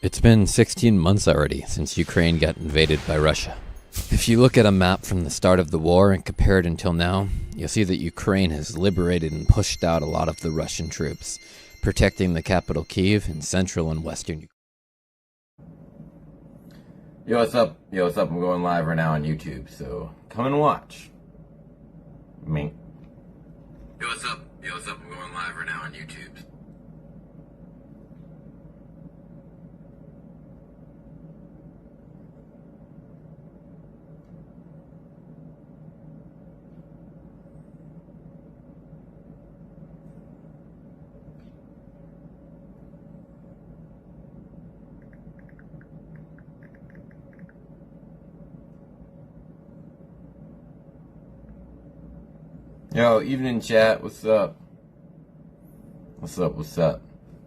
It's been 16 months already since Ukraine got invaded by Russia. If you look at a map from the start of the war and compare it until now, you'll see that Ukraine has liberated and pushed out a lot of the Russian troops, protecting the capital Kyiv in central and western Ukraine. Yo, what's up? Yo, what's up? I'm going live right now on YouTube, so come and watch. Me. Yo, what's up? Yo, what's up? I'm going live right now on YouTube. Yo, evening chat, what's up? What's up, what's up?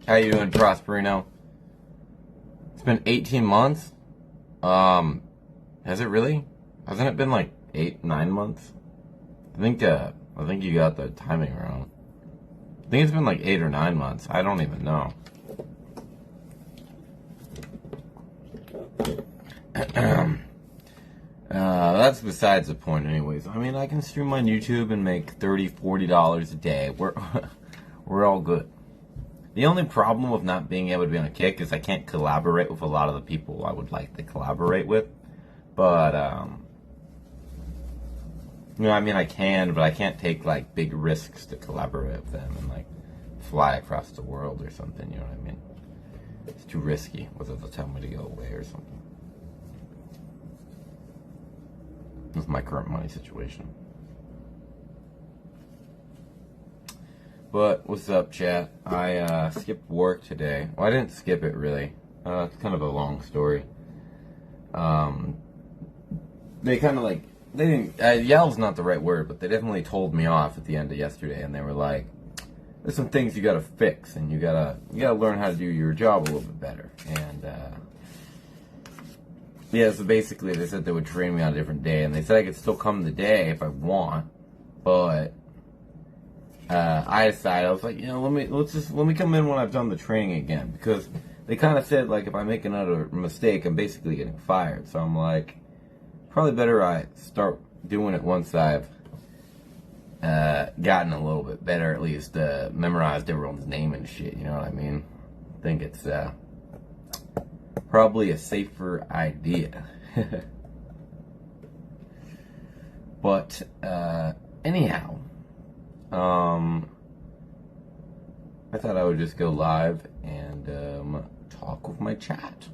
How you doing, Prosperino? It's been 18 months? Has it really? Hasn't it been like 8-9 months? I think you got the timing wrong. I think it's been like 8 or 9 months. I don't even know. That's besides the point anyways. I mean, I can stream on YouTube and make $30-$40 a day. We're all good. The only problem with not being able to be on a kick is I can't collaborate with a lot of the people I would like to collaborate with. But, you know, I mean, I can, but I can't take, like, big risks to collaborate with them and, like, fly across the world or something, you know what I mean? It's too risky, whether they'll tell me to go away or something. With my current money situation. But what's up, chat? I skipped work today. Well, I didn't skip it really. It's kind of a long story. They kind of like, they didn't, yell's not the right word, but they definitely told me off at the end of yesterday, and they were like, there's some things you gotta fix, and you gotta learn how to do your job a little bit better. And yeah, so basically they said they would train me on a different day, and they said I could still come the day if I want, but I decided, I was like, you know, let me come in when I've done the training again, because they kind of said, like, if I make another mistake, I'm basically getting fired. So I'm like, probably better I start doing it once I've gotten a little bit better, at least memorized everyone's name and shit, you know what I mean? I think it's probably a safer idea. But anyhow, I thought I would just go live and talk with my chat,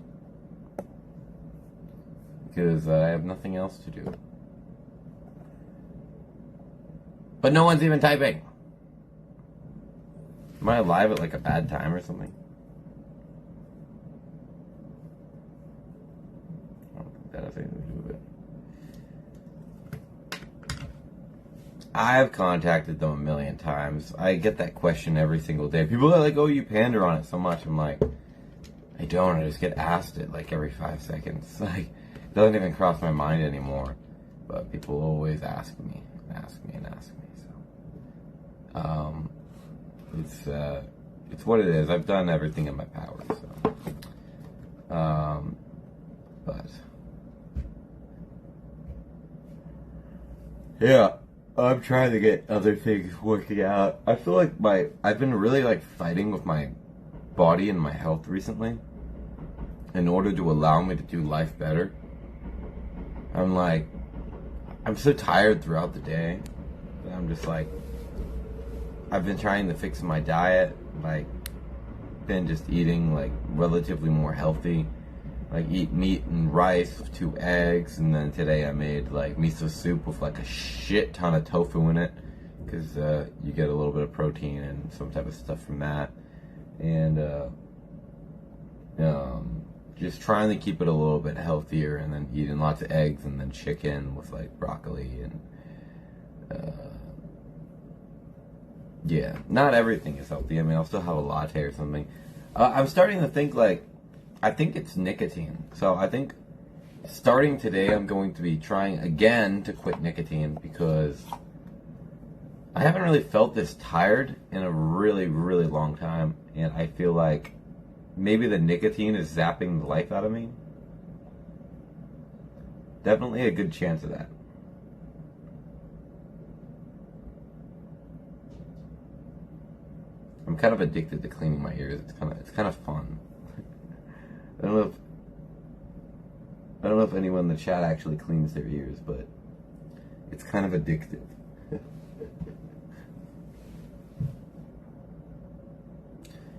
because I have nothing else to do. But no one's even typing. Am I live at like a bad time or something? I don't think that has anything to do with it. I've contacted them a million times. I get that question every single day. People are like, oh, you pander on it so much. I'm like, I don't. I just get asked it like every 5 seconds. Like, it doesn't even cross my mind anymore. But people always ask me. So, it's what it is. I've done everything in my power. So, but yeah. I'm trying to get other things working out. I feel like I've been really like fighting with my body and my health recently in order to allow me to do life better. I'm so tired throughout the day that I'm just like, I've been trying to fix my diet, like been just eating like relatively more healthy. Like eat meat and rice with 2 eggs, and then today I made like miso soup with like a shit ton of tofu in it, because you get a little bit of protein and some type of stuff from that, and just trying to keep it a little bit healthier, and then eating lots of eggs and then chicken with like broccoli and yeah, not everything is healthy. I mean, I'll still have a latte or something. I'm starting to think like, I think it's nicotine. So I think starting today I'm going to be trying again to quit nicotine, because I haven't really felt this tired in a really, really long time. And I feel like maybe the nicotine is zapping the life out of me. Definitely a good chance of that. I'm kind of addicted to cleaning my ears. It's kind of fun. I don't know if anyone in the chat actually cleans their ears, but it's kind of addictive.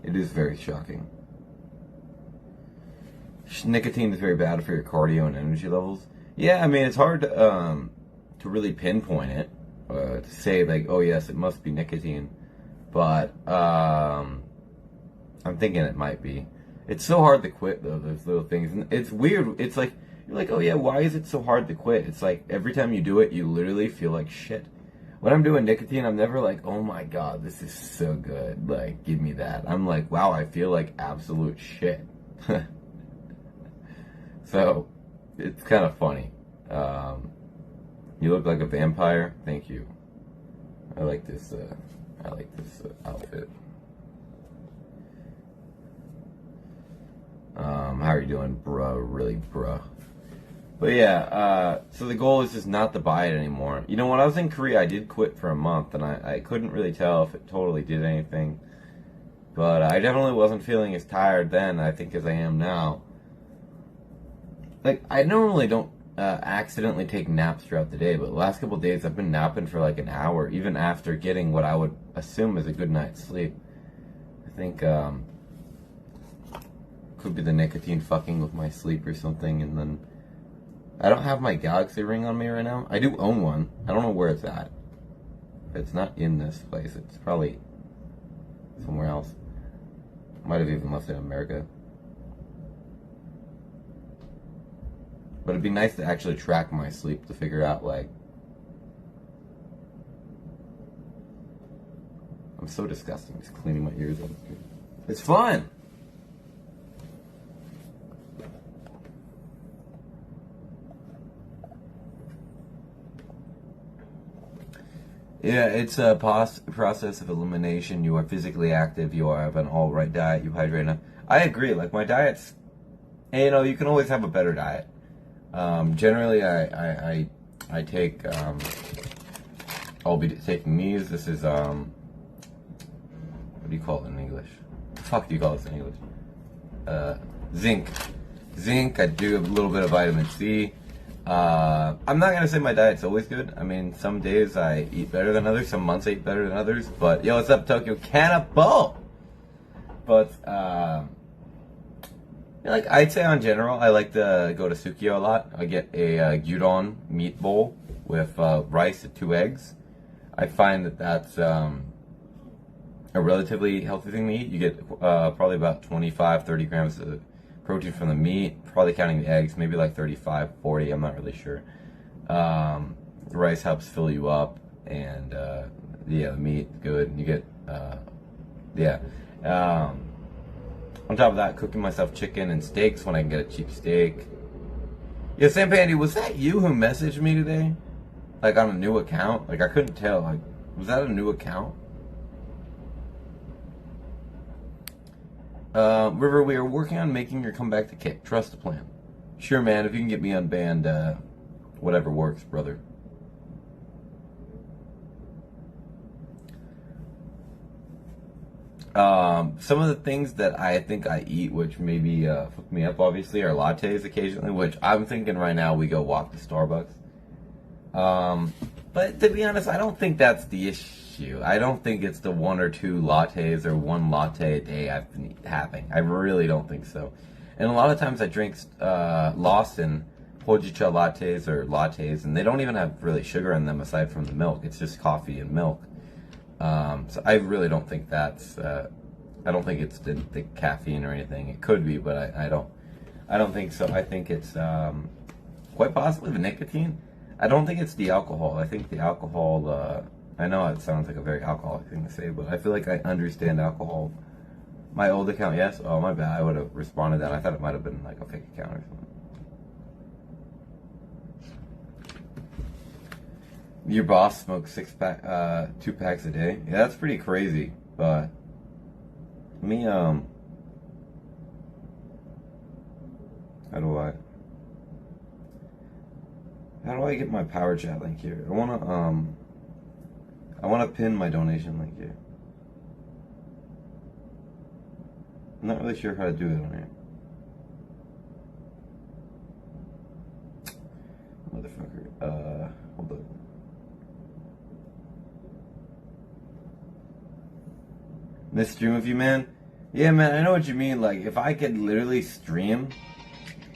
It is very shocking. Nicotine is very bad for your cardio and energy levels. Yeah, I mean, it's hard to really pinpoint it, to say like, oh yes, it must be nicotine, but I'm thinking it might be. It's so hard to quit though, those little things, and it's weird. It's like, you're like, oh yeah, why is it so hard to quit? It's like, every time you do it, you literally feel like shit. When I'm doing nicotine, I'm never like, oh my god, this is so good, like, give me that. I'm like, wow, I feel like absolute shit. So, it's kind of funny. You look like a vampire. Thank you. I like this outfit. How are you doing, bruh? Really, bruh. But yeah, so the goal is just not to buy it anymore. You know, when I was in Korea, I did quit for a month, and I couldn't really tell if it totally did anything. But I definitely wasn't feeling as tired then, I think, as I am now. Like, I normally don't accidentally take naps throughout the day, but the last couple of days I've been napping for like an hour, even after getting what I would assume is a good night's sleep. I think, could be the nicotine fucking with my sleep or something, and then I don't have my Galaxy ring on me right now. I do own one. I don't know where it's at. It's not in this place. It's probably somewhere else. Might have even left it in America. But it'd be nice to actually track my sleep to figure out, like... I'm so disgusting, just cleaning my ears up. It's fun! Yeah, it's a process of elimination. You are physically active. You have an all right diet. You hydrate enough. I agree. Like, my diet's... And, you know, you can always have a better diet. Generally, I take... I'll be taking these. This is, what do you call it in English? The fuck do you call this in English? Zinc. Zinc. I do a little bit of vitamin C. I'm not gonna say my diet's always good. I mean, some days I eat better than others, some months I eat better than others. But yo, what's up, Tokyo Cannibal? But like, I'd say on general, I like to go to Sukiyo a lot. I get a gyudon meat bowl with rice and 2 eggs. I find that that's a relatively healthy thing to eat. You get probably about 25-30 grams of protein from the meat, probably counting the eggs, maybe like 35-40, I'm not really sure. The rice helps fill you up, and yeah, the meat, good. You get, yeah. On top of that, cooking myself chicken and steaks when I can get a cheap steak. Yeah, Sam Pandy, was that you who messaged me today? Like, on a new account? Like, I couldn't tell. Like, was that a new account? River, we are working on making your comeback to kick. Trust the plan. Sure, man. If you can get me unbanned, whatever works, brother. Some of the things that I think I eat, which maybe fuck me up, obviously, are lattes occasionally, which I'm thinking right now we go walk to Starbucks. But to be honest, I don't think that's the issue. I don't think it's the 1 or 2 lattes or 1 latte a day I've been having. I really don't think so. And a lot of times I drink Lawson hojicha lattes or lattes, and they don't even have really sugar in them aside from the milk. It's just coffee and milk. So I really don't think that's... I don't think it's the caffeine or anything. It could be, but I don't think so. I think it's quite possibly the nicotine. I don't think it's the alcohol. I think the alcohol... I know it sounds like a very alcoholic thing to say, but I feel like I understand alcohol. My old account, yes? Oh, my bad. I would have responded that. I thought it might have been like a fake account or something. Your boss smokes 2 packs a day? Yeah, that's pretty crazy, but me, How do I get my power chat link here? I wanna pin my donation link here. I'm not really sure how to do it on here. Motherfucker. Hold up. Miss stream with you, man? Yeah, man, I know what you mean. Like, if I could literally stream,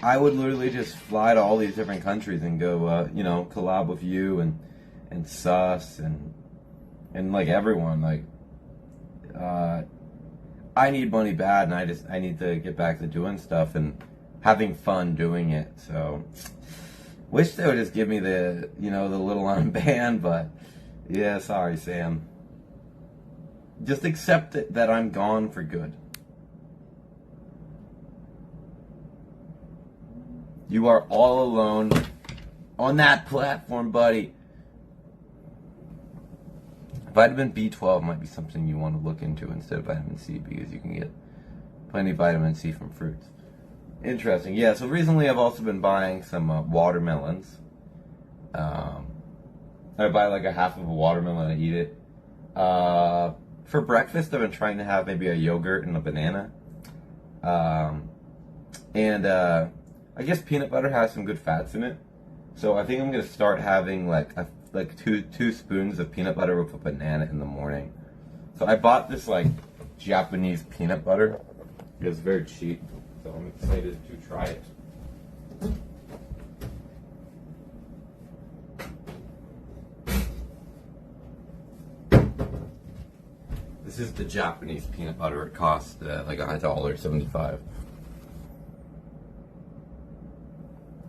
I would literally just fly to all these different countries and go, collab with you and Sus and like everyone. Like, I need money bad, and I need to get back to doing stuff and having fun doing it. So, wish they would just give me the little unban, but yeah, sorry, Sam. Just accept it that I'm gone for good. You are all alone on that platform, buddy. Vitamin B12 might be something you want to look into instead of vitamin C, because you can get plenty of vitamin C from fruits. Interesting. Yeah, so recently I've also been buying some watermelons. I buy like a half of a watermelon and eat it. For breakfast, I've been trying to have maybe a yogurt and a banana. I guess peanut butter has some good fats in it. So I think I'm going to start having like two spoons of peanut butter with a banana in the morning. So I bought this like Japanese peanut butter. It's very cheap, so I'm excited to try it. This is the Japanese peanut butter. It costs like $1.75.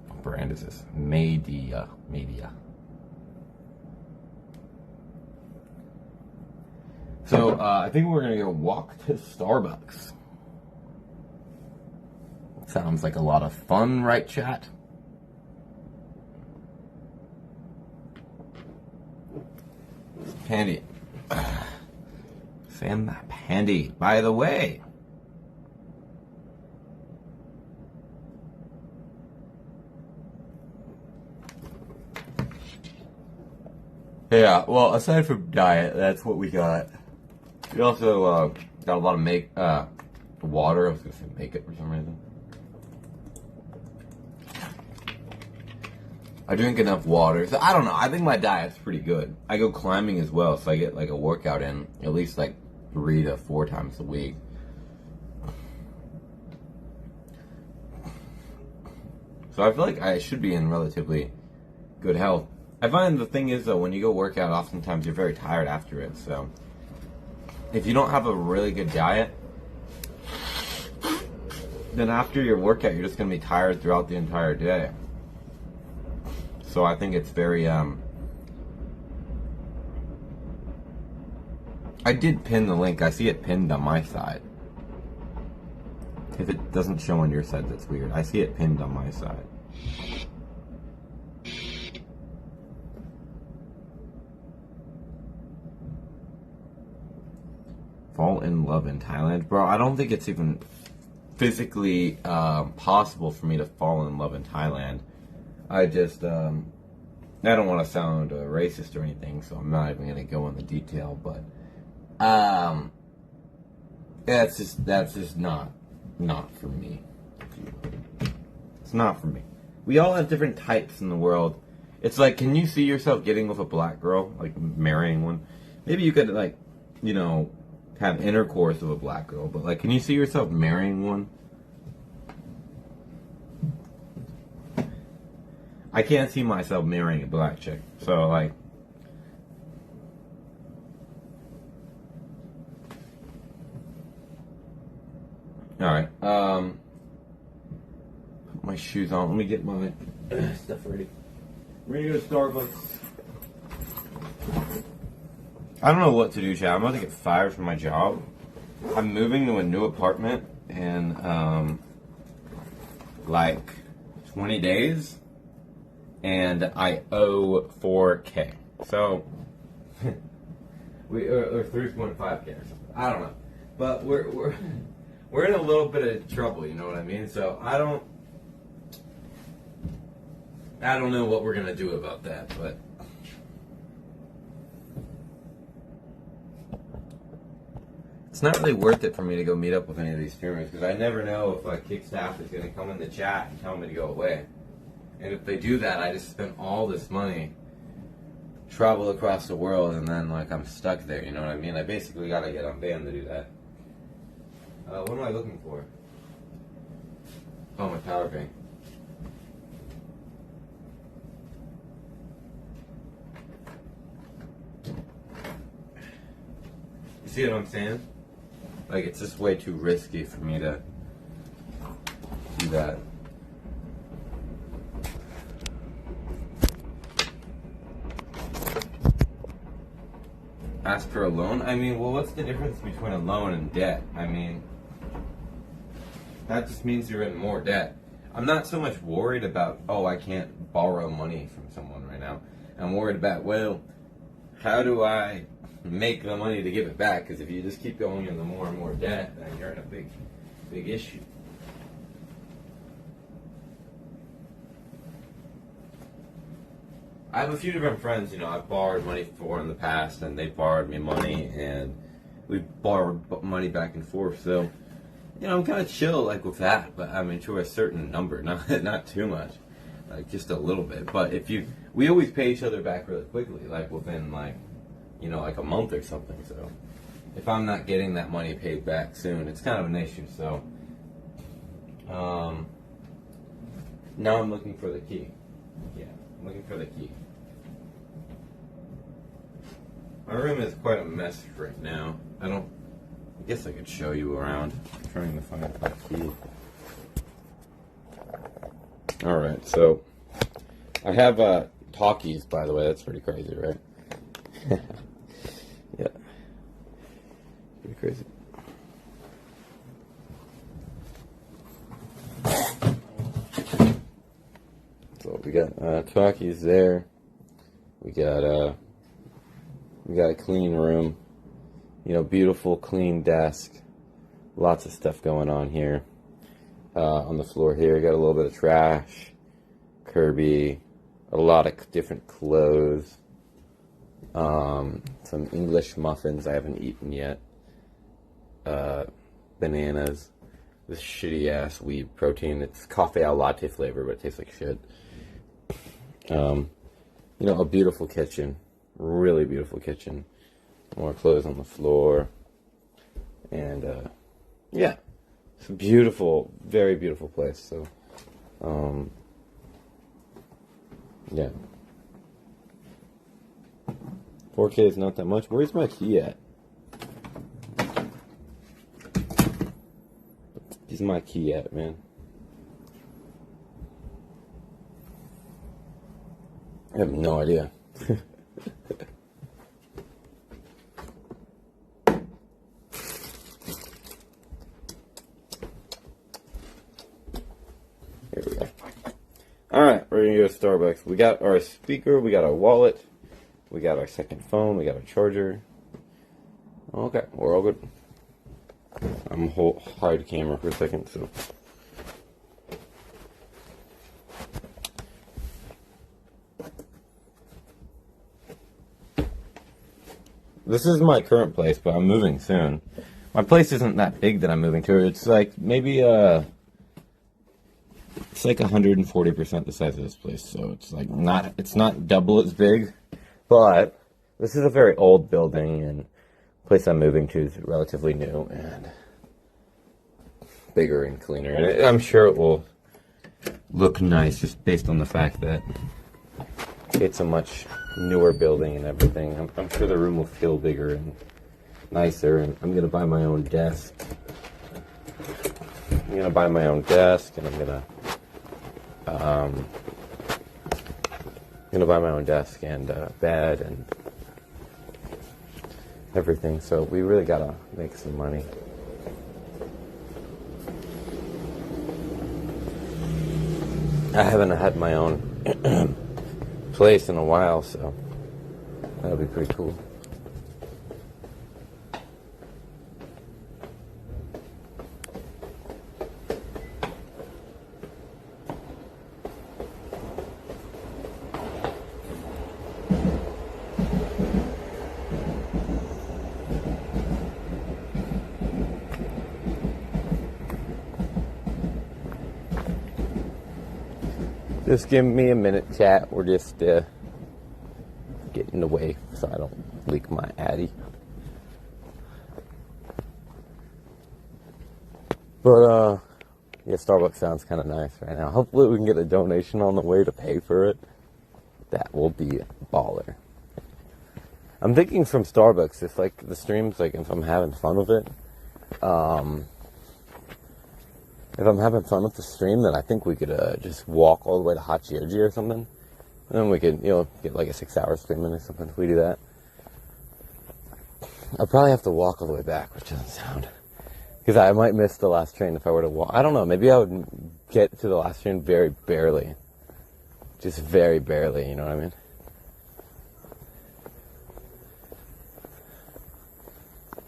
What brand is this? Media. So I think we're gonna go walk to Starbucks. Sounds like a lot of fun, right, chat? Pandy. Sam Pandy, by the way. Yeah, well, aside from diet, that's what we got. We also got a lot of water. I was gonna say makeup for some reason. I drink enough water, so I don't know. I think my diet's pretty good. I go climbing as well, so I get like a workout in at least like 3 to 4 times a week. So I feel like I should be in relatively good health. I find the thing is though, when you go work out, oftentimes you're very tired after it. So if you don't have a really good diet, then after your workout, you're just gonna be tired throughout the entire day. So I think it's very, I did pin the link. I see it pinned on my side. If it doesn't show on your side, that's weird. I see it pinned on my side. Fall in love in Thailand? Bro, I don't think it's even physically possible for me to fall in love in Thailand. I just, I don't want to sound racist or anything, so I'm not even going to go into detail, but that's just not for me. It's not for me. We all have different types in the world. It's like, can you see yourself getting with a black girl, like marrying one? Maybe you could, like, have intercourse with a black girl, but like, can you see yourself marrying one? I can't see myself marrying a black chick, so like, all right. Put my shoes on. Let me get my stuff ready. We're gonna go to Starbucks. I don't know what to do, chat. I'm about to get fired from my job. I'm moving to a new apartment in like 20 days. And I owe 4K. So, or 3.5K or something. I don't know. But we're in a little bit of trouble, you know what I mean? So I don't I don't know what we're gonna do about that, but it's not really worth it for me to go meet up with any of these streamers because I never know if like Kick Staff is gonna come in the chat and tell me to go away. And if they do that, I just spent all this money, travel across the world, and then like I'm stuck there. You know what I mean? I basically gotta get on ban to do that. What am I looking for? Oh, my power bank. You see what I'm saying? Like, it's just way too risky for me to do that. Ask for a loan? I mean, well, what's the difference between a loan and debt? I mean, that just means you're in more debt. I'm not so much worried about, oh, I can't borrow money from someone right now. I'm worried about, well, how do I make the money to give it back? Because if you just keep going into more and more debt, then you're in a big issue. I have a few different friends, you know, I've borrowed money for in the past, and they borrowed me money, and we've borrowed money back and forth. So, you know, I'm kind of chill, like, with that, but I mean, to a certain number, not too much, like, just a little bit. But we always pay each other back really quickly, like, within, like, you know, like a month or something. So, if I'm not getting that money paid back soon, it's kind of an issue. So, now I'm looking for the key. Yeah, I'm looking for the key. My room is quite a mess right now. I guess I could show you around. I'm trying to find my key. Alright, so I have talkies, by the way. That's pretty crazy, right? Yeah. Pretty crazy. So we got talkies there. We got a clean room, you know, beautiful clean desk, lots of stuff going on here. On the floor here, got a little bit of trash, Kirby, a lot of different clothes, some English muffins I haven't eaten yet, bananas, this shitty ass weed protein. It's coffee al latte flavor, but it tastes like shit. You know, a beautiful kitchen. Really beautiful kitchen. More clothes on the floor. And, yeah. It's a beautiful, very beautiful place. So, yeah. 4K is not that much. Where's my key at? Where's my key at, man? I have no idea. Here we go. Alright, we're gonna go to Starbucks. We got our speaker, we got our wallet, we got our second phone, we got our charger. Okay, we're all good. I'm gonna hide the camera for a second, so. This is my current place, but I'm moving soon. My place isn't that big that I'm moving to. It's like maybe it's like 140% the size of this place. So it's not double as big, but this is a very old building, and the place I'm moving to is relatively new and bigger and cleaner. And I'm sure it will look nice just based on the fact that it's a much newer building and everything. I'm sure the room will feel bigger and nicer, and I'm gonna buy my own desk. I'm gonna buy my own desk, and I'm gonna buy my own desk and bed and everything. So we really gotta make some money. I haven't had my own place in a while, so that'll be pretty cool. Just give me a minute, chat. We're just getting away so I don't leak my Addy. But, yeah, Starbucks sounds kind of nice right now. Hopefully we can get a donation on the way to pay for it. That will be baller. I'm thinking from Starbucks, if, like, the stream's, like, if I'm having fun with it, if I'm having fun with the stream, then I think we could just walk all the way to Hachioji or something. And then we could, get like a 6-hour stream in or something if we do that. I'll probably have to walk all the way back, which doesn't sound... Because I might miss the last train if I were to walk. I don't know, maybe I would get to the last train very barely. Just very barely, you know what I mean?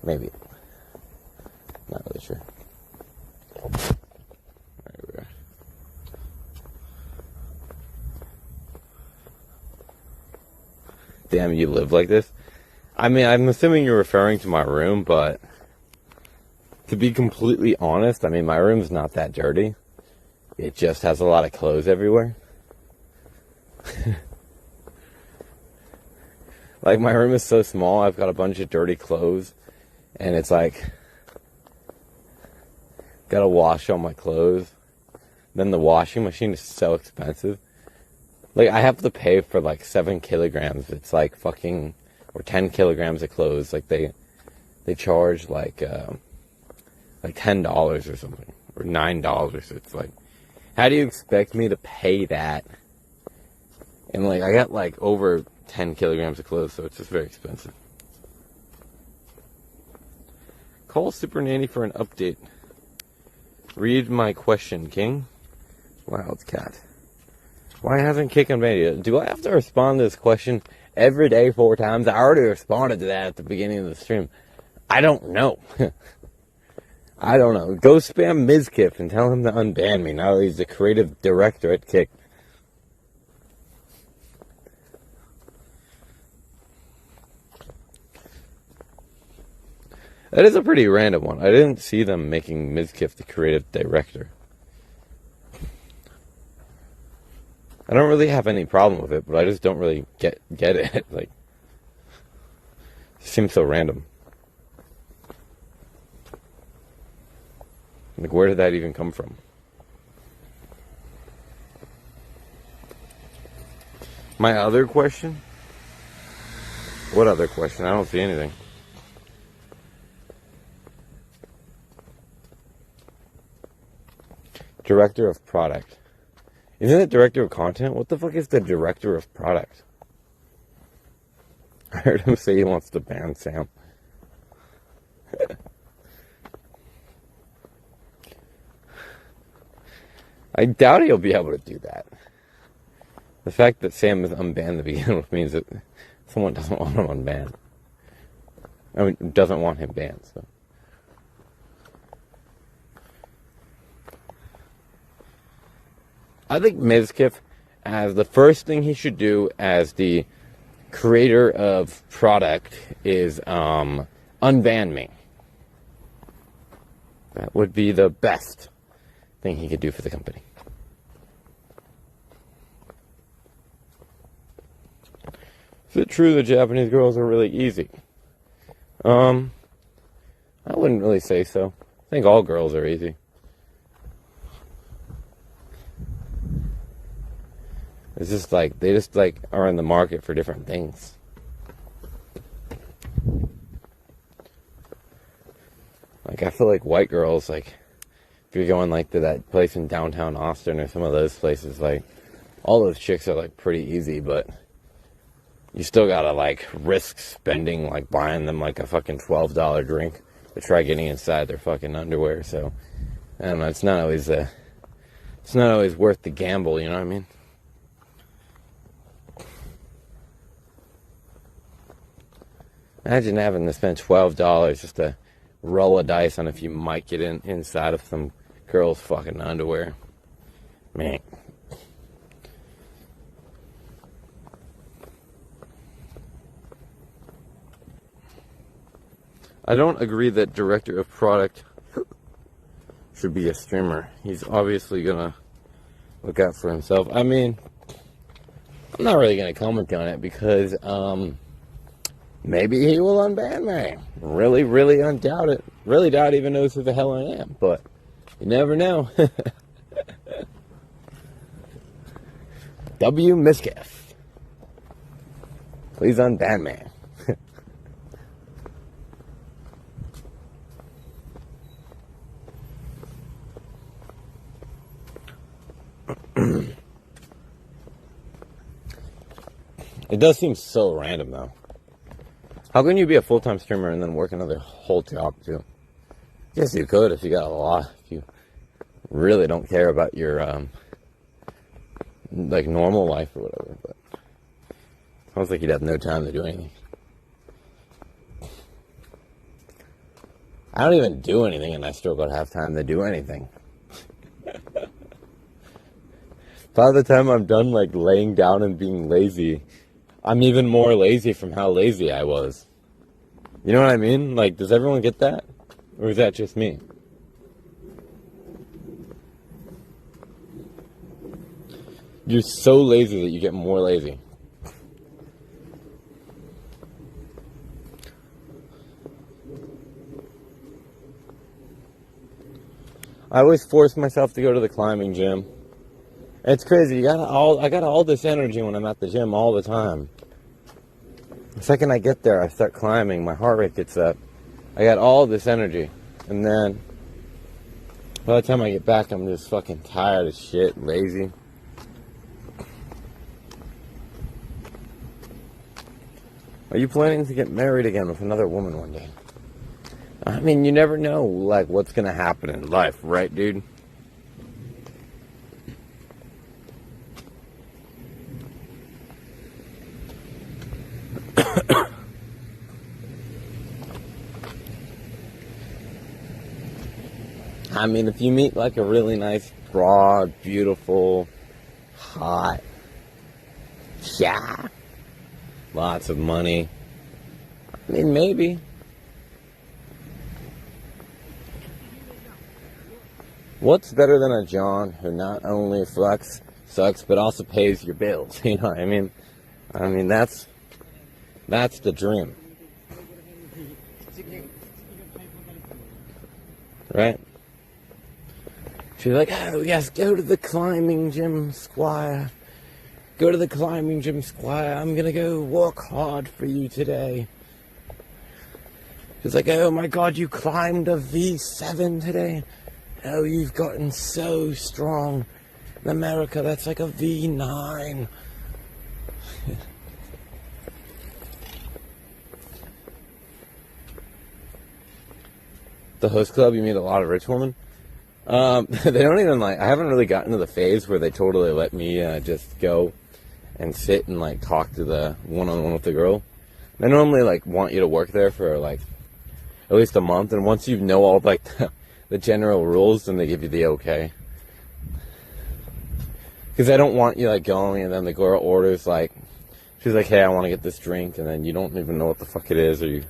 Maybe. Not really sure. Damn, you live like this? I mean, I'm assuming you're referring to my room, but to be completely honest, I mean, my room's not that dirty. It just has a lot of clothes everywhere. Like, my room is so small, I've got a bunch of dirty clothes, and it's like, gotta wash all my clothes. Then the washing machine is so expensive. Like, I have to pay for, like, 7 kilograms. It's, like, fucking... Or 10 kilograms of clothes. Like, they charge, like $10 or something. Or $9. It's, like... How do you expect me to pay that? And, like, I got, like, over 10 kilograms of clothes, so it's just very expensive. Call Super Nanny for an update. Read my question, King. Wild cat. Why hasn't Kick unbanned yet? Do I have to respond to this question every day 4 times? I already responded to that at the beginning of the stream. I don't know. I don't know. Go spam Mizkif and tell him to unban me now that he's the creative director at Kick. That is a pretty random one. I didn't see them making Mizkif the creative director. I don't really have any problem with it, but I just don't really get it. Like, it seems so random. Like, where did that even come from? My other question? What other question? I don't see anything. Director of product. Isn't it director of content? What the fuck is the director of product? I heard him say he wants to ban Sam. I doubt he'll be able to do that. The fact that Sam is unbanned to begin with means that someone doesn't want him unbanned. I mean, doesn't want him banned, so. I think Mizkif, as the first thing he should do as the creator of product is unban me. That would be the best thing he could do for the company. Is it true that Japanese girls are really easy? I wouldn't really say so. I think all girls are easy. It's just like, they just like are in the market for different things. Like, I feel like white girls, like, if you're going like to that place in downtown Austin or some of those places, like, all those chicks are like pretty easy, but you still gotta like risk spending, like buying them like a fucking $12 drink to try getting inside their fucking underwear. So, I don't know, it's not always worth the gamble, you know what I mean? Imagine having to spend $12 just to roll a dice on if you might get inside of some girl's fucking underwear. Man. I don't agree that director of product should be a streamer. He's obviously gonna look out for himself. I mean, I'm not really going to comment on it because maybe he will unban me. Really, really undoubt it. Really doubt he even knows who the hell I am, but you never know. W. Miscaf. Please unban me. It does seem so random, though. How can you be a full-time streamer and then work another whole job, too? Yes, you could if you got a lot. If you really don't care about your, like, normal life or whatever. But sounds like you'd have no time to do anything. I don't even do anything, and I still gotta have time to do anything. By the time I'm done, like, laying down and being lazy, I'm even more lazy from how lazy I was. You know what I mean? Like, does everyone get that? Or is that just me? You're so lazy that you get more lazy. I always force myself to go to the climbing gym. It's crazy. I got all this energy when I'm at the gym all the time. The second I get there, I start climbing. My heart rate gets up. I got all this energy. And then, by the time I get back, I'm just fucking tired as shit, lazy. Are you planning to get married again with another woman one day? I mean, you never know, like, what's gonna happen in life, right, dude? I mean, if you meet like a really nice, broad, beautiful, hot, yeah, lots of money, I mean, maybe. What's better than a John who not only sucks, but also pays your bills? You know what I mean? I mean, that's the dream. Right? She's like, oh yes, go to the climbing gym, Squire. Go to the climbing gym, Squire. I'm gonna go work hard for you today. She's like, oh my God, you climbed a V7 today? Oh, you've gotten so strong. In America, that's like a V9. The host club, you meet a lot of rich women. They don't even like, I haven't really gotten to the phase where they totally let me just go and sit and like talk to the one-on-one with the girl. They normally like want you to work there for like at least a month, and once you know all like the general rules, then they give you the okay. Because I don't want you like going and then the girl orders like, she's like, hey, I want to get this drink, and then you don't even know what the fuck it is, or you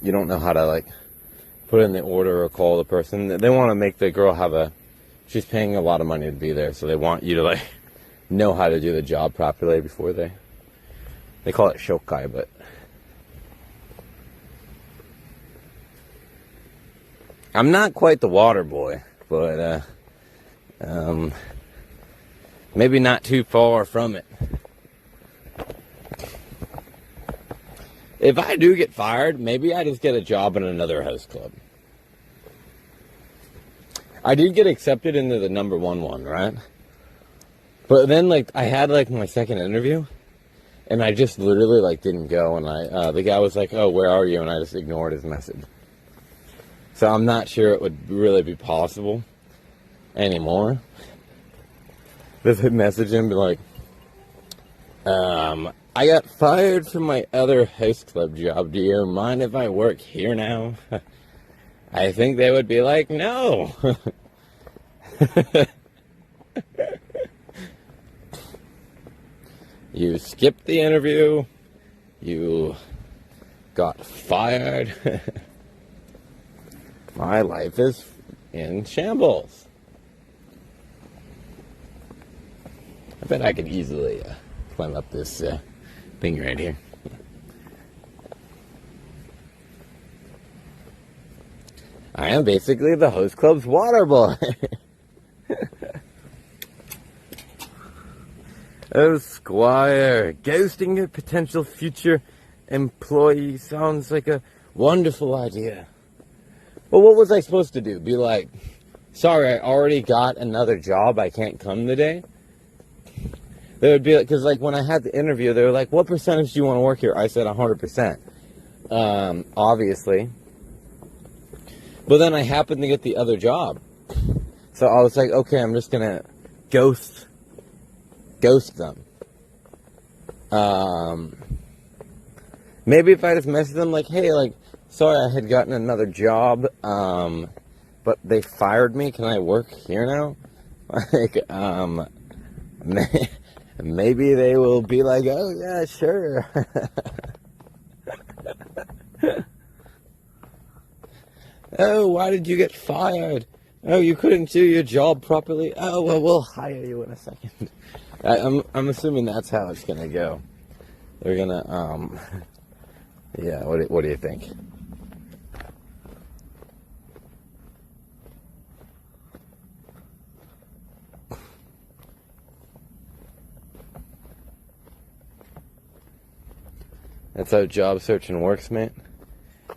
don't know how to like put in the order or call the person. They want to make the girl she's paying a lot of money to be there, so they want you to like know how to do the job properly before they call it shokai, but I'm not quite the water boy, but maybe not too far from it. If I do get fired, maybe I just get a job in another host club. I did get accepted into the number one, right? But then, like, I had, like, my second interview, and I just literally, like, didn't go, and the guy was like, oh, where are you? And I just ignored his message. So I'm not sure it would really be possible anymore. Just message him, be like, I got fired from my other host club job. Do you mind if I work here now? I think they would be like, no. You skipped the interview. You got fired. My life is in shambles. I bet I could easily climb up this thing right here. I am basically the host club's water boy. Oh, Squire, ghosting a potential future employee sounds like a wonderful idea. Well, what was I supposed to do? Be like, sorry, I already got another job, I can't come today? They would be like, because like when I had the interview, they were like, what percentage do you want to work here? I said 100%. Obviously. But then I happened to get the other job. So I was like, okay, I'm just going to ghost them. Maybe if I just message them like, hey, like, sorry, I had gotten another job, but they fired me. Can I work here now? Like, maybe they will be like, oh, yeah, sure. Oh, why did you get fired? Oh, you couldn't do your job properly? Oh, well, we'll hire you in a second. I'm assuming that's how it's gonna go. They're gonna, yeah, what do you think? That's how job searching works, mate.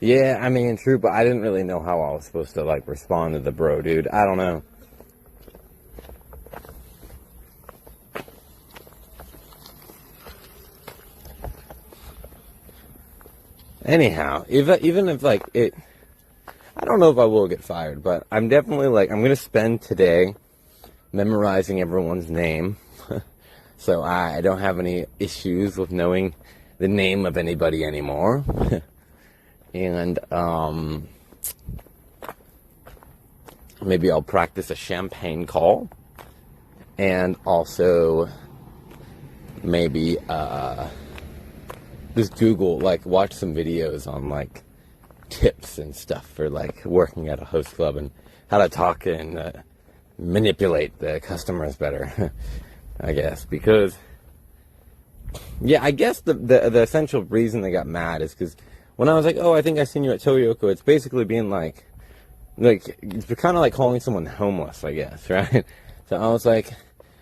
Yeah, I mean, true, but I didn't really know how I was supposed to, like, respond to the bro, dude. I don't know. Anyhow, even if, like, I don't know if I will get fired, but I'm definitely, like, I'm gonna spend today memorizing everyone's name, so I don't have any issues with knowing the name of anybody anymore. And maybe I'll practice a champagne call, and also maybe just Google, like, watch some videos on, like, tips and stuff for, like, working at a host club and how to talk and manipulate the customers better. I guess, because yeah, I guess the essential reason they got mad is because when I was like, oh, I think I seen you at Toyoko, it's basically being like it's kind of like calling someone homeless, I guess, right? So I was like,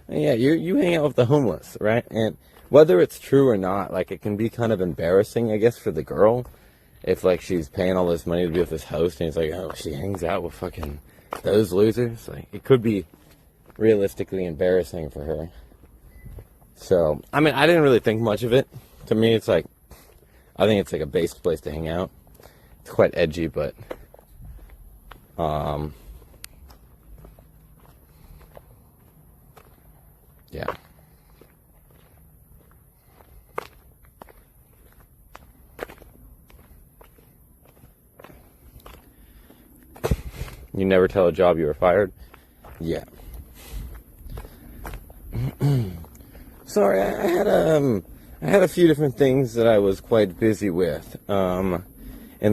yeah, you hang out with the homeless, right? And whether it's true or not, like, it can be kind of embarrassing, I guess, for the girl, if, like, she's paying all this money to be with this host, and it's like, oh, she hangs out with fucking those losers. Like, it could be realistically embarrassing for her. So, I mean, I didn't really think much of it. To me, it's like, I think it's like a base place to hang out. It's quite edgy, but yeah. You never tell a job you were fired? Yeah. Sorry, I had a few different things that I was quite busy with in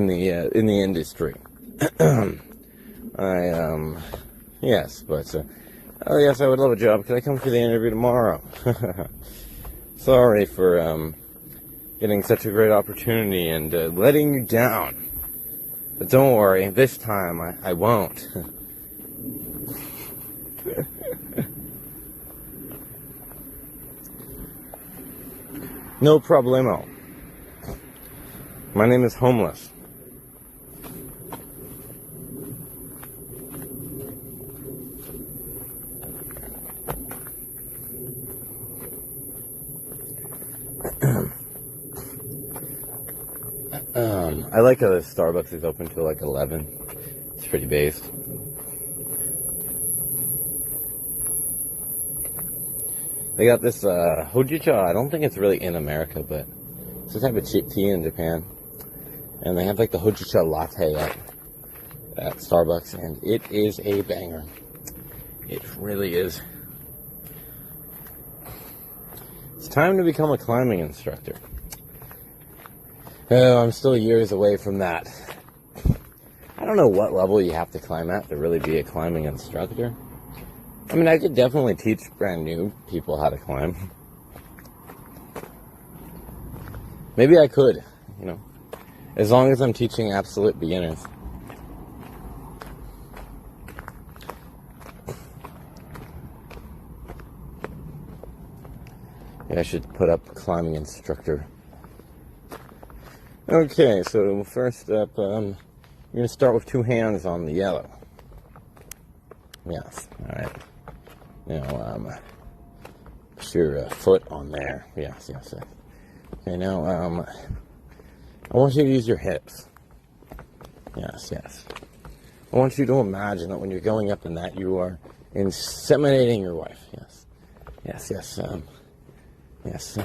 the industry. Yes, but oh yes, I would love a job. Could I come to the interview tomorrow? Sorry for getting such a great opportunity and letting you down. But don't worry, this time I won't. No problemo. My name is Homeless. I like how the Starbucks is open till like 11. It's pretty based. They got this hojicha. I don't think it's really in America, but it's a type of cheap tea in Japan. And they have like the hojicha latte at Starbucks, and it is a banger. It really is. It's time to become a climbing instructor. Oh, I'm still years away from that. I don't know what level you have to climb at to really be a climbing instructor. I mean, I could definitely teach brand new people how to climb. Maybe I could, you know, as long as I'm teaching absolute beginners. Yeah, I should put up a climbing instructor. Okay, so first up, you're going to start with 2 hands on the yellow. Yes, alright. Now, put your foot on there. Yes. Okay, now, I want you to use your hips. Yes. I want you to imagine that when you're going up in that, you are inseminating your wife. Yes. Yes.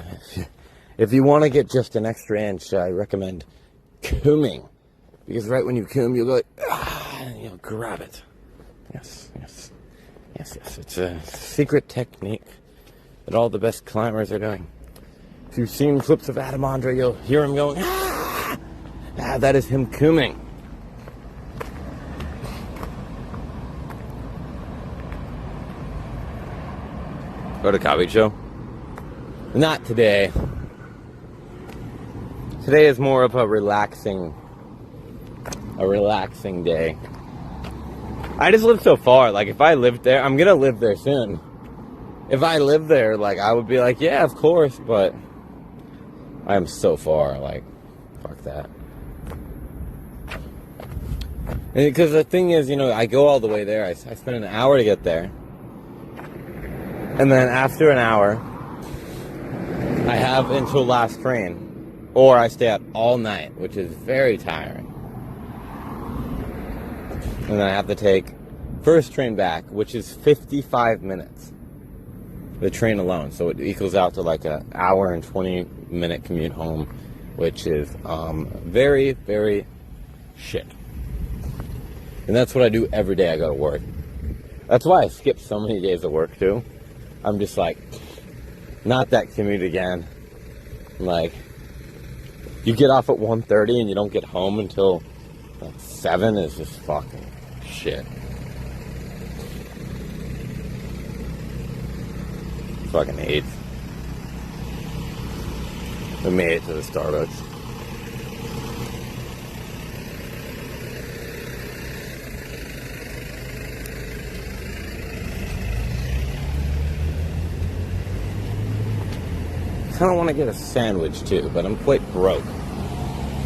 If you want to get just an extra inch, I recommend combing. Because right when you comb, you'll go, and you'll grab it. Yes. It's a secret technique that all the best climbers are doing. If you've seen clips of Adam Andre, you'll hear him going, that is him combing. Go to Kabi show? Not today. Today is more of a relaxing day. I just live so far. Like, if I lived there, I'm gonna live there soon. If I lived there, like, I would be like, yeah, of course, but I am so far, like, fuck that. Because the thing is, you know, I go all the way there. I spend an hour to get there. And then after an hour, I have until last train. Or I stay out all night, which is very tiring. And then I have to take first train back, which is 55 minutes. The train alone. So it equals out to like an hour and 20-minute commute home, which is very, very shit. And that's what I do every day I go to work. That's why I skip so many days of work too. I'm just like, not that commute again. Like, you get off at 1:30 and you don't get home until like 7 is just fucking shit. Fucking hate. We made it to the Starbucks. I kind of want to get a sandwich too, but I'm quite broke.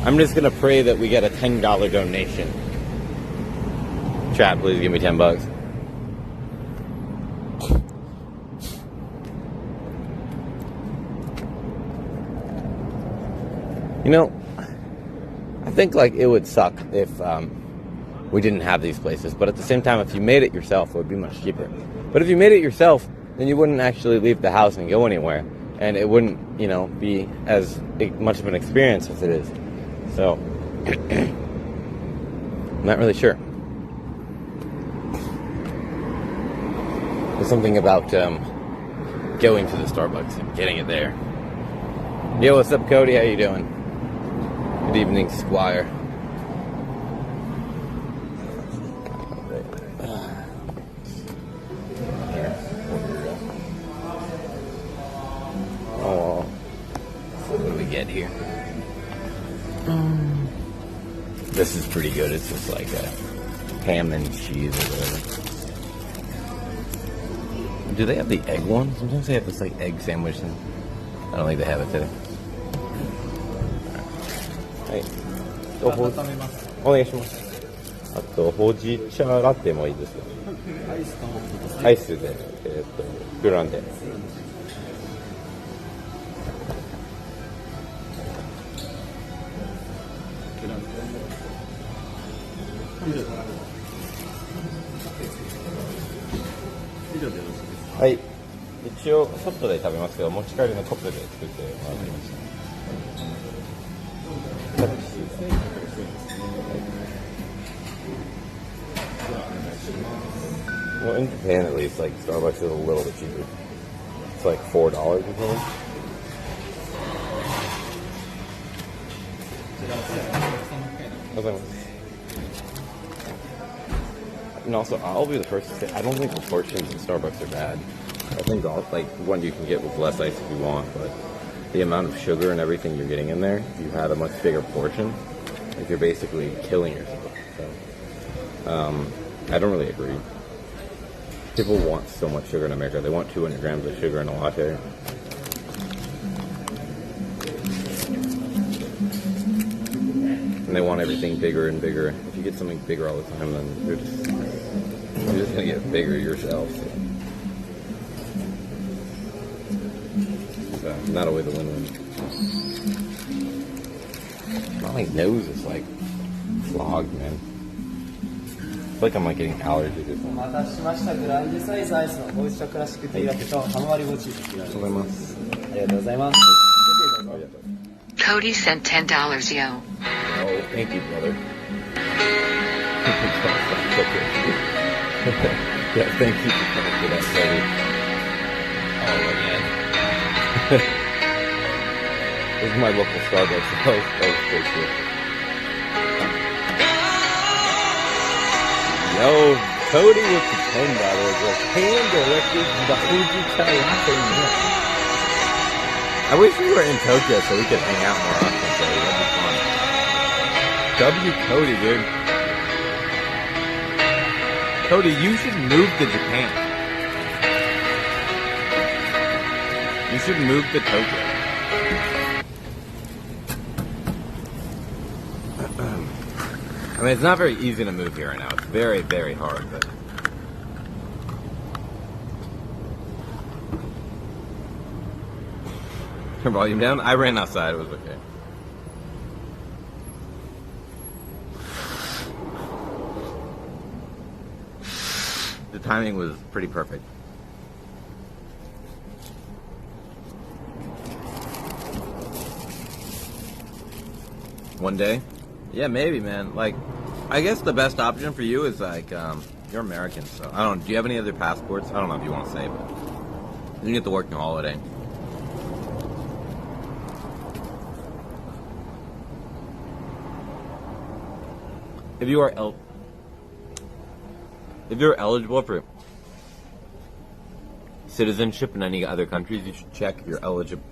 I'm just gonna pray that we get a $10 donation. Chat, please give me $10. You know, I think like it would suck if we didn't have these places, but at the same time, if you made it yourself, it would be much cheaper. But if you made it yourself, then you wouldn't actually leave the house and go anywhere, and it wouldn't, you know, be as much of an experience as it is. So, I'm not really sure. There's something about going to the Starbucks and getting it there. Yo, what's up, Cody? How you doing? Good evening, Squire. Oh, what do we get here? This is pretty good. It's just like a ham and cheese or whatever. Do they have the egg one? Sometimes they have this like egg sandwich, and I don't think they have it today. Right. お願いします。あとほうじ茶ラテもいいですか？アイスで、グランデ。はい。一応外で食べますけど、持ち帰りのコップで作ってもらってました。Well, in Japan at least, like Starbucks is a little bit cheaper. It's like $4 or something. And also, I'll be the first to say, I don't think the portions in Starbucks are bad. I think one you can get with less ice if you want, but the amount of sugar and everything you're getting in there, if you had a much bigger portion, like you're basically killing yourself. So, I don't really agree. People want so much sugar in America. They want 200 grams of sugar in a latte. And they want everything bigger and bigger. If you get something bigger all the time, then you're just gonna get bigger yourself. So not always a win-win. My nose is like clogged, man. I feel like I'm like getting allergies or something. お待たせしました。グランデサイズアイスのボイスチョクラシックティーラテとハム割りごチーズです。ありがとうございます。ありがとうございます。Cody sent $10, yo. Oh, thank you, brother. Yeah, thank you for coming to that, Cody. Oh, man. This is my local Starbucks. That was pretty cool. Yo, Cody with the $10 was hand directed to the Fuji Chai Latte Milk. I wish we were in Tokyo so we could hang out more often, Cody. That'd be fun. W Cody, dude. Cody, you should move to Japan. You should move to Tokyo. I mean, it's not very easy to move here right now. It's very, very hard, but... Turn volume down? I ran outside. It was okay. The timing was pretty perfect. One day? Yeah, maybe, man. Like, I guess the best option for you is like, you're American, so I don't. Do you have any other passports? I don't know if you want to say, but you can get the working holiday. If you're eligible for citizenship in any other countries, you should check if you're eligible.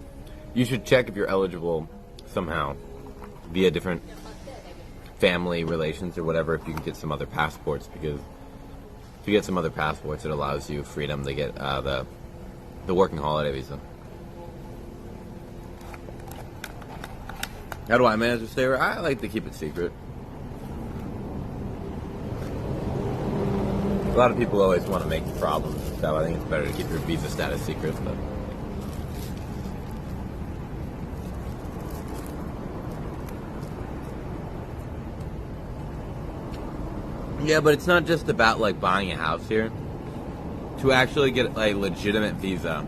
You should check if you're eligible somehow via different family relations or whatever, if you can get some other passports, because if you get some other passports, it allows you freedom to get the working holiday visa. How do I manage to stay here? I like to keep it secret. A lot of people always want to make problems, so I think it's better to keep your visa status secret. But yeah, but it's not just about like buying a house here. To actually get a legitimate visa,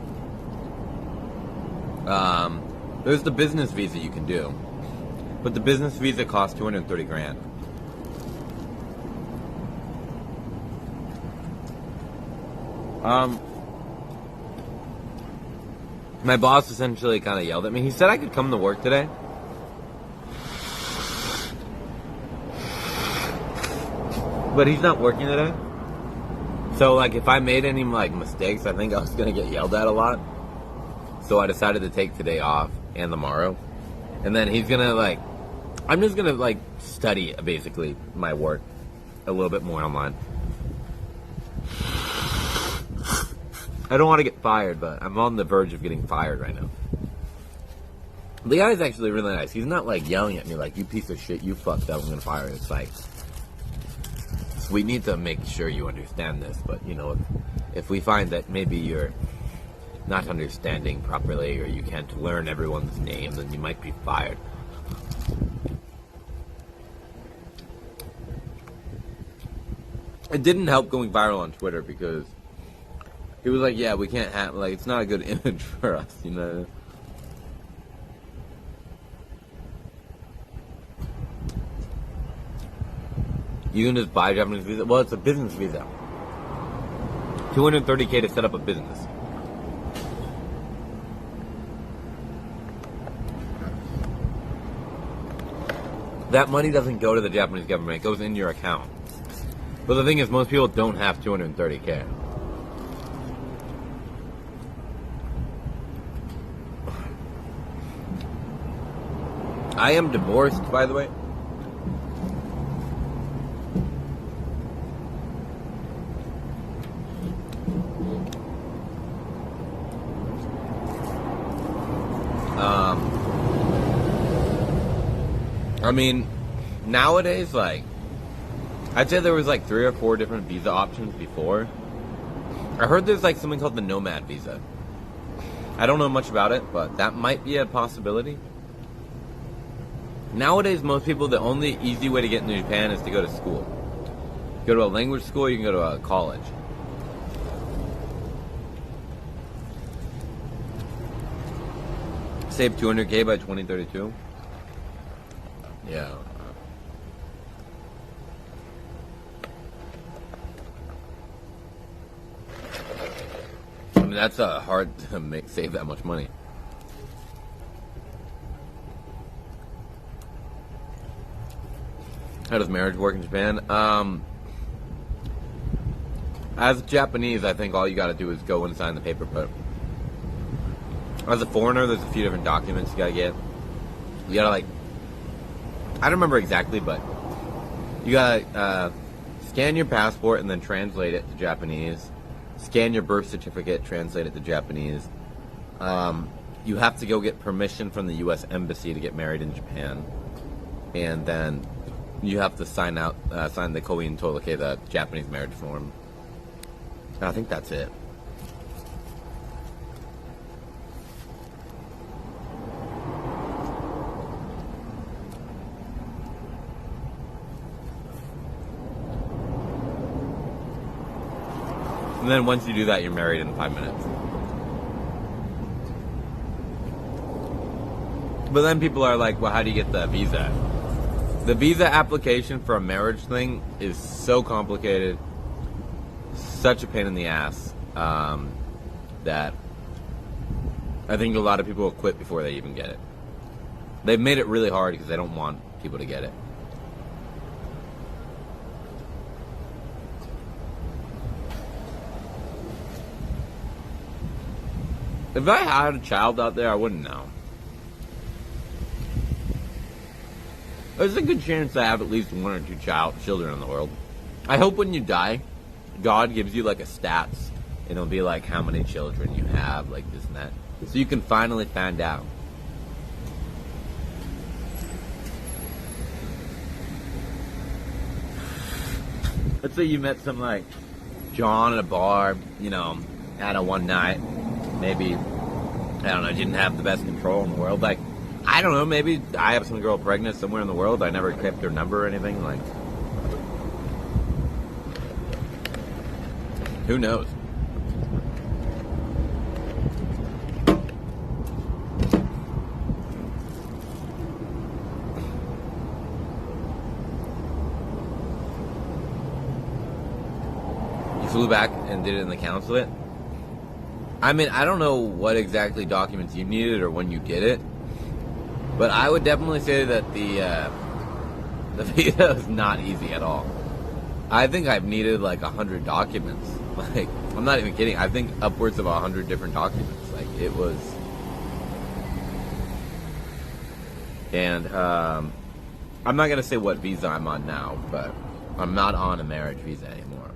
there's the business visa you can do, but the business visa costs 230 grand. My boss essentially kind of yelled at me. He said I could come to work today. But he's not working today. So, like, if I made any, like, mistakes, I think I was going to get yelled at a lot. So I decided to take today off and tomorrow. And then he's going to, like, I'm just going to, like, study, basically, my work a little bit more online. I don't want to get fired, but I'm on the verge of getting fired right now. The guy's actually really nice. He's not, like, yelling at me like, you piece of shit, you fucked up, I'm going to fire you. It's like, we need to make sure you understand this, but, you know, if we find that maybe you're not understanding properly or you can't learn everyone's name, then you might be fired. It didn't help going viral on Twitter because he was like, yeah, we can't have, like, it's not a good image for us, you know? You can just buy a Japanese visa. Well, it's a business visa. $230K to set up a business. That money doesn't go to the Japanese government. It goes in your account. But the thing is, most people don't have 230K. I am divorced, by the way. I mean, nowadays, like, I'd say there was like 3 or 4 different visa options before. I heard there's like something called the Nomad visa. I don't know much about it, but that might be a possibility. Nowadays, most people, the only easy way to get into Japan is to go to school. Go to a language school, you can go to a college. Save 200K by 2032? Yeah. I mean, that's hard to save that much money. How does marriage work in Japan? As Japanese, I think all you gotta do is go and sign the paper, but as a foreigner, there's a few different documents you gotta get. You gotta, like, I don't remember exactly, but you gotta scan your passport and then translate it to Japanese. Scan your birth certificate, translate it to Japanese. You have to go get permission from the U.S. Embassy to get married in Japan. And then you have to sign the Koin Toloke, the Japanese marriage form. I think that's it. And then once you do that, you're married in 5 minutes. But then people are like, well, how do you get the visa? The visa application for a marriage thing is so complicated, such a pain in the ass, that I think a lot of people will quit before they even get it. They've made it really hard because they don't want people to get it. If I had a child out there, I wouldn't know. There's a good chance I have at least 1 or 2 children in the world. I hope when you die, God gives you like a stats. And it'll be like how many children you have, like this and that. So you can finally find out. Let's say you met some like John at a bar, you know, at a one night. Maybe, I don't know, didn't have the best control in the world. Like, I don't know, maybe I have some girl pregnant somewhere in the world. I never kept her number or anything. Like, who knows? You flew back and did it in the consulate? I mean, I don't know what exactly documents you needed or when you did it, but I would definitely say that the visa is not easy at all. I think I've needed like 100 documents. Like, I'm not even kidding. I think upwards of 100 different documents. Like, it was. And I'm not gonna say what visa I'm on now, but I'm not on a marriage visa anymore.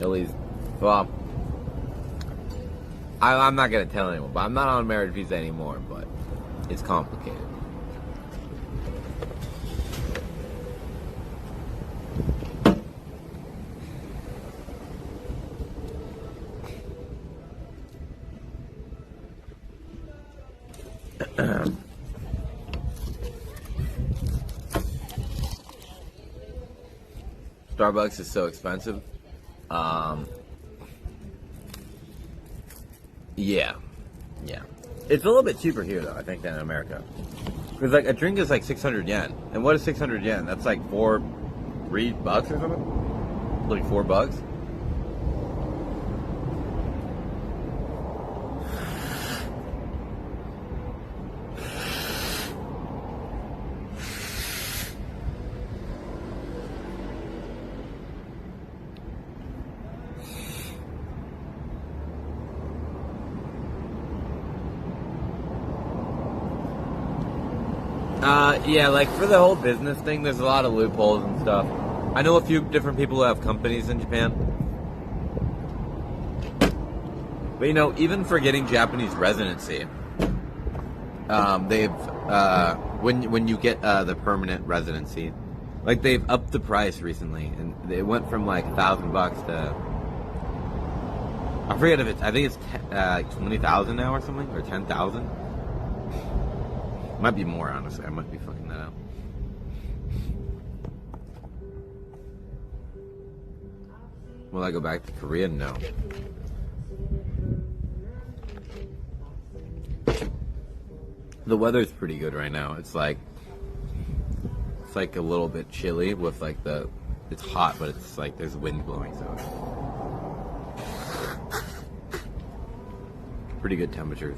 At least, well. I'm not going to tell anyone, but I'm not on a marriage visa anymore, but it's complicated. Starbucks is so expensive. Yeah. It's a little bit cheaper here, though, I think, than in America. Because, like, a drink is, like, 600 yen. And what is 600 yen? That's, like, $3 or something? Like, $4? Yeah, like for the whole business thing, there's a lot of loopholes and stuff. I know a few different people who have companies in Japan. But you know, even for getting Japanese residency, they've when you get the permanent residency, like they've upped the price recently, and it went from like $1,000 to I forget if it's I think it's like 20,000 now or something, or 10,000. Might be more, honestly. I might be fucking that out. Will I go back to Korea? No. The weather's pretty good right now. It's like a little bit chilly with like it's hot, but it's like there's wind blowing, so pretty good temperatures.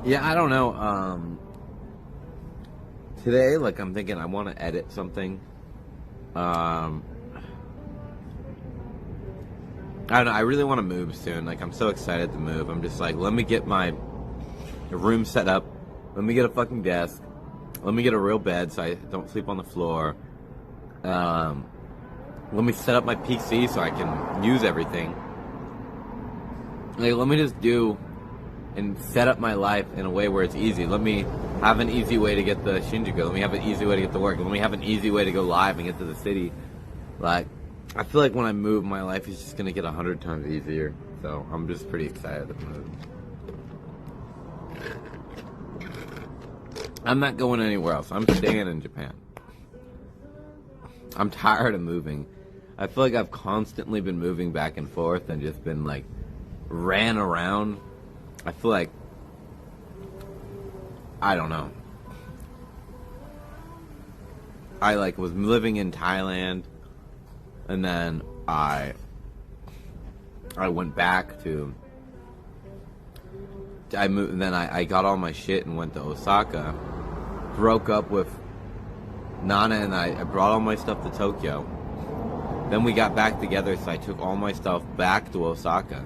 Yeah, I don't know. Today, like, I'm thinking I want to edit something. I don't know. I really want to move soon. Like, I'm so excited to move. I'm just like, let me get my room set up. Let me get a fucking desk. Let me get a real bed so I don't sleep on the floor. Let me set up my PC so I can use everything. Like, let me just do and set up my life in a way where it's easy. Let me have an easy way to get to Shinjuku. Let me have an easy way to get to work. Let me have an easy way to go live and get to the city. Like, I feel like when I move, my life is just going to get 100 times easier. So I'm just pretty excited to move. I'm not going anywhere else. I'm staying in Japan. I'm tired of moving. I feel like I've constantly been moving back and forth and just been like ran around. I feel like, I don't know. I like was living in Thailand, and then I went back to, I moved, and then I got all my shit and went to Osaka, broke up with Nana, and I brought all my stuff to Tokyo. Then we got back together, so I took all my stuff back to Osaka.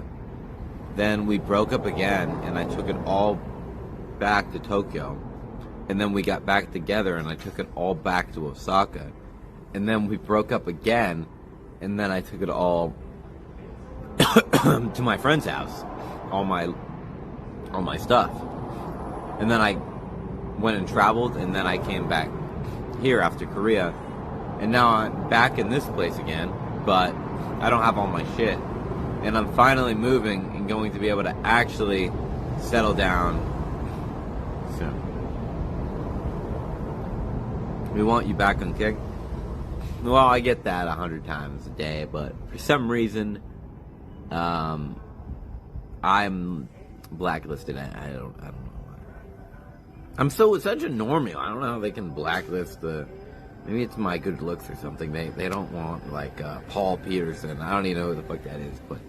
Then we broke up again, and I took it all back to Tokyo. And then we got back together, and I took it all back to Osaka. And then we broke up again, and then I took it all to my friend's house, all my stuff. And then I went and traveled, and then I came back here after Korea. And now I'm back in this place again, but I don't have all my shit. And I'm finally moving and going to be able to actually settle down soon. We want you back on Kick. Well, I get that 100 times a day, but for some reason, I'm blacklisted. I don't know why. I'm such a normie. I don't know how they can blacklist the. Maybe it's my good looks or something. They don't want like Paul Peterson. I don't even know who the fuck that is, but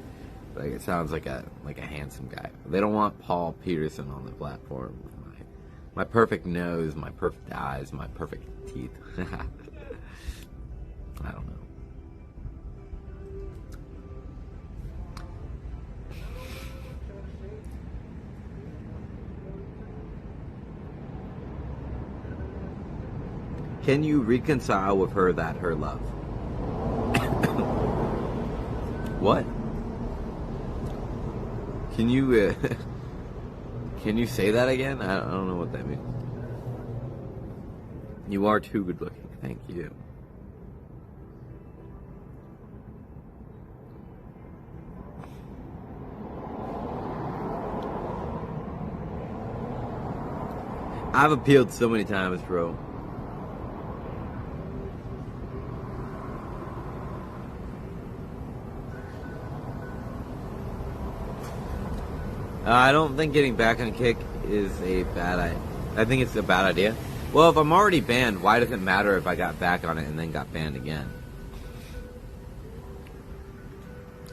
like it sounds like a handsome guy. They don't want Paul Peterson on the platform. My perfect nose, my perfect eyes, my perfect teeth. I don't know. Can you reconcile with her that her love? What? Can you say that again? I don't know what that means. You are too good looking. Thank you. I've appealed so many times, bro. I don't think getting back on Kick is a bad idea. I think it's a bad idea. Well, if I'm already banned, why does it matter if I got back on it and then got banned again?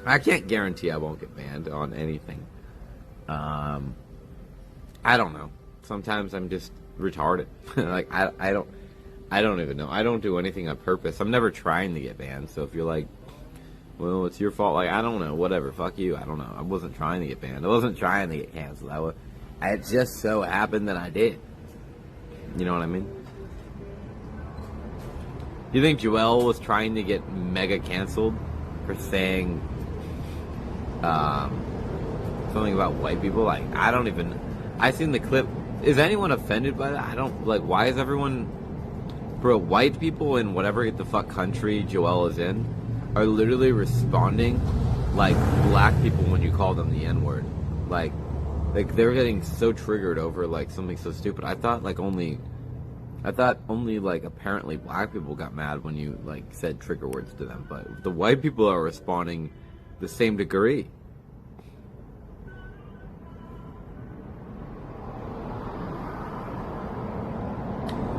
I can't guarantee I won't get banned on anything. I don't know. Sometimes I'm just retarded. Like I don't even know. I don't do anything on purpose. I'm never trying to get banned. So if you're like, well, it's your fault. Like, I don't know. Whatever. Fuck you. I don't know. I wasn't trying to get banned. I wasn't trying to get canceled. It just so happened that I did. You know what I mean? You think Joel was trying to get mega canceled for saying something about white people? Like, I seen the clip. Is anyone offended by that? I don't, like, why is everyone, bro, white people in whatever the fuck country Joel is in are literally responding like black people when you call them the N-word. Like they're getting so triggered over like something so stupid. I thought only like apparently black people got mad when you like said trigger words to them, but the white people are responding the same degree.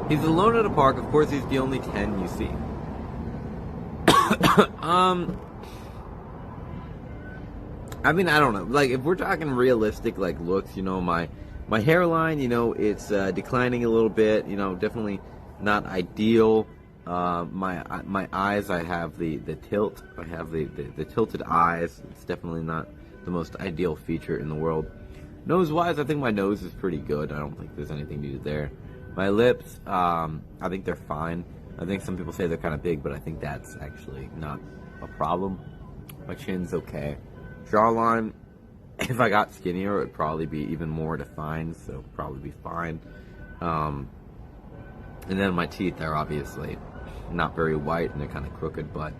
He's alone at a park. Of course, he's the only 10 you see. I mean, I don't know. Like, if we're talking realistic, like, looks, you know, my hairline, you know, it's declining a little bit. You know, definitely not ideal. My eyes, I have the tilt. I have the tilted eyes. It's definitely not the most ideal feature in the world. Nose-wise, I think my nose is pretty good. I don't think there's anything needed there. My lips, I think they're fine. I think some people say they're kind of big, but I think that's actually not a problem. My chin's okay. Jawline, if I got skinnier, it would probably be even more defined, so probably be fine. And then my teeth are obviously not very white, and they're kind of crooked, but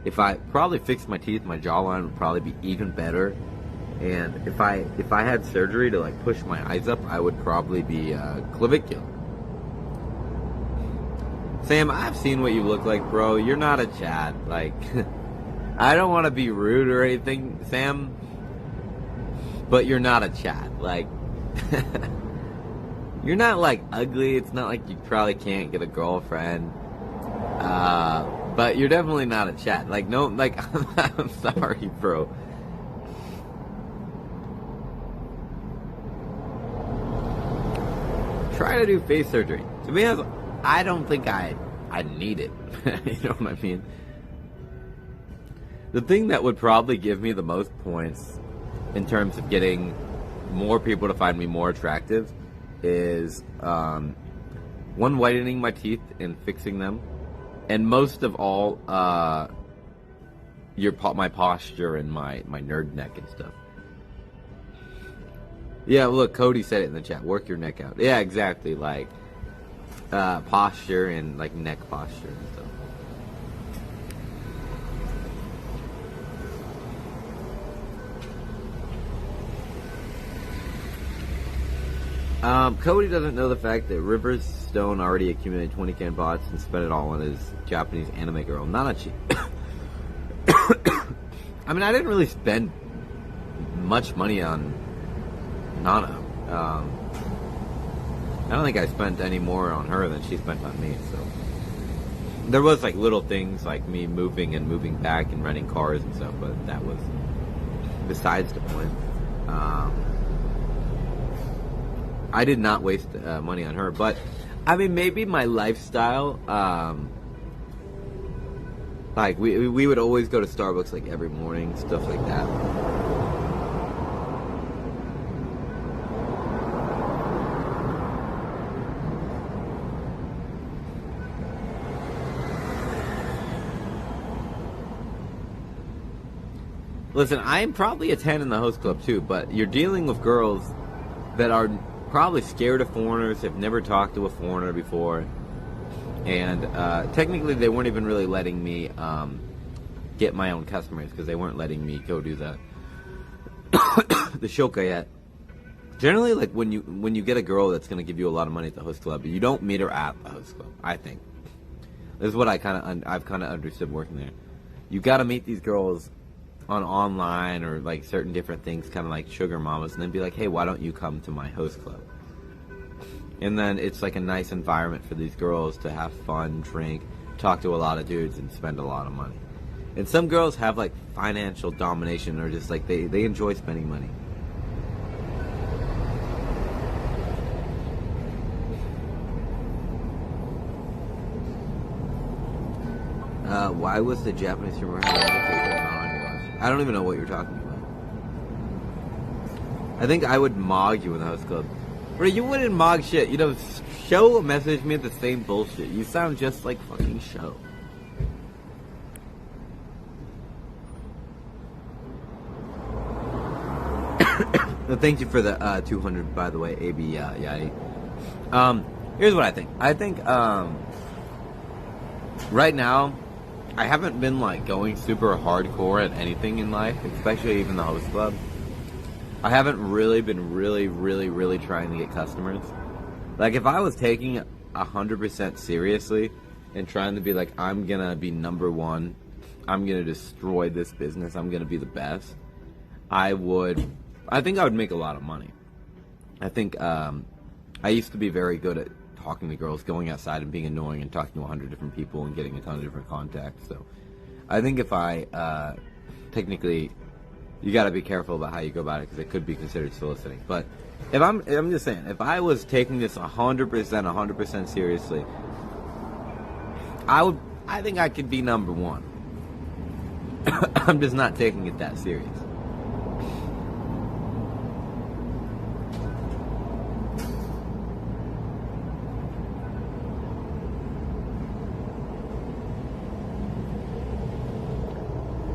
if I probably fixed my teeth, my jawline would probably be even better. And if I had surgery to like push my eyes up, I would probably be clavicular. Sam, I've seen what you look like, bro. You're not a Chad. Like, I don't want to be rude or anything, Sam, but you're not a Chad. Like, you're not like ugly. It's not like you probably can't get a girlfriend. But you're definitely not a Chad. Like, no, like, I'm sorry, bro. Try to do face surgery. To be honest, I don't think I need it. You know what I mean? The thing that would probably give me the most points in terms of getting more people to find me more attractive is one, whitening my teeth and fixing them, and most of all, my posture and my nerd neck and stuff. Yeah, look, Cody said it in the chat. Work your neck out. Yeah, exactly. Like posture and like neck posture and stuff. Cody doesn't know the fact that Rivers Stone already accumulated 20k in bots and spent it all on his Japanese anime girl, Nanachi. I mean, I didn't really spend much money on Nana. I don't think I spent any more on her than she spent on me, so there was like little things like me moving and moving back and renting cars and stuff, but that was besides the point. I did not waste money on her, but I mean, maybe my lifestyle, like we would always go to Starbucks like every morning, stuff like that. Listen, I'm probably a 10 in the host club too, but you're dealing with girls that are probably scared of foreigners, have never talked to a foreigner before, and technically they weren't even really letting me get my own customers because they weren't letting me go do the shoka yet. Generally, like when you get a girl that's going to give you a lot of money at the host club, you don't meet her at the host club. I think this is what I've kind of understood working there. You got to meet these girls on online or like certain different things, kind of like sugar mamas, and then be like, hey, why don't you come to my host club? And then it's like a nice environment for these girls to have fun, drink, talk to a lot of dudes, and spend a lot of money. And some girls have like financial domination, or just like they enjoy spending money. Why was the Japanese humor? I don't even know what you're talking about. I think I would mog you in the host club. Bro, you wouldn't mog shit. You know, Show messaged me the same bullshit. You sound just like fucking Show. Thank you for the 200, by the way, AB Yadi. Here's what I think. I think right now, I haven't been like going super hardcore at anything in life, especially even the host club. I haven't really been really trying to get customers. Like if I was taking 100% seriously and trying to be like, I'm gonna be number one, I'm gonna destroy this business, I'm gonna be the best, I think I would make a lot of money. I think I used to be very good at talking to girls, going outside and being annoying and talking to 100 different people and getting a ton of different contacts. So I think if I technically, you got to be careful about how you go about it because it could be considered soliciting. But if I'm just saying, if I was taking this 100% seriously, I think I could be number one. I'm just not taking it that serious.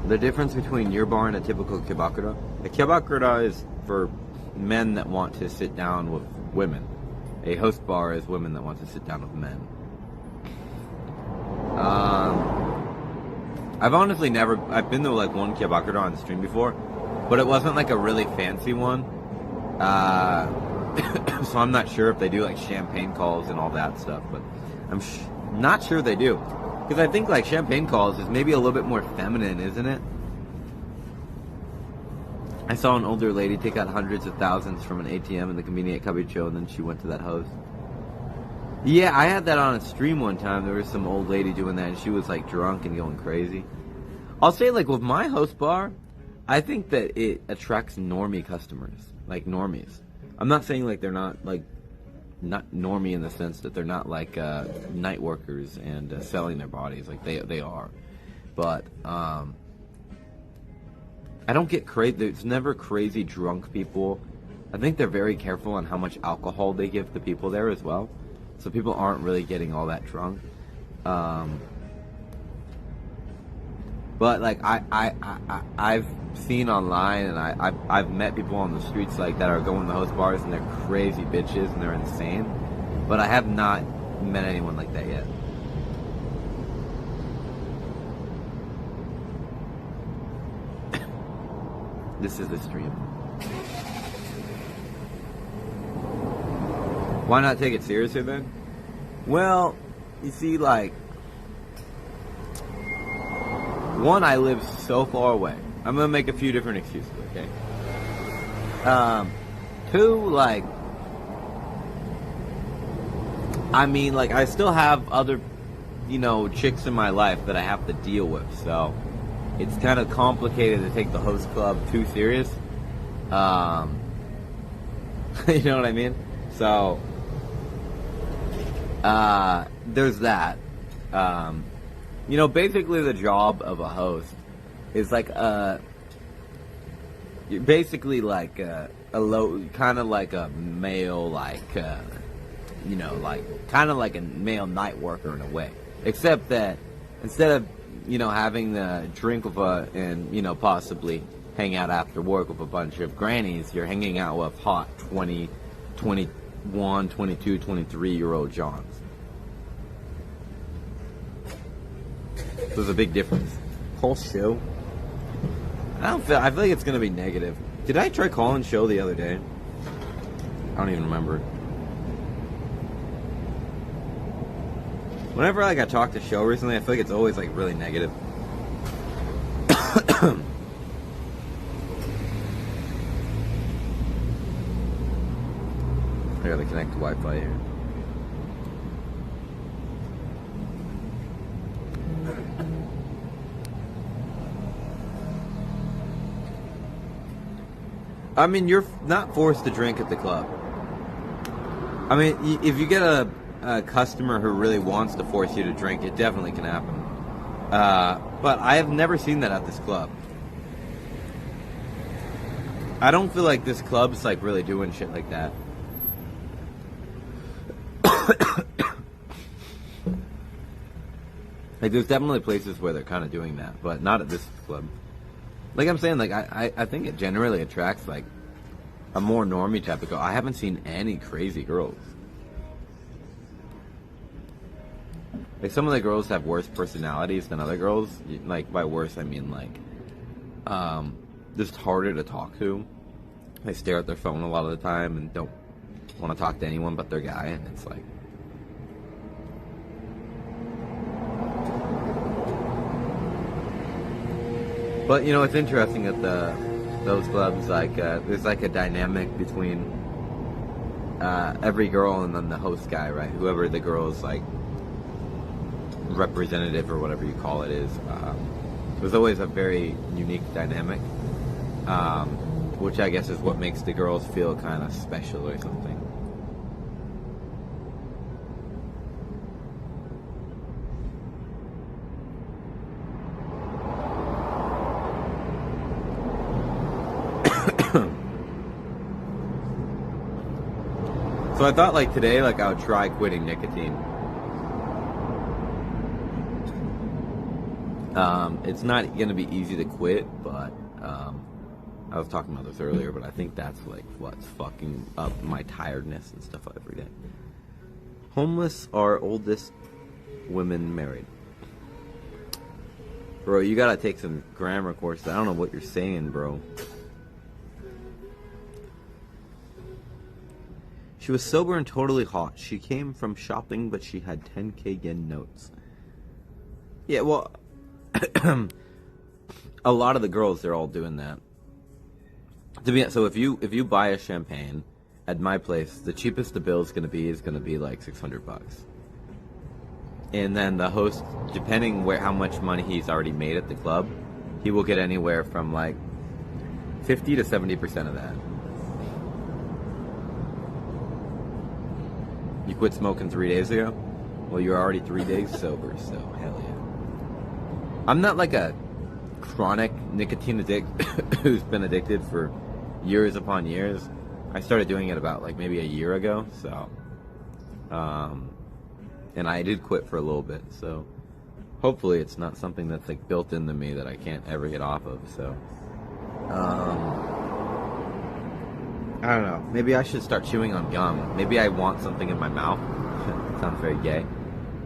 The difference between your bar and a typical kyabakura? A kyabakura is for men that want to sit down with women. A host bar is women that want to sit down with men. I've honestly I've been to like one kyabakura on the stream before, but it wasn't like a really fancy one. So I'm not sure if they do like champagne calls and all that stuff, but I'm not sure they do. Because I think like champagne calls is maybe a little bit more feminine, isn't it? I saw an older lady take out hundreds of thousands from an ATM in the convenient Kabucho, and then she went to that host. Yeah, I had that on a stream one time. There was some old lady doing that, and she was like drunk and going crazy. I'll say like with my host bar, I think that it attracts normie customers, like normies. I'm not saying like they're not like not normie in the sense that they're not like night workers and selling their bodies, like they are, but I don't get crazy. There's never crazy drunk people. I think they're very careful on how much alcohol they give the people there as well, so people aren't really getting all that drunk. But like I've seen online, and I've met people on the streets like that are going to host bars and they're crazy bitches and they're insane. But I have not met anyone like that yet. This is the stream. Why not take it seriously then? Well, you see, like, one, I live so far away. I'm gonna make a few different excuses, okay? Two, like, I mean, like, I still have other, you know, chicks in my life that I have to deal with, so it's kind of complicated to take the host club too serious. You know what I mean? So, there's that. You know, basically the job of a host is like you're basically like a low, kind of like a male, like you know, like kind of like a male night worker in a way, except that instead of, you know, having the drink with and, you know, possibly hang out after work with a bunch of grannies, you're hanging out with hot 20, 21, 22, 23-year-old Johns. There's a big difference. Whole show. I feel like it's gonna be negative. Did I try calling show the other day? I don't even remember. Whenever like I talk to show recently, I feel like it's always like really negative. I gotta connect to Wi-Fi here. I mean, you're not forced to drink at the club. I mean, if you get a customer who really wants to force you to drink, it definitely can happen. But I have never seen that at this club. I don't feel like this club's like really doing shit like that. Like, there's definitely places where they're kind of doing that, but not at this club. Like I'm saying, like I think it generally attracts like a more normie type of girl. I haven't seen any crazy girls. Like, some of the girls have worse personalities than other girls. Like, by worse I mean like just harder to talk to. They stare at their phone a lot of the time and don't want to talk to anyone but their guy, and it's like, but you know, it's interesting at those clubs, like there's like a dynamic between every girl and then the host guy, right? Whoever the girl's like representative or whatever you call it is. There's always a very unique dynamic, which I guess is what makes the girls feel kind of special or something. So I thought, like, today, like, I would try quitting nicotine. It's not going to be easy to quit, but I was talking about this earlier, but I think that's like what's fucking up my tiredness and stuff every day. Homeless or oldest women married. Bro, you gotta take some grammar courses. I don't know what you're saying, bro. She was sober and totally hot. She came from shopping, but she had 10k yen notes. Yeah, well, a lot of the girls, they're all doing that. So if you buy a champagne at my place, the cheapest the bill is gonna be like $600. And then the host, depending how much money he's already made at the club, he will get anywhere from like 50 to 70% of that. You quit smoking 3 days ago? Well, you're already 3 days sober, so hell yeah. I'm not like a chronic nicotine addict who's been addicted for years upon years. I started doing it about like maybe a year ago, so and I did quit for a little bit, so hopefully it's not something that's like built into me that I can't ever get off of. So I don't know, maybe I should start chewing on gum. Maybe I want something in my mouth. It sounds very gay.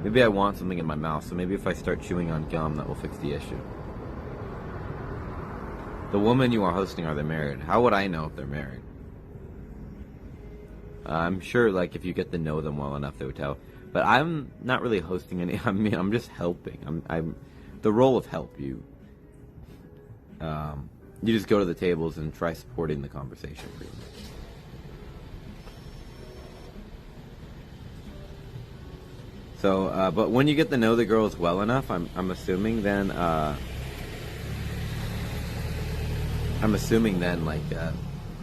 Maybe I want something in my mouth, so maybe if I start chewing on gum, that will fix the issue. The woman you are hosting, are they married? How would I know if they're married? I'm sure, like, if you get to know them well enough, they would tell. But I'm not really hosting any. I mean, I'm just helping. I'm the role of help. You just go to the tables and try supporting the conversation, pretty much. So, but when you get to know the girls well enough, I'm assuming then, like,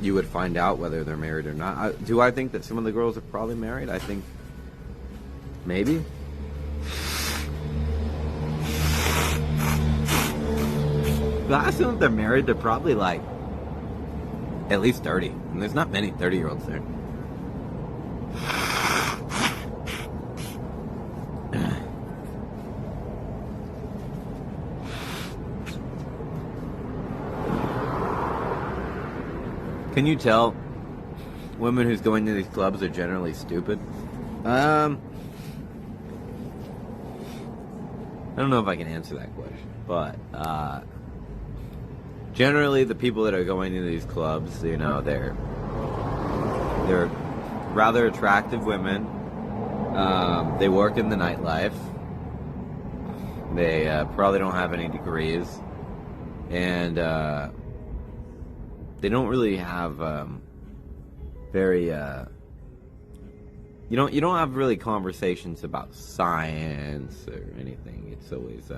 you would find out whether they're married or not. Do I think that some of the girls are probably married? I think maybe. But I assume if they're married, they're probably like at least 30. And there's not many 30-year-olds there. Can you tell women who's going to these clubs are generally stupid? I don't know if I can answer that question, but generally the people that are going to these clubs, you know, they're rather attractive women. They work in the nightlife. They probably don't have any degrees, and they don't really have very you don't have really conversations about science or anything. It's always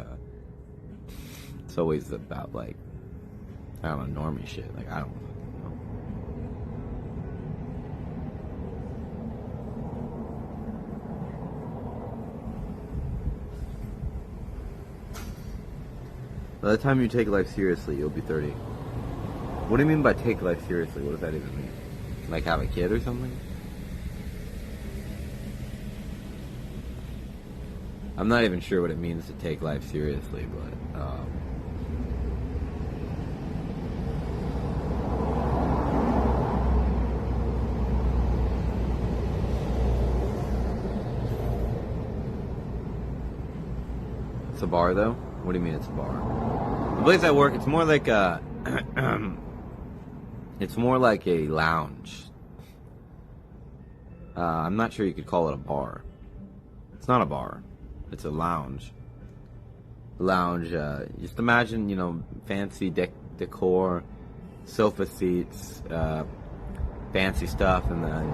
about, like, I don't know, normie shit. Like, I don't know. By the time you take life seriously, you'll be 30. What do you mean by take life seriously? What does that even mean? Like have a kid or something? I'm not even sure what it means to take life seriously, but it's a bar though? What do you mean it's a bar? The place I work, it's more like a it's more like a lounge. I'm not sure you could call it a bar. It's not a bar. It's a lounge. Just imagine, you know, fancy decor, sofa seats, fancy stuff, and then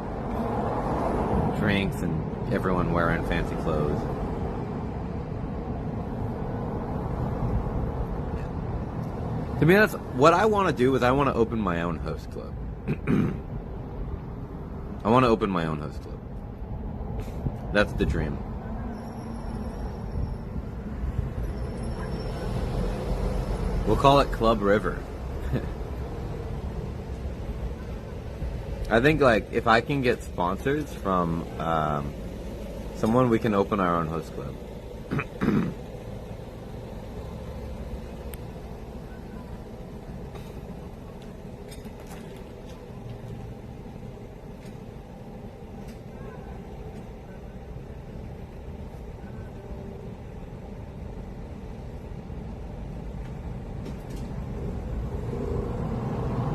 drinks, and everyone wearing fancy clothes. To me, that's what I want to do. Is I want to open my own host club. I want to open my own host club. That's the dream. We'll call it Club River. I think, like, if I can get sponsors from someone, we can open our own host club.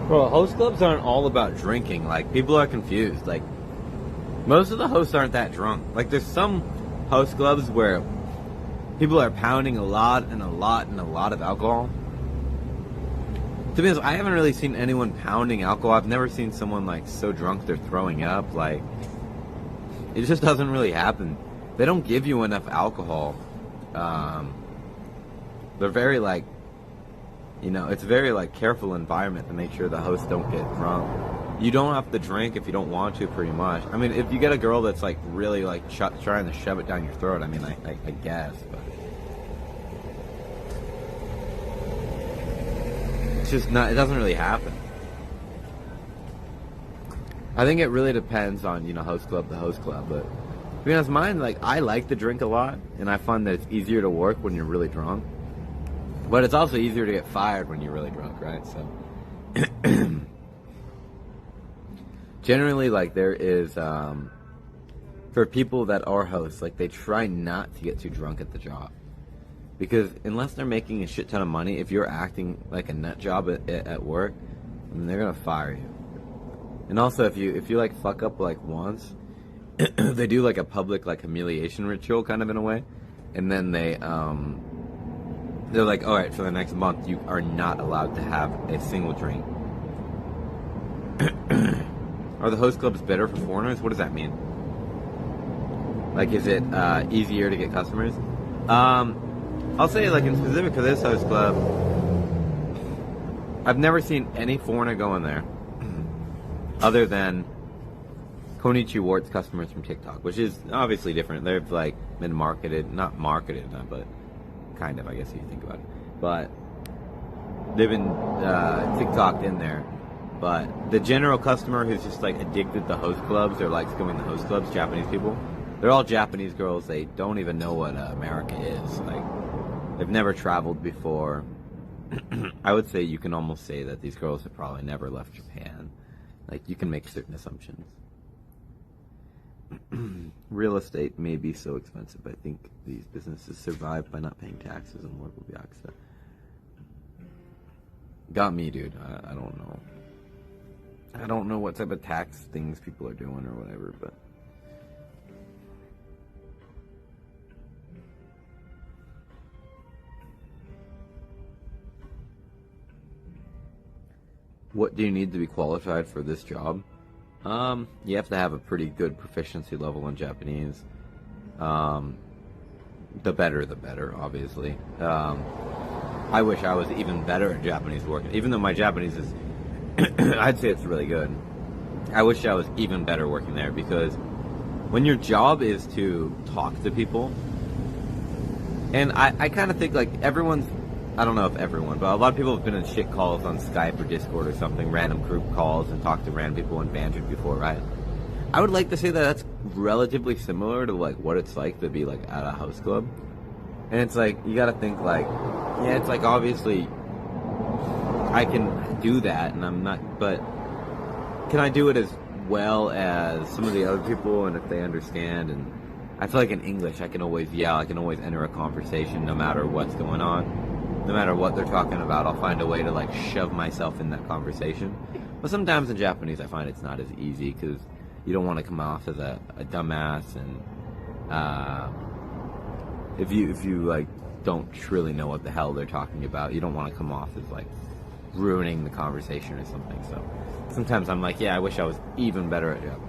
Bro, host clubs aren't all about drinking. Like, people are confused. Like, most of the hosts aren't that drunk. Like, there's some host clubs where people are pounding a lot of alcohol. To be honest, I haven't really seen anyone pounding alcohol. I've never seen someone, like, so drunk they're throwing up. Like, it just doesn't really happen. They don't give you enough alcohol. They're very, like, you know, it's a very, like, careful environment to make sure the hosts don't get drunk. You don't have to drink if you don't want to, pretty much. I mean, if you get a girl that's, like, really, like, trying to shove it down your throat, I mean, I guess, but it's just not, it doesn't really happen. I think it really depends on, you know, host club to host club, but to be honest, mine, like, I like to drink a lot, and I find that it's easier to work when you're really drunk. But it's also easier to get fired when you're really drunk, right? So, generally, like, there is, for people that are hosts, like, they try not to get too drunk at the job. Because unless they're making a shit ton of money, if you're acting like a nut job at work, then they're going to fire you. And also, if you like, fuck up, like, once, they do, like, a public, like, humiliation ritual, kind of, in a way. And then they're like, all right, for the next month, you are not allowed to have a single drink. Are the host clubs better for foreigners? What does that mean? Like, is it easier to get customers? I'll say, like, in specific to this host club, I've never seen any foreigner go in there other than Konichi Wart's customers from TikTok, which is obviously different. They've, like, been not marketed, but kind of, I guess, if you think about it. But they've been TikToked in there. But the general customer who's just, like, addicted to host clubs or likes going to host clubs, Japanese people, they're all Japanese girls. They don't even know what America is. Like, they've never traveled before. I would say you can almost say that these girls have probably never left Japan. Like, you can make certain assumptions. Real estate may be so expensive. I think these businesses survive by not paying taxes and local byakuza. Got me, dude. I don't know. I don't know what type of tax things people are doing or whatever, but what do you need to be qualified for this job? You have to have a pretty good proficiency level in Japanese. The better, obviously. I wish I was even better at Japanese work. Even though my Japanese is, I'd say it's really good. I wish I was even better working there, because when your job is to talk to people, and I kind of think, like, everyone's I don't know if everyone, but a lot of people have been in shit calls on Skype or Discord or something, random group calls, and talked to random people and bantered before, right? I would like to say that that's relatively similar to like what it's like to be like at a house club. And it's like, you gotta think like, yeah, it's like obviously I can do that and I'm not, but can I do it as well as some of the other people and if they understand? And I feel like in English I can always yell, I can always enter a conversation no matter what's going on, no matter what they're talking about. I'll find a way to like shove myself in that conversation. But sometimes in Japanese I find it's not as easy because you don't want to come off as a dumbass, and if you like don't really know what the hell they're talking about, you don't want to come off as like ruining the conversation or something. So sometimes I'm like, yeah, I wish I was even better at Japanese.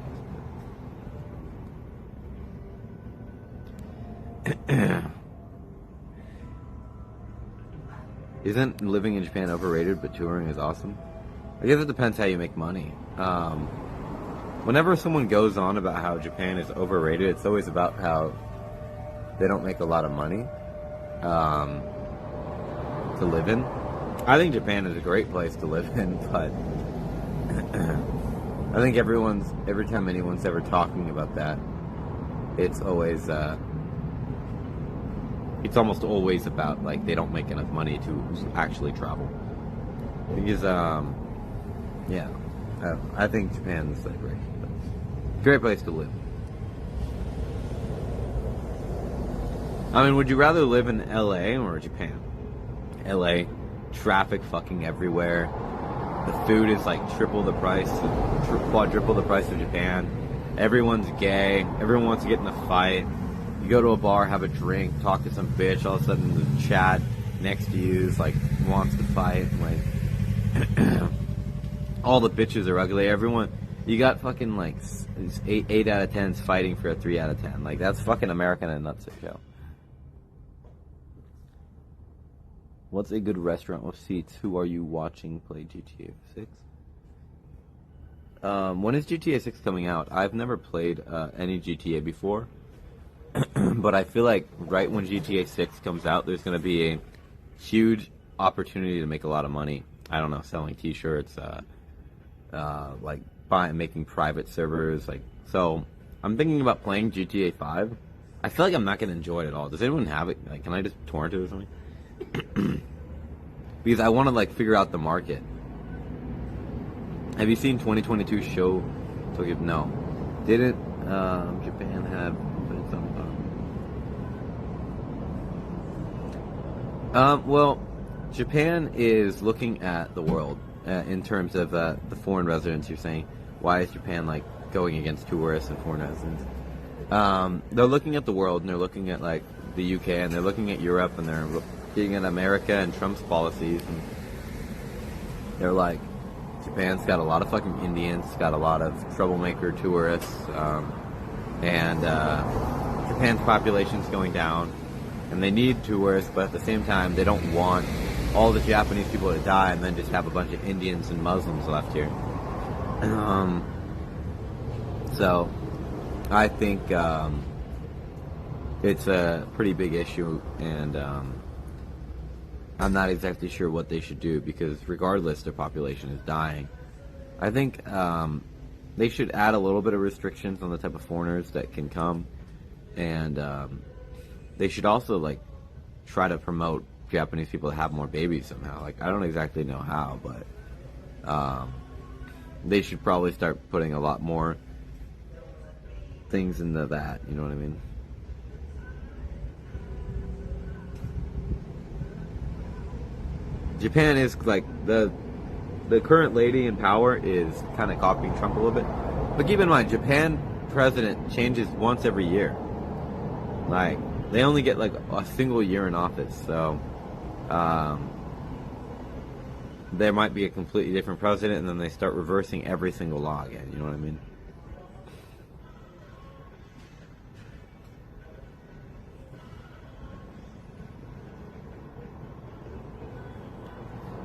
Isn't living in Japan overrated, but touring is awesome? I guess it depends how you make money. Whenever someone goes on about how Japan is overrated, it's always about how they don't make a lot of money to live in. I think Japan is a great place to live in, but I think every time anyone's ever talking about that, it's always it's almost always about like they don't make enough money to actually travel. Because yeah, I think Japan is like great place to live. I mean, would you rather live in LA or Japan? LA, traffic fucking everywhere. The food is like triple the price, quadruple the price of Japan. Everyone's gay. Everyone wants to get in a fight. You go to a bar, have a drink, talk to some bitch. All of a sudden, the chat next to you is like wants to fight. Like all the bitches are ugly. Everyone, you got fucking like 8 out of 10s fighting for a 3 out of 10. Like that's fucking American in a nutshell. What's a good restaurant with seats? Who are you watching play GTA 6? When is GTA 6 coming out? I've never played any GTA before. But I feel like right when GTA 6 comes out, there's going to be a huge opportunity to make a lot of money. I don't know, selling t-shirts, like making private servers. Like, so I'm thinking about playing GTA 5. I feel like I'm not going to enjoy it at all. Does anyone have it? Like, can I just torrent it or something? Because I want to like figure out the market. Have you seen 2022 show? No. Didn't Japan have some? Well, Japan is looking at the world in terms of the foreign residents. You're saying, why is Japan like going against tourists and foreign residents? They're looking at the world and they're looking at like the UK and they're looking at Europe and they're looking at America and Trump's policies, and they're like, Japan's got a lot of fucking Indians, got a lot of troublemaker tourists, and Japan's population's going down, and they need tourists, but at the same time, they don't want all the Japanese people to die and then just have a bunch of Indians and Muslims left here. So, I think it's a pretty big issue, and I'm not exactly sure what they should do, because regardless, their population is dying. I think they should add a little bit of restrictions on the type of foreigners that can come, and they should also like try to promote Japanese people to have more babies somehow. Like, I don't exactly know how, but they should probably start putting a lot more things into that, you know what I mean? Japan is like the current lady in power is kind of copying Trump a little bit, but keep in mind, Japan president changes once every year. Like, they only get like a single year in office, so there might be a completely different president, and then they start reversing every single law again. You know what I mean?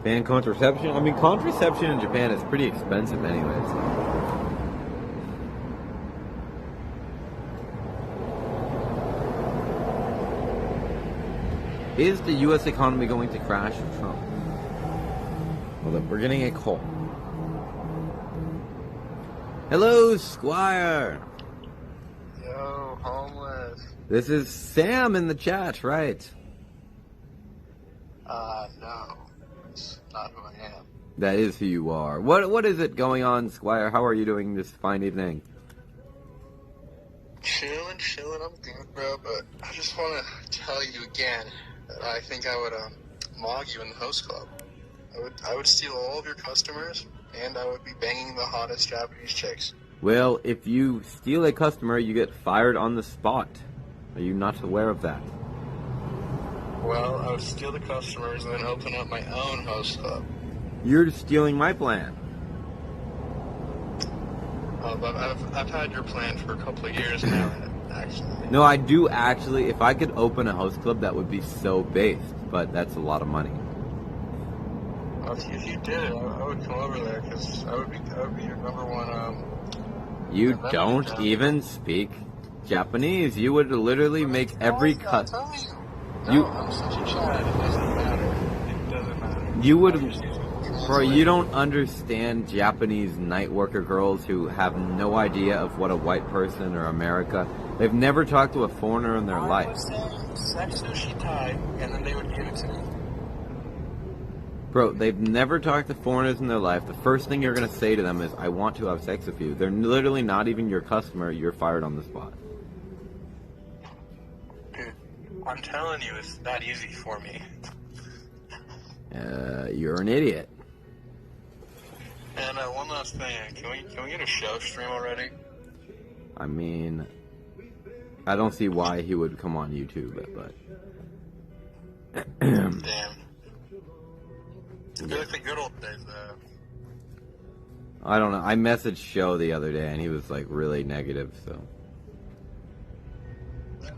Ban contraception? I mean, contraception in Japan is pretty expensive anyways. Is the U.S. economy going to crash or Trump? Hold up, we're getting a call. Hello, Squire. Yo, homeless. This is Sam in the chat, right? No. It's not who I am. That is who you are. What is it going on, Squire? How are you doing this fine evening? Chilling, I'm good, bro, but I just want to tell you again that I think I would, mog you in the host club. I would steal all of your customers, and I would be banging the hottest Japanese chicks. Well, if you steal a customer, you get fired on the spot. Are you not aware of that? Well, I would steal the customers and then open up my own host club. You're stealing my plan. But I've had your plan for a couple of years now, actually. No, I do actually. If I could open a host club, that would be so based, but that's a lot of money. If you did it, I would come over there, because I would be your number one, You don't even speak Japanese. You would literally make every cut. No, I'm such a child. It doesn't matter. You would, bro. You don't understand Japanese night worker girls who have no idea of what a white person or America. They've never talked to a foreigner in their life. I would say sex sushi Thai, and then they would give it to me. Bro, they've never talked to foreigners in their life. The first thing you're gonna say to them is, "I want to have sex with you." They're literally not even your customer. You're fired on the spot. Dude, I'm telling you, it's that easy for me. You're an idiot. And one last thing, can we get a show stream already? I mean, I don't see why he would come on YouTube, but Damn. It's like the good old days, though. I don't know. I messaged Show the other day, and he was like really negative. So.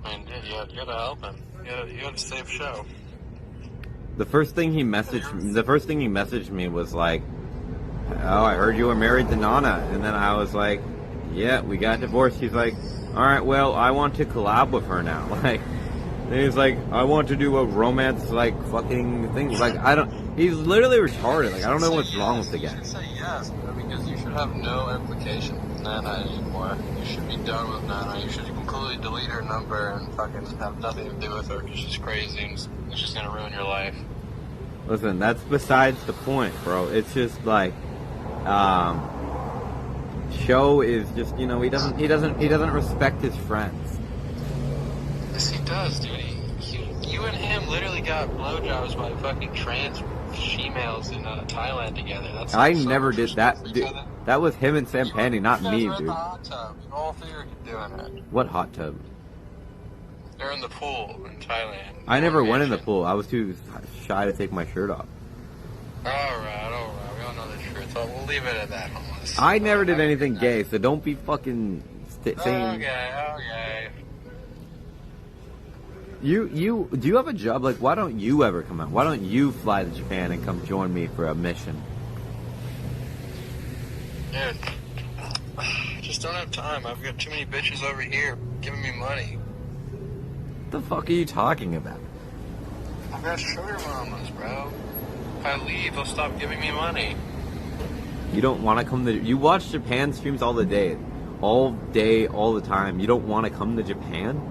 I mean, dude, you gotta help him. You gotta save Show. The first thing he messaged me was like, "Oh, I heard you were married to Nana," and then I was like, "Yeah, we got divorced." He's like, "All right, well, I want to collab with her now." Like, and he's like, "I want to do a romance like fucking thing." Like, I don't. He's literally retarded. Like, I don't know what's wrong with the guy. You should say yes, because you should have no implication with Nana anymore. You should be done with Nana. You should completely delete her number and fucking have nothing to do with her because she's crazy and it's just gonna ruin your life. Listen, that's besides the point, bro. It's just like, Show is just, you know, he doesn't respect his friends. Yes, he does, dude. You and him literally got blowjobs by fucking trans females in Thailand together. I never did that. Dude, that was him and Sam Pandy, not me, dude. The hot tub. You all three are doing it. What hot tub? They're in the pool in Thailand. I never went in the pool. I was too shy to take my shirt off. Alright. We all know the truth. So we'll leave it at that, homeless. I never did anything gay, so don't be fucking saying... Okay. Do you have a job? Like, why don't you ever come out? Why don't you fly to Japan and come join me for a mission? Dude, I just don't have time. I've got too many bitches over here giving me money. What the fuck are you talking about? I've got sugar mamas, bro. If I leave, they'll stop giving me money. You don't want to come to... You watch Japan streams all day, all the time. You don't want to come to Japan?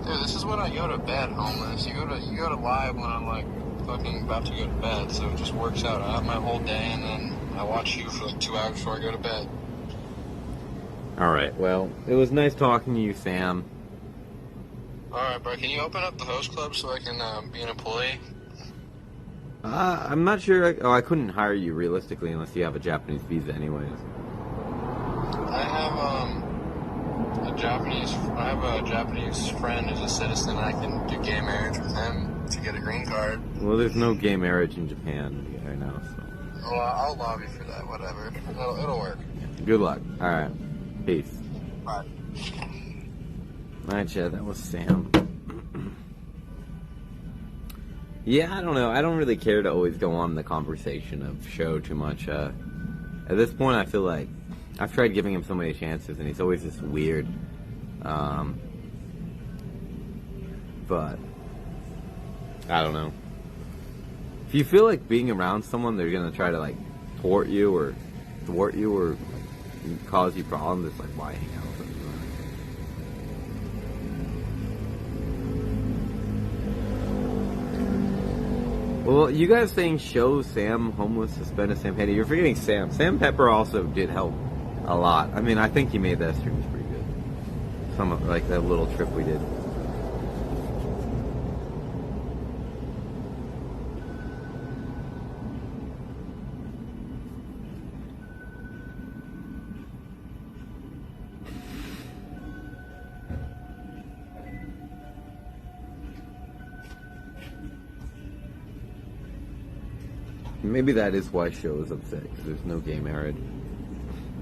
Dude, this is when I go to bed, homeless. You go to live when I'm like fucking about to go to bed, so it just works out. I have my whole day, and then I watch you for like 2 hours before I go to bed. Alright, well, it was nice talking to you, Sam. Alright, bro, can you open up the host club so I can be an employee? I'm not sure. I couldn't hire you realistically unless you have a Japanese visa anyways. I have a Japanese friend who's a citizen. I can do gay marriage with him to get a green card. Well, there's no gay marriage in Japan right now, so... Well, I'll lobby for that, whatever. It'll work. Good luck. Alright. Peace. Bye. Alright, Chad, that was Sam. Yeah, I don't know. I don't really care to always go on the conversation of Show too much. At this point, I feel like I've tried giving him so many chances, and he's always just weird. But I don't know. If you feel like being around someone, they're gonna try to like thwart you or cause you problems, it's like, why hang out with them? Well, you guys saying show Sam homeless, suspended Sam Petty. You're forgetting Sam. Sam Pepper also did help a lot. I mean, I think he made that stream pretty good. Some of like that little trip we did. Maybe that is why Show is upset, because there's no gay marriage.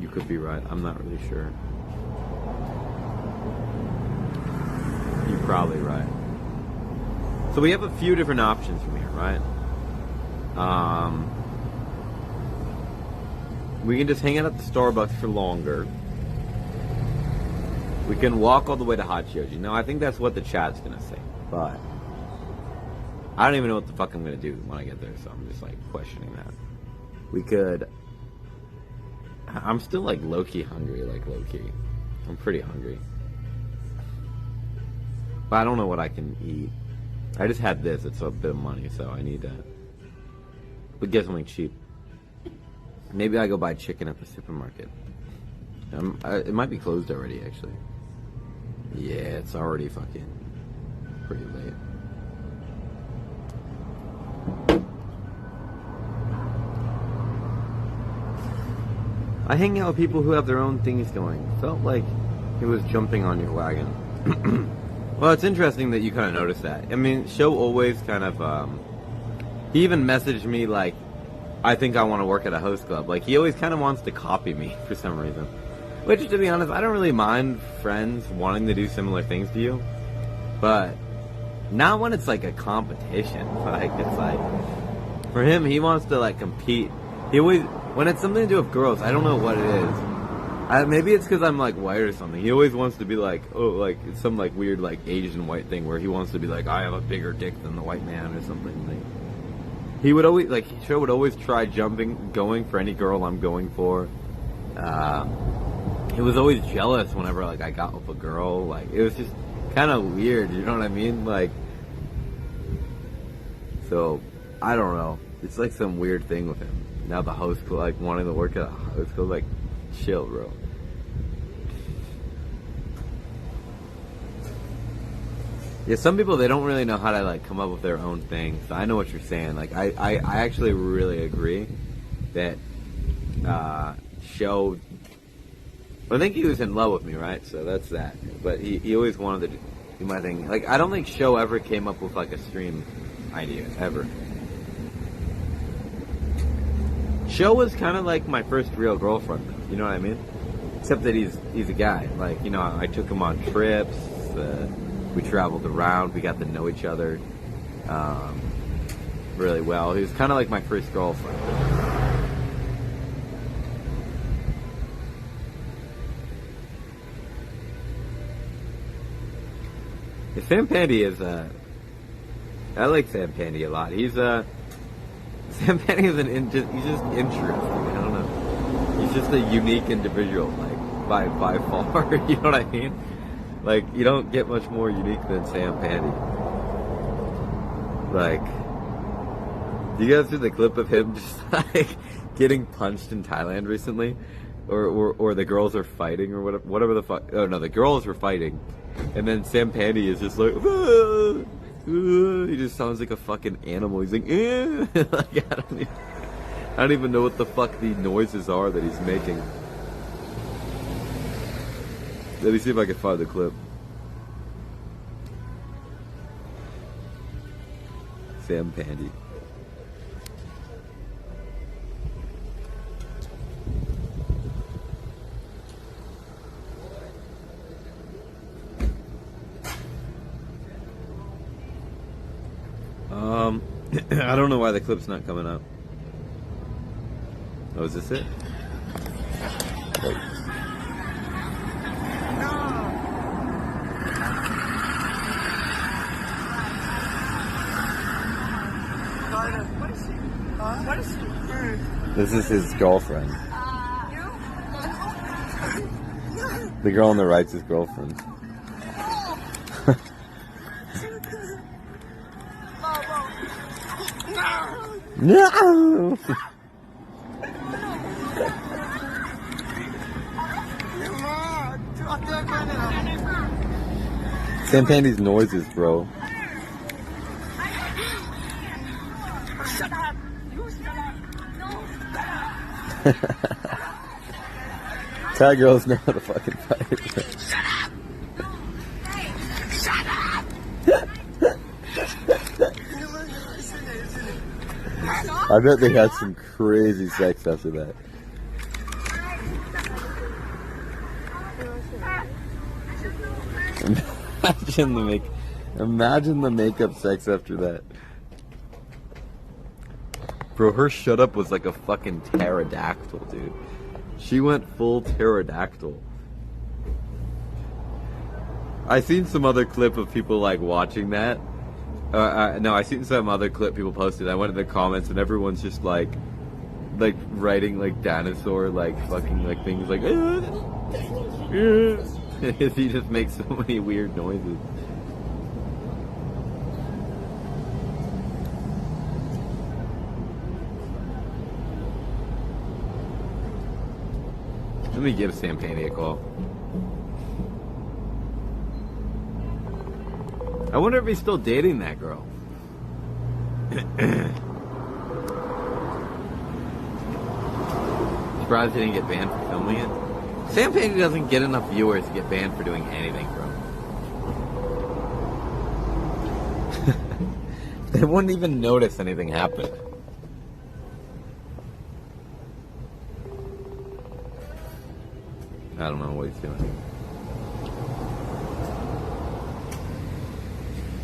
You could be right. I'm not really sure. You're probably right. So we have a few different options from here, right? We can just hang out at the Starbucks for longer. We can walk all the way to Hot Shoji. No, I think that's what the chat's gonna say. But I don't even know what the fuck I'm gonna do when I get there, so I'm just like questioning that. We could. I'm still like low-key hungry, like low-key. I'm pretty hungry. But I don't know what I can eat. I just had this, it's a bit of money, so I need to get something cheap. Maybe I go buy chicken at the supermarket. It might be closed already, actually. Yeah, it's already fucking pretty late. I hang out with people who have their own things going. Felt like he was jumping on your wagon. Well, it's interesting that you kind of noticed that. I mean, Show always kind of, he even messaged me like, I think I want to work at a host club. Like, he always kind of wants to copy me for some reason. Which, to be honest, I don't really mind friends wanting to do similar things to you. But not when it's like a competition. Like, it's like, for him, he wants to like compete. He always, when it's something to do with girls, I don't know what it is. Maybe it's because I'm like white or something. He always wants to be like, oh, like it's some like weird like Asian white thing where he wants to be like, I have a bigger dick than the white man or something. Like, he would always like, Show would always try going for any girl I'm going for. He was always jealous whenever like I got with a girl. Like, it was just kind of weird. You know what I mean? Like, so I don't know. It's like some weird thing with him. Now the host club, like wanting to work at a host club, like, chill, bro. Yeah, some people, they don't really know how to like come up with their own things. So I know what you're saying. Like, I actually really agree that Show, I think he was in love with me, right? So that's that. But he always wanted to do my thing. Like, I don't think Show ever came up with like a stream idea, ever. Show was kind of like my first real girlfriend, though, you know what I mean? Except that he's a guy. Like, you know, I took him on trips, we traveled around, we got to know each other really well. He was kind of like my first girlfriend. Yeah, Sam Pandy is, I like Sam Pandy a lot. Sam Penny is he's just interesting. I don't know. He's just a unique individual, like by far. You know what I mean? Like, you don't get much more unique than Sam Pandy. Like, do you guys see the clip of him just like getting punched in Thailand recently, or the girls are fighting or whatever the fuck? Oh no, the girls were fighting, and then Sam Pandy is just like. Ah! He just sounds like a fucking animal. He's like, like I don't even know what the fuck the noises are that he's making. Let me see if I can find the clip. Sam Pandy. I don't know why the clip's not coming up. Oh, is this it? Wait. This is his girlfriend. The girl on the right's his girlfriend. No! Sam Pandy's noises, bro. Thai girls know how to fucking fight. I bet they had some crazy sex after that. Imagine the makeup sex after that. Bro, her shut up was like a fucking pterodactyl, dude. She went full pterodactyl. I seen some other clip of people like watching that. No, I seen some other clip people posted. I went in the comments and everyone's just like writing like dinosaur like fucking like things like he just makes so many weird noises. Let me give Sam Pandy a call. I wonder if he's still dating that girl. Surprised he didn't get banned for filming it. Sam Pandy doesn't get enough viewers to get banned for doing anything, bro. They wouldn't even notice anything happened. I don't know what he's doing.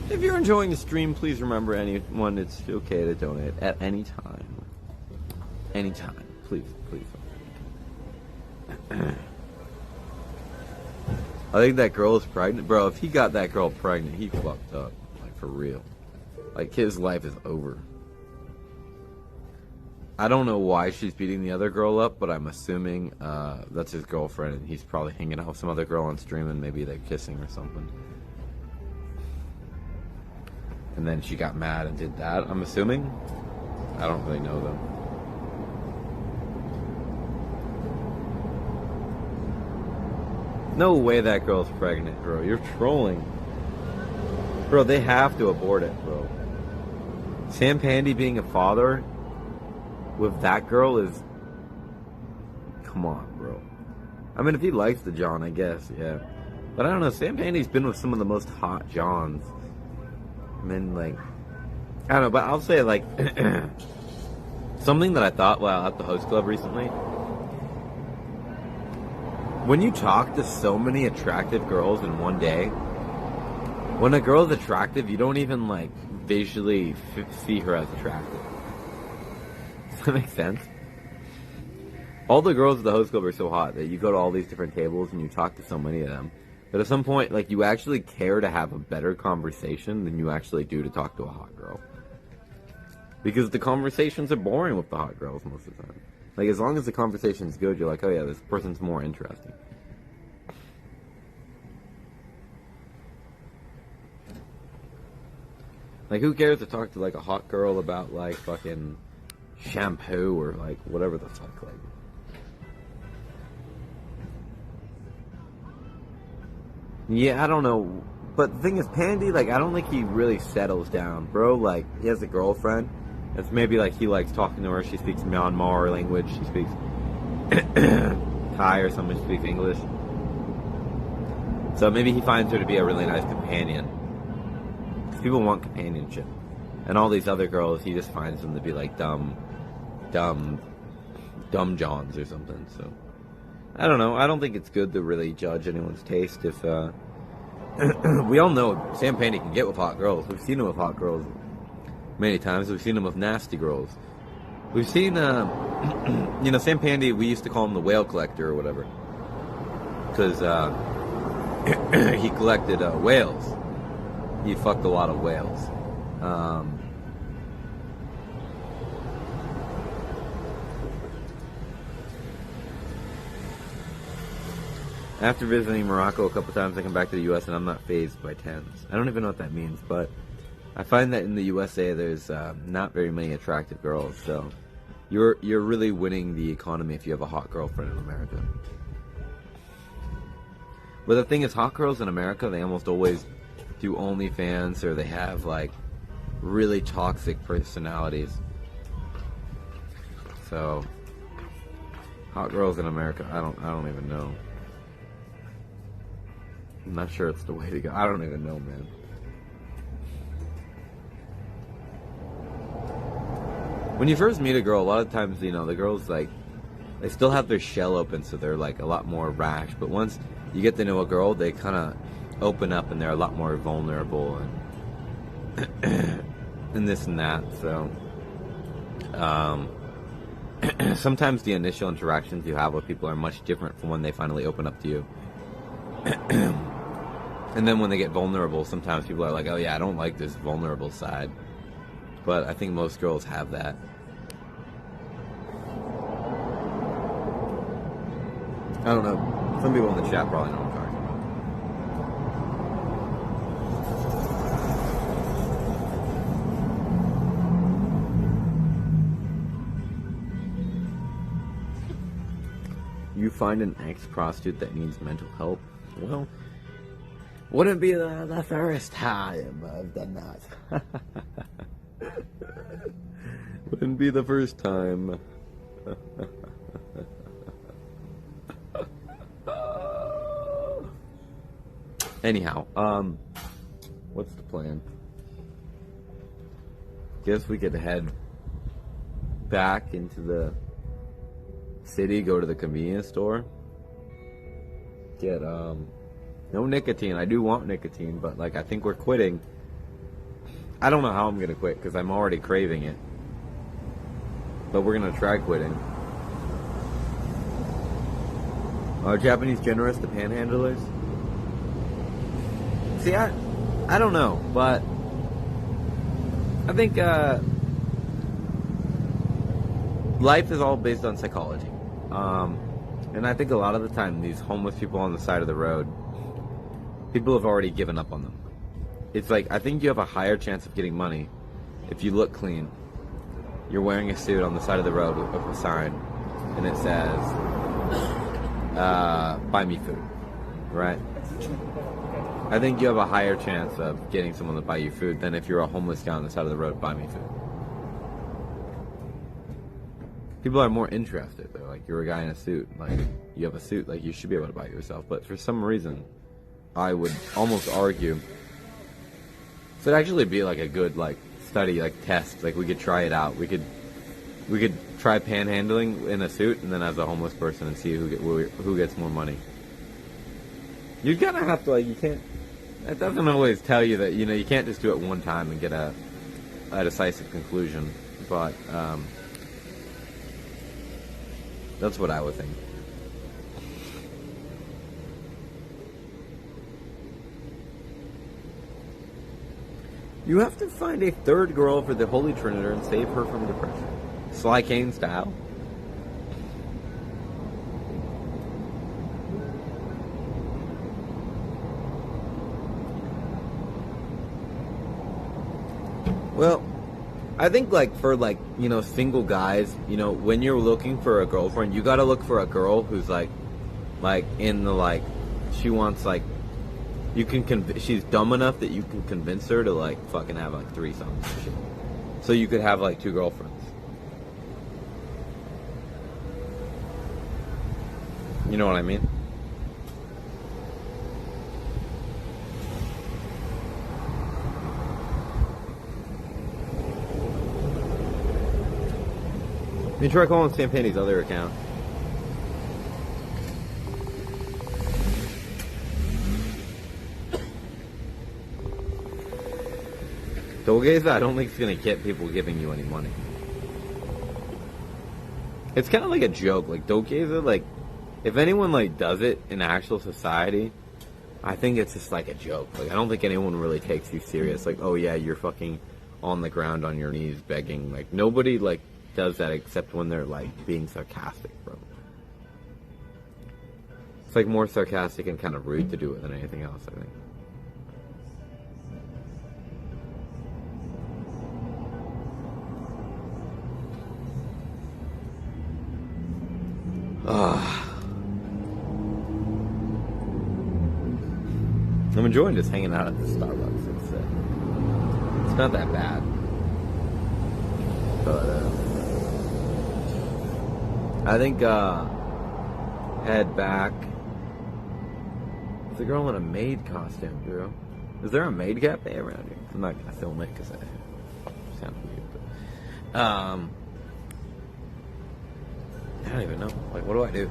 If you're enjoying the stream, please remember anyone, it's okay to donate at any time. Anytime. Please, please. I think that girl is pregnant. Bro, if he got that girl pregnant, he fucked up. Like, for real. Like, his life is over. I don't know why she's beating the other girl up, but I'm assuming that's his girlfriend, and he's probably hanging out with some other girl on stream, and maybe they're kissing or something. And then she got mad and did that, I'm assuming. I don't really know, though. No way that girl's pregnant, bro. You're trolling. Bro, they have to abort it, bro. Sam Pandy being a father with that girl is... Come on, bro. I mean, if he likes the John, I guess, yeah. But I don't know, Sam Pandy's been with some of the most hot Johns. I mean, like... I don't know, but I'll say, like... something that I thought while at the host club recently... When you talk to so many attractive girls in one day... When a girl's attractive, you don't even, like, visually see her as attractive. Does that make sense? All the girls at the host club are so hot that you go to all these different tables and you talk to so many of them. But at some point, like, you actually care to have a better conversation than you actually do to talk to a hot girl. Because the conversations are boring with the hot girls most of the time. Like, as long as the conversation's good, you're like, oh yeah, this person's more interesting. Like, who cares to talk to, like, a hot girl about, like, fucking shampoo or, like, whatever the fuck, like. Yeah, I don't know. But the thing is, Pandy, like, I don't think he really settles down, bro. Like, he has a girlfriend. It's maybe, like, he likes talking to her. She speaks Myanmar language. She speaks Thai or something. She speaks English. So maybe he finds her to be a really nice companion. People want companionship. And all these other girls, he just finds them to be like dumb Johns or something. So, I don't know. I don't think it's good to really judge anyone's taste if, we all know Sam Pandy can get with hot girls. We've seen him with hot girls many times. We've seen him with nasty girls. We've seen, you know, Sam Pandy, we used to call him the whale collector or whatever. Because, he collected, whales. He fucked a lot of whales. After visiting Morocco a couple times, I come back to the U.S. and I'm not phased by tens. I don't even know what that means, but I find that in the USA there's not very many attractive girls, so you're really winning the economy if you have a hot girlfriend in America. But the thing is, hot girls in America, they almost always do OnlyFans, or they have like really toxic personalities. So hot girls in America, I don't even know. I'm not sure it's the way to go. I don't even know, man. When you first meet a girl, a lot of times, you know, the girls, like, they still have their shell open, so they're, like, a lot more rash. But once you get to know a girl, they kind of open up, and they're a lot more vulnerable, and, and this and that. So, sometimes the initial interactions you have with people are much different from when they finally open up to you. And then when they get vulnerable, sometimes people are like, oh yeah, I don't like this vulnerable side. But I think most girls have that. I don't know. Some people in the chat probably know what I'm talking about. You find an ex-prostitute that needs mental help? Well, wouldn't be the first time I've done that. Wouldn't be the first time. Anyhow, what's the plan? Guess we could head back into the city, go to the convenience store, get no nicotine. I do want nicotine, but like I think we're quitting. I don't know how I'm gonna quit because I'm already craving it, but we're gonna try quitting. Are Japanese generous to panhandlers? See, I don't know, but I think life is all based on psychology. And I think a lot of the time these homeless people on the side of the road, people have already given up on them. It's like, I think you have a higher chance of getting money if you look clean. You're wearing a suit on the side of the road with a sign, and it says, buy me food, right? I think you have a higher chance of getting someone to buy you food than if you're a homeless guy on the side of the road, buy me food. People are more interested. They're like, you're a guy in a suit. Like, you have a suit. Like, you should be able to buy it yourself. But for some reason, I would almost argue, so it'd actually be like a good, like, study, like, test. Like, we could try it out. We could try panhandling in a suit and then as a homeless person and see who gets more money. You're gonna have to, like, you can't, it doesn't always tell you that, you know, you can't just do it one time and get a decisive conclusion. But, that's what I would think. You have to find a third girl for the Holy Trinity and save her from depression. Sly Kane style. Well, I think, like, for, like, you know, single guys, you know, when you're looking for a girlfriend, you gotta look for a girl who's, like, in the, like, she wants, like, you can, she's dumb enough that you can convince her to, like, fucking have, like, threesomes and shit. So you could have, like, 2 girlfriends. You know what I mean? You try calling Sam Penny's other account. Dogeza, I don't think it's gonna get people giving you any money. It's kind of like a joke. Like, Dogeza, like, if anyone, like, does it in actual society, I think it's just like a joke. Like, I don't think anyone really takes you serious. Like, oh yeah, you're fucking on the ground on your knees begging. Like, nobody, like, does that except when they're, like, being sarcastic, bro. It's like more sarcastic and kind of rude to do it than anything else, I think. I'm enjoying just hanging out at the Starbucks. It's not that bad. But I think head back. It's a girl in a maid costume, Drew. Is there a maid cafe around here? I'm not gonna film it because I sound weird. But, I don't even know. Like, what do I do?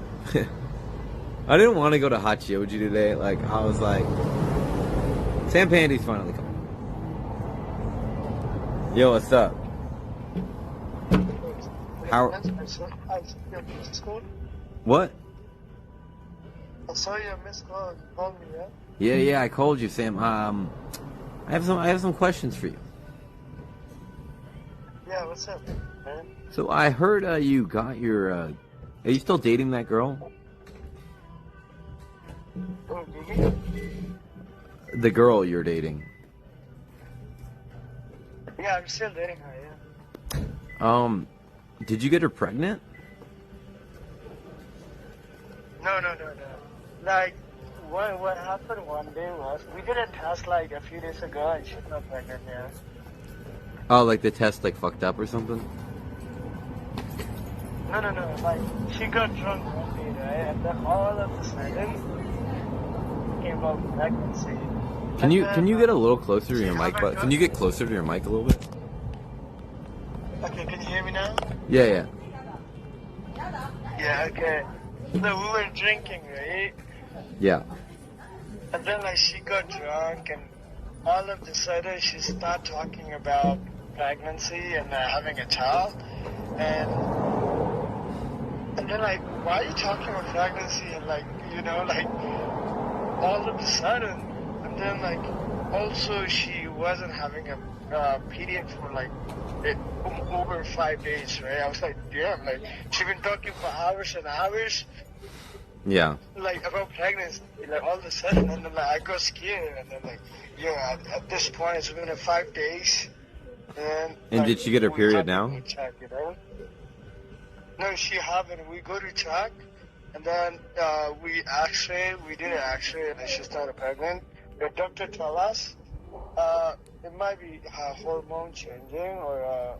I didn't want to go to Hachioji today. Like, I was like, Sam Pandy's finally coming. Yo, what's up? How? What? I saw your missed call. You called me, yeah? Yeah, I called you, Sam. I have some questions for you. Yeah, what's up, man? So I heard you got your. Are you still dating that girl? Oh, Gigi? The girl you're dating. Yeah, I'm still dating her, yeah. Did you get her pregnant? No. Like, what happened one day was, we did a test like a few days ago and she's not pregnant, yeah. Oh, like the test like fucked up or something? No. Like, she got drunk one day, right? And then all of a sudden, came about pregnancy. Can you get a little closer to your mic? But can you get closer to your mic a little bit? Okay, can you hear me now? Yeah. Yeah, okay. So we were drinking, right? Yeah. And then like she got drunk and all of a sudden she started talking about pregnancy and having a child. And then like, why are you talking about pregnancy? And like, you know, like all of a sudden. And then like, also she wasn't having a period for like over 5 days, right? I was like, damn, like she's been talking for hours and hours. Yeah. Like about pregnancy, like all of a sudden, and then like I got scared, and then like, yeah, at this point it's been 5 days, and like, did she get her period now? Check, you know? No, she haven't. We go to check, and then we did an X-ray, and then she started pregnant. The doctor told us it might be her hormone changing, or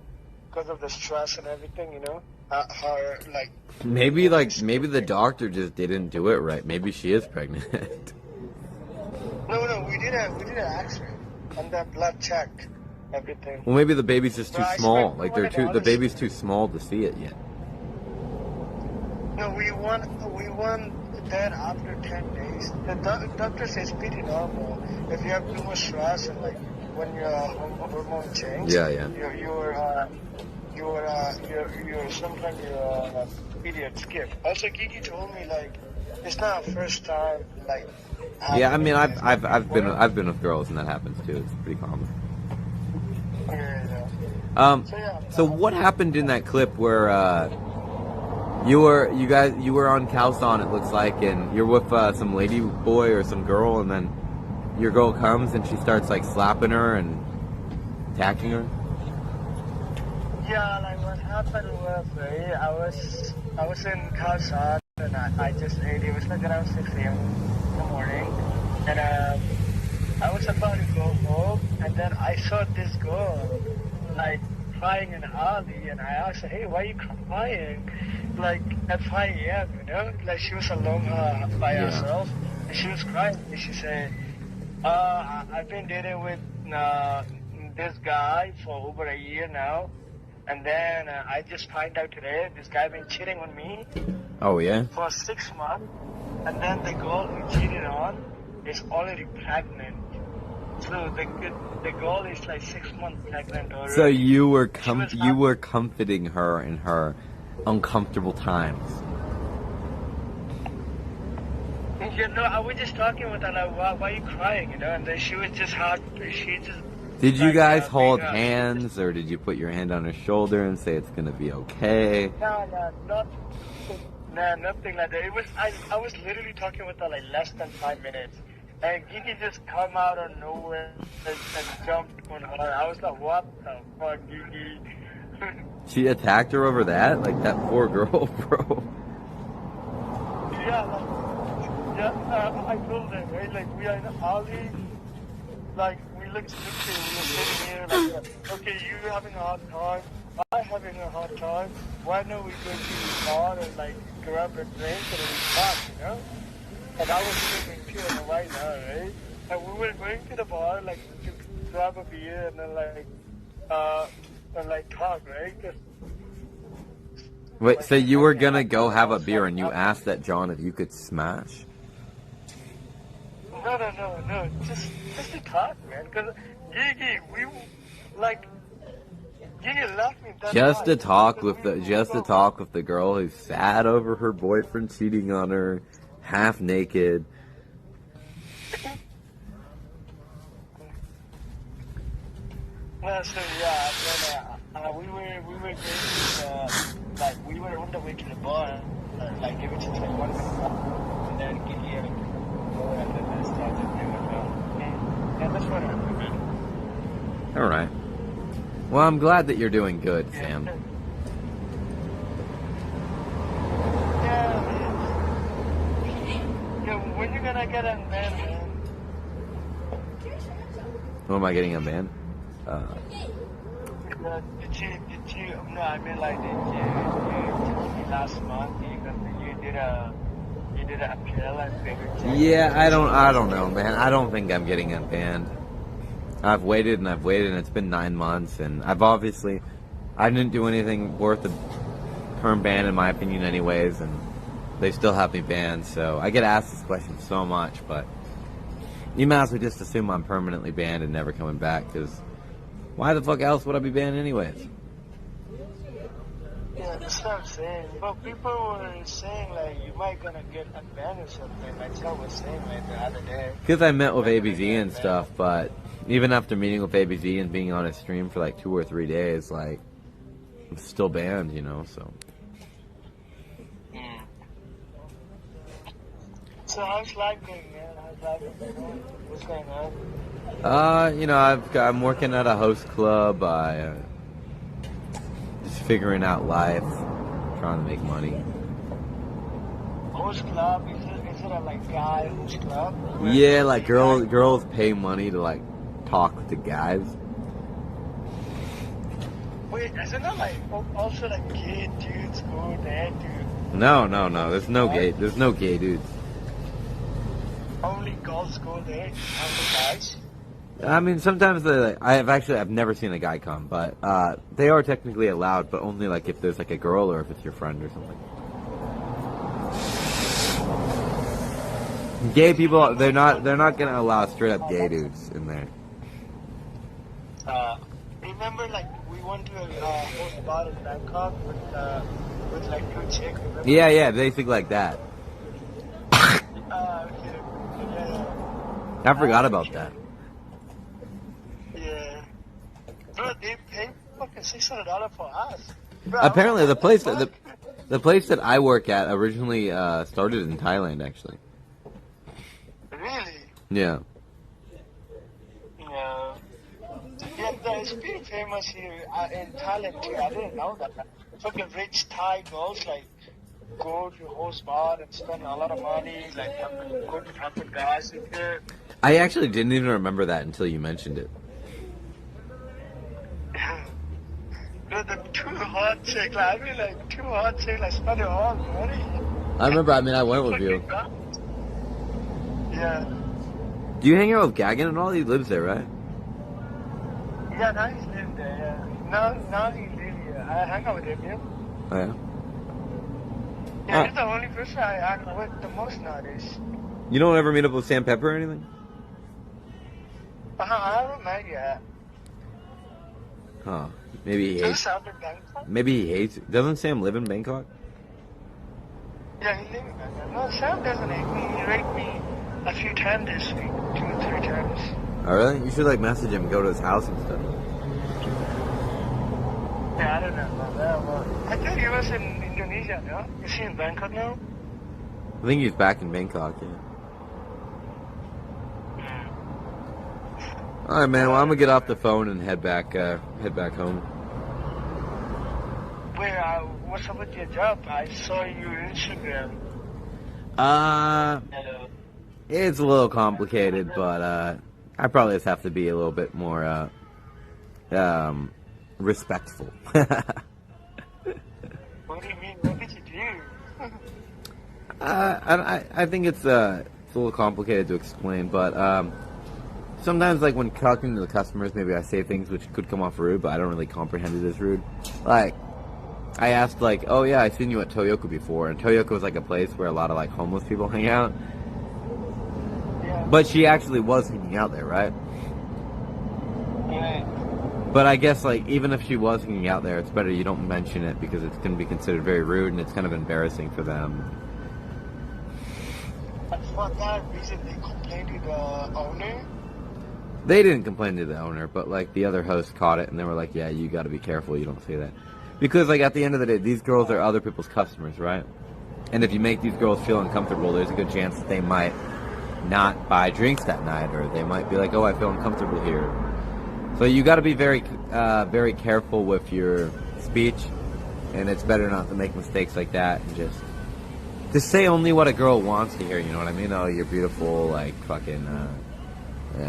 because of the stress and everything, you know. Her like maybe the doctor just didn't do it right. Maybe she is pregnant. No, we did an X-ray and then blood check, everything. Well, maybe the baby's just too small. Like the baby's too small to see it yet. No, we want that after 10 days. The doctor says pretty normal. If you have too much stress and like when your hormone change, sometimes your period skip. Also, Gigi told me like it's not our first time like. Yeah, I mean I've been with girls and that happens too. It's pretty common. Yeah. So what happened in that clip where you were on Calzone, it looks like, and you're with some lady boy or some girl, and then your girl comes and she starts like slapping her and attacking her? Yeah, like what happened was, right, I was in Calzone and I just ate. It was like around 6 a.m. in the morning, and I was about to go home, and then I saw this girl like crying in the alley, and I asked her, hey, why are you crying? Like at 5 a.m., you know, like she was alone by herself, and she was crying. And she said, I've been dating with this guy for over a year now, and then I just find out today this guy been cheating on me. Oh yeah. For 6 months, and then the girl who cheated on is already pregnant. So the girl is like 6 months pregnant already. So you were comforting her in her uncomfortable times. You know, I was just talking with her like, why are you crying? You know, and then she was just hard. She just. Did you guys hold hands, or did you put your hand on her shoulder and say it's gonna be okay? No, not. Nah, nothing like that. It was I was literally talking with her like less than 5 minutes, and Gigi just come out of nowhere and jumped on her. I was like, what the fuck, Gigi? She attacked her over that? Like, that poor girl, bro. Yeah, I told them, right? Like, we are in alley. Like, we were sitting here, like, okay, you having a hard time, I'm having a hard time. Why don't we go to the bar and, like, grab a drink and then we talk, you know? And I was sitting too right now, right? And we were going to the bar, like, to grab a beer and then, like, talk, right? Wait, so you were gonna go have a beer and you asked that John if you could smash? No. Just to talk, man. Because Gigi, Gigi left me that Just to night. talk with the girl who's sad over her boyfriend cheating on her, half naked. So yeah, then, we were going to we were on the way to the bar, like it was just like 1 minute walk, and then Gigi had to go and then I started doing it. Yeah, that's what happened. All right. Well, I'm glad that you're doing good, Sam. Yeah, man. Yeah, when you gonna get unbanned, man? When am I getting unbanned? Did you, no, I mean like, did you last month, you did an appeal and they Yeah, I don't know, man. I don't think I'm getting unbanned. I've waited and it's been 9 months, and I didn't do anything worth a perm ban in my opinion anyways, and they still have me banned, so I get asked this question so much, but you might as well just assume I'm permanently banned and never coming back, because why the fuck else would I be banned anyways? Yeah, that's what I'm saying. But people were saying like you might gonna get unbanned or something. Like I was saying like the other day. Because I met with ABZ and stuff, but even after meeting with ABZ and being on his stream for like 2 or 3 days, like, I'm still banned, you know, so. So how's life going, man? How's life going? What's going on? You know, I'm working at a host club. Just figuring out life, trying to make money. Host club? Is it a like guy host club? Yeah, like girls pay money to like talk to guys. Wait, isn't that like also like gay dudes go there to? No. There's no gay dudes. Only girls go there to talk to guys. I mean, sometimes I've never seen a guy come, but they are technically allowed, but only like if there's like a girl or if it's your friend or something. Gay people, they're not gonna allow straight up gay dudes in there. Remember, like we went to a host bar in Bangkok with like 2 chicks. Remember? Yeah, basically like that. I forgot about that. Yeah. Bro, they paid fucking $600 for us. Bro, Apparently, the place that I work at originally started in Thailand, actually. Really? Yeah. Yeah. Yeah, it's pretty famous here in Thailand too. I didn't know that. Fucking rich Thai girls like go to host bar and spend a lot of money, like go to talk with guys in here. I actually didn't even remember that until you mentioned it. The 2 hot chicks, like, I mean, like 2 hot chicks, like spend all the money. I remember. I mean, I went with you. Yeah. Do you hang out with Gagan and all? He lives there, right? Yeah, now he's living there. Yeah. Now he lives here. I hang out with him. Yeah. Oh yeah. Yeah, he's the only person I hang with the most nowadays. You don't ever meet up with Sam Pepper or anything? I haven't met yet. Huh. Maybe he Does hates. Sam live in Bangkok? Maybe he hates. Doesn't Sam live in Bangkok? Yeah, he lives in Bangkok. No, Sam doesn't hate me. He raped me a few times this week. 2 or 3 times. Oh really? You should like message him, go to his house and stuff. Yeah, I don't know about that, but I thought he was in Indonesia, yeah? Is he in Bangkok now? I think he's back in Bangkok, yeah. Alright, man, well, I'm gonna get off the phone and head back home. Wait, what's up with your job? I saw your Instagram. It's a little complicated, but, I probably just have to be a little bit more, respectful. What do you mean? What did you do? I think it's a little complicated to explain, but, sometimes, like, when talking to the customers, maybe I say things which could come off rude, but I don't really comprehend it as rude. Like, I asked, like, oh yeah, I've seen you at Toyoko before, and Toyoko is like a place where a lot of, like, homeless people hang out. Yeah. But she actually was hanging out there, right? Yeah. But I guess, like, even if she was hanging out there, it's better you don't mention it because it's going to be considered very rude and it's kind of embarrassing for them. And for that reason, they complained to the owner. They didn't complain to the owner, but, like, the other host caught it and they were like, yeah, you got to be careful, you don't say that. Because, like, at the end of the day, these girls are other people's customers, right? And if you make these girls feel uncomfortable, there's a good chance that they might not buy drinks that night, or they might be like, oh, I feel uncomfortable here. So you got to be very, very careful with your speech, and it's better not to make mistakes like that and just say only what a girl wants to hear, you know what I mean? Oh, you're beautiful, like, fucking,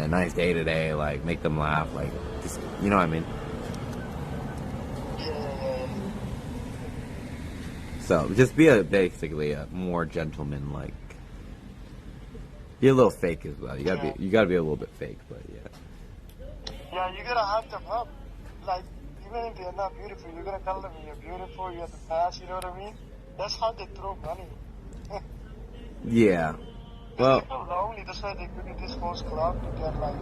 nice day today, like, make them laugh, like, just, you know what I mean? So, just be basically a more gentleman-like. Be a little fake as well. You gotta be a little bit fake, but yeah. Yeah, you gotta hype them up. Like, even if they're not beautiful, you gotta tell them you're beautiful, you have the pass, you know what I mean? That's how they throw money. Yeah. Well, People are lonely, that's why they go to this host club to get, like,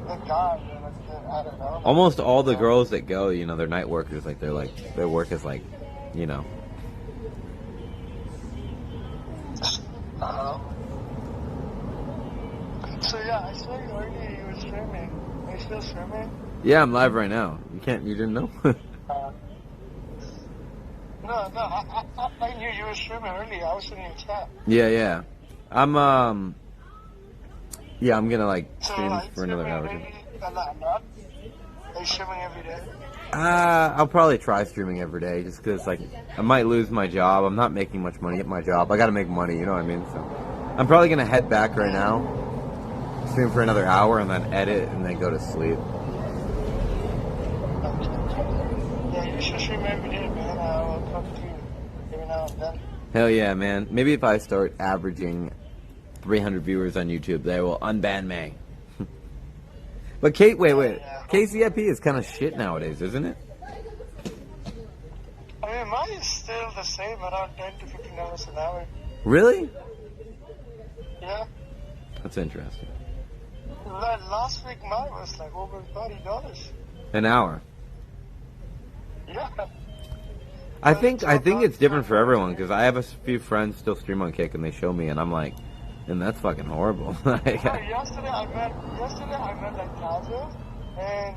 a guy, you know, like, I don't know. almost all the girls that go, you know, they're night workers. Like, their work is like, you know. So yeah, I saw you earlier, you were streaming. Are you still streaming? Yeah, I'm live right now. You didn't know? No, I knew you were streaming earlier. I was in your chat. Yeah. I'm gonna, like, So, stream like, for another hour. streaming a lot. Are you streaming every day? I'll probably try streaming every day, just because, like, I might lose my job. I'm not making much money at my job. I gotta make money, you know what I mean? So, I'm probably gonna head back right now, stream for another hour, and then edit, and then go to sleep. Yeah, you should stream every day, man. I'll talk to you every now and then. Hell yeah, man. Maybe if I start averaging 300 viewers on YouTube, they will unban me. But wait. KCIP is kind of shit nowadays, isn't it? I mean, mine is still the same, around $10 to $15 an hour. Really? Yeah. That's interesting. Last week, mine was like over $30. An hour. Yeah. I think it's different for everyone, because I have a few friends still stream on Kick and they show me and I'm like, and that's fucking horrible. Yesterday I met like Kazu, and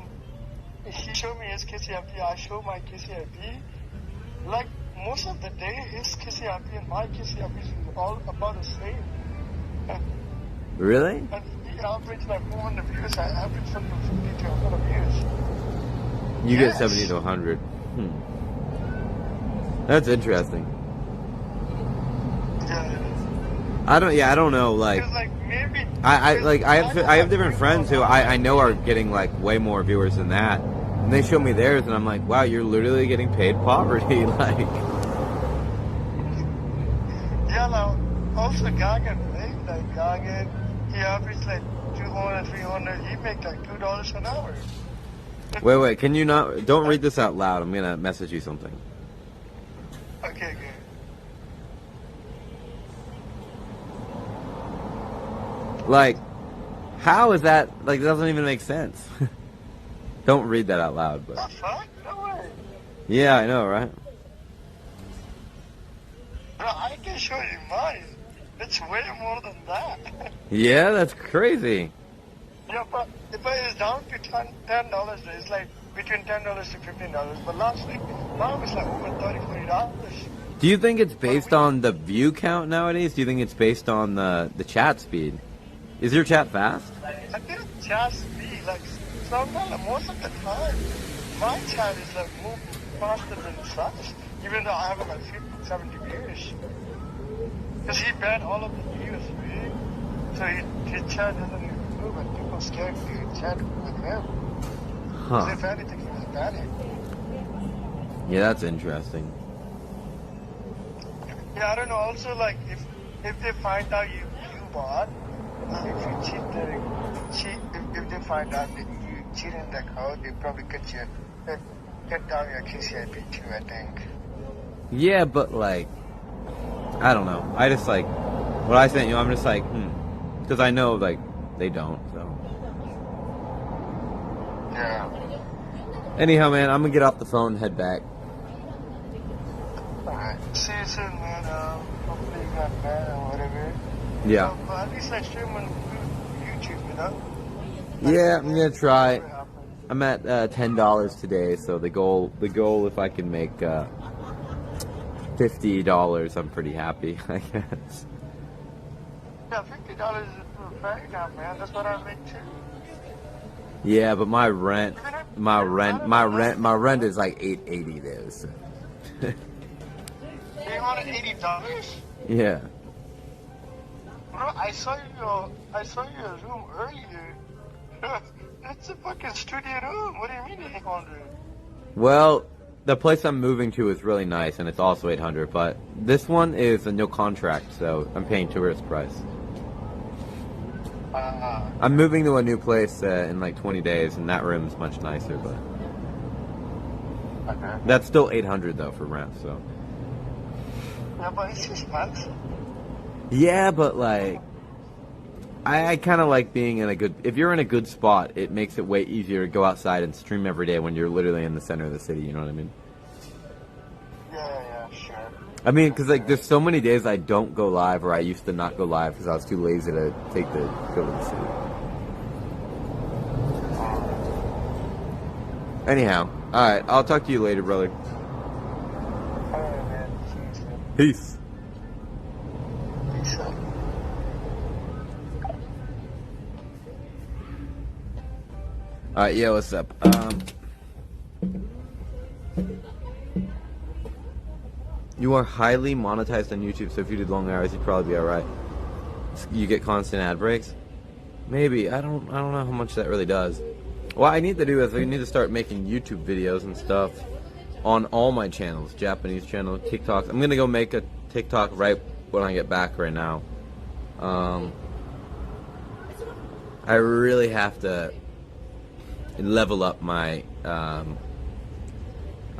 he showed me his KCIP. I showed my KCIP. Like most of the day, his KCIP and my KCIP is all about the same. Really? And he averaged like 400 views. I averaged from 50 to 100 views. You get 70 to 100. That's interesting. Yeah. I don't know, like, Because like maybe I have different friends who I know are getting like way more viewers than that, and they show me theirs, and I'm like, wow, you're literally getting paid poverty, like. Yeah, like also Gagan, right? Like Gagan, he averaged like 200, 300. He make like $2 an hour. Wait, can you not? Don't read this out loud. I'm gonna message you something. Okay, good. Like, how is that? Like, it doesn't even make sense. Don't read that out loud, but. The fuck? No way. Yeah, I know, right? Bro, I can show you mine. It's way more than that. Yeah, that's crazy. Yeah, but it's down to $10. It's like between $10 to $15. But last week, now it's like over $30-$40. Do you think it's based on the view count nowadays? Do you think it's based on the chat speed? Is your chat fast? I think chat speed, like sometimes, like, most of the time, my chat is like moving faster than such. Even though I have like 50, 70 views. Because he banned all of the views, right? So his chat doesn't even move, and people scared to chat with him. Huh. If anything, he was banning. Yeah, that's interesting. Yeah, I don't know. Also, like if they find out you bought, if you if they find out that you cheated in the code, they probably get down your KCIP too, I think. Yeah, but like, I don't know. I just like, what I sent you, I'm just like, because I know like they don't. So. Yeah. Anyhow, man, I'm gonna get off the phone and head back. Alright. See you soon, man. Hopefully you got better or whatever. Yeah. So, at least I stream on YouTube, you know? Yeah, I'm gonna try. I'm at $10 today, so the goal, if I can make $50, I'm pretty happy, I guess. Yeah, $50 is fair enough, man. That's what I make too. Yeah, but my rent is like $880 there. So. $880? Yeah. Bro, I saw your room earlier. That's a fucking studio room. What do you mean 800? Well, the place I'm moving to is really nice, and it's also 800. But this one is a no contract, so I'm paying tourist price. I'm moving to a new place in like 20 days, and that room's much nicer. But okay. That's still 800 though for rent. So. Yeah, but it's expensive. Yeah, but like, I kind of like being in a good. If you're in a good spot, it makes it way easier to go outside and stream every day when you're literally in the center of the city. You know what I mean? Yeah, sure. I mean, because like, there's so many days I don't go live, or I used to not go live because I was too lazy to go to the city. Anyhow, all right, I'll talk to you later, brother. Alright, man. See you soon. Peace. Peace out. Alright, yeah, what's up? You are highly monetized on YouTube, so if you did long hours, you'd probably be alright. You get constant ad breaks? Maybe. I don't know how much that really does. What I need to do is I need to start making YouTube videos and stuff on all my channels. Japanese channel, TikTok. I'm gonna go make a TikTok right when I get back right now. I really have to level up my I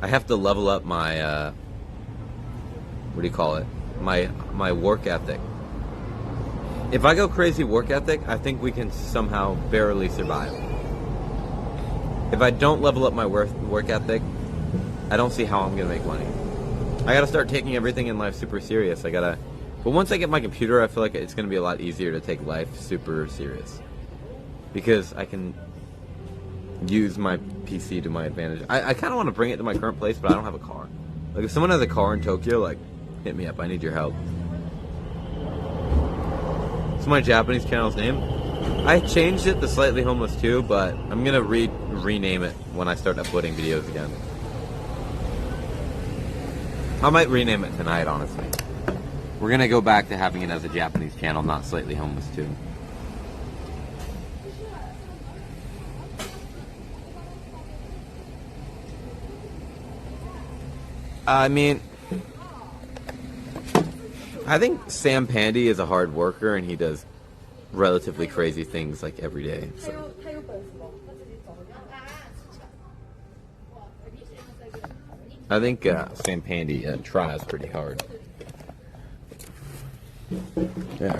have to level up my what do you call it, my work ethic. If I go crazy work ethic, I think we can somehow barely survive. If I don't level up my work ethic, I don't see how I'm gonna make money. I gotta start taking everything in life super serious. But once I get my computer, I feel like it's gonna be a lot easier to take life super serious, because I can use my PC to my advantage. I kind of want to bring it to my current place, but I don't have a car. Like, if someone has a car in Tokyo, like, hit me up. I need your help. What's my Japanese channel's name? I changed it to Slightly Homeless too, but I'm gonna rename it when I start uploading videos again. I might rename it tonight, honestly. We're gonna go back to having it as a Japanese channel, not Slightly Homeless too. I mean, I think Sam Pandy is a hard worker, and he does relatively crazy things like every day. So. I think Sam Pandy tries pretty hard. Yeah.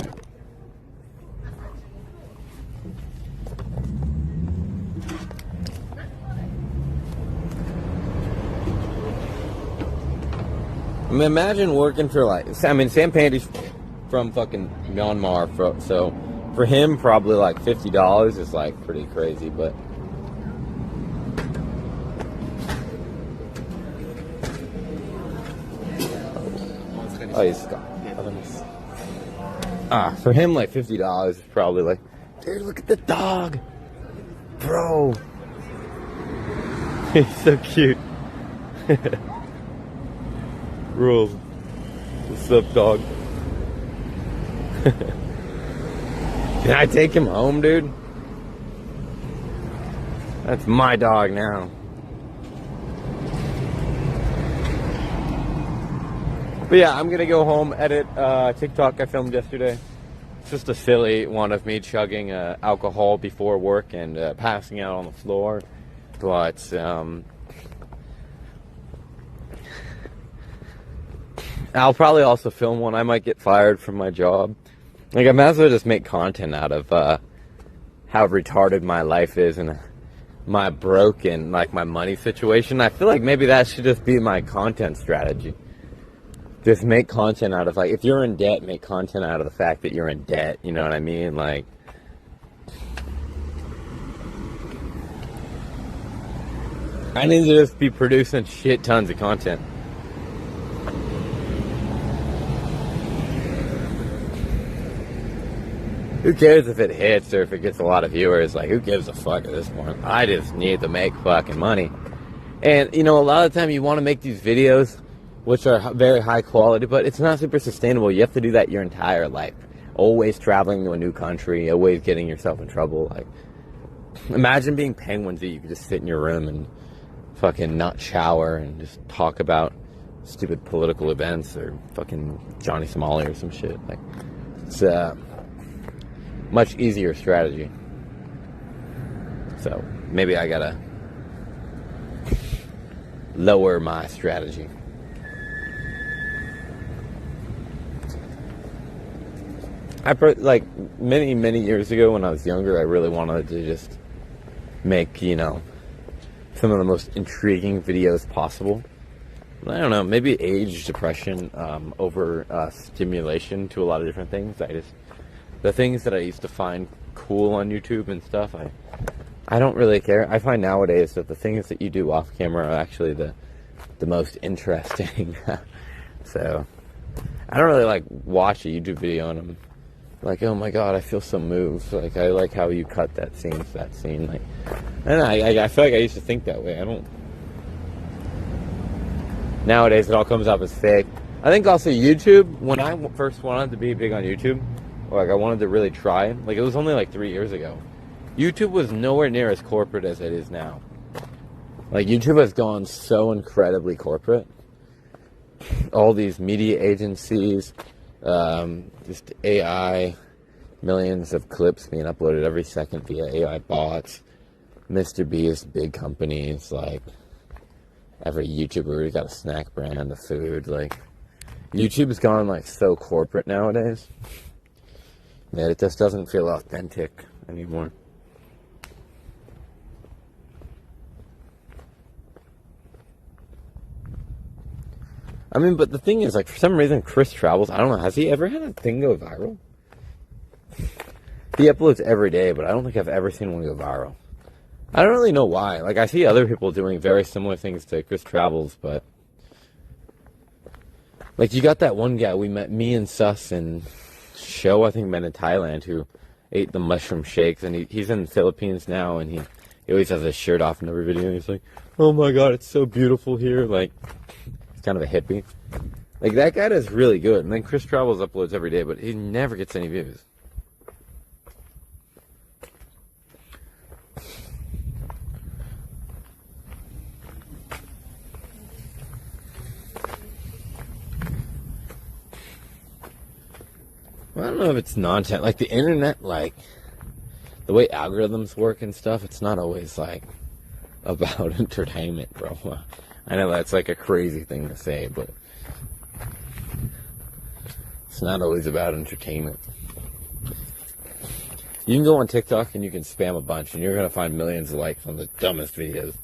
I mean, imagine working for Sam Pandy's from fucking Myanmar, so For him, probably like $50 is like pretty crazy, but oh, he's gone. For him, like $50 is probably like, dude, look at the dog, bro. He's so cute. Rules. What's up, dog? Can I take him home, dude? That's my dog now. But yeah, I'm gonna go home, edit TikTok I filmed yesterday. It's just a silly one of me chugging alcohol before work and passing out on the floor. But I'll probably also film one. I might get fired from my job. Like, I might as well just make content out of how retarded my life is and my broken, like, my money situation. I feel like maybe that should just be my content strategy. Just make content out of, like, if you're in debt, make content out of the fact that you're in debt. You know what I mean? Like, I need to just be producing shit tons of content. Who cares if it hits or if it gets a lot of viewers? Like, who gives a fuck at this point? I just need to make fucking money. And, you know, a lot of the time you want to make these videos, which are very high quality, but it's not super sustainable. You have to do that your entire life. Always traveling to a new country, always getting yourself in trouble. Like, imagine being penguins that you could just sit in your room and fucking not shower and just talk about stupid political events or fucking Johnny Somali or some shit. Like, it's much easier strategy. So maybe I gotta lower my strategy. Like many years ago when I was younger, I really wanted to just make, you know, some of the most intriguing videos possible. But I don't know, maybe age, depression, over stimulation to a lot of different things. The things that I used to find cool on YouTube and stuff, I don't really care. I find nowadays that the things that you do off camera are actually the most interesting. So I don't really like watch a YouTube video and I'm like, oh my god, I feel so moved. Like, I like how you cut that scene to that scene. Like, and I feel like I used to think that way. I don't. Nowadays, it all comes up as fake. I think also YouTube, when I first wanted to be big on YouTube, like I wanted to really try, like it was only like 3 years ago. YouTube was nowhere near as corporate as it is now. Like, YouTube has gone so incredibly corporate. All these media agencies, just AI, millions of clips being uploaded every second via AI bots, Mr. Beast, big companies, like every YouTuber got a snack brand of food. Like, YouTube has gone like so corporate nowadays that it just doesn't feel authentic anymore. I mean, but the thing is, like, for some reason, Chris Travels, I don't know, has he ever had a thing go viral? He uploads every day, but I don't think I've ever seen one go viral. I don't really know why. Like, I see other people doing very similar things to Chris Travels, but like, you got that one guy we met, me and Sus and Show, I think, met in Thailand, who ate the mushroom shakes, and he's in the Philippines now, and he always has his shirt off in every video, and he's like, oh my god, it's so beautiful here. Like, he's kind of a hippie. Like, that guy does really good. And then Chris Travels uploads every day, but he never gets any views. Well, I don't know if it's nonsense. Like, the internet, like, the way algorithms work and stuff, it's not always, like, about entertainment, bro. I know that's, like, a crazy thing to say, but it's not always about entertainment. You can go on TikTok and you can spam a bunch, and you're going to find millions of likes on the dumbest videos.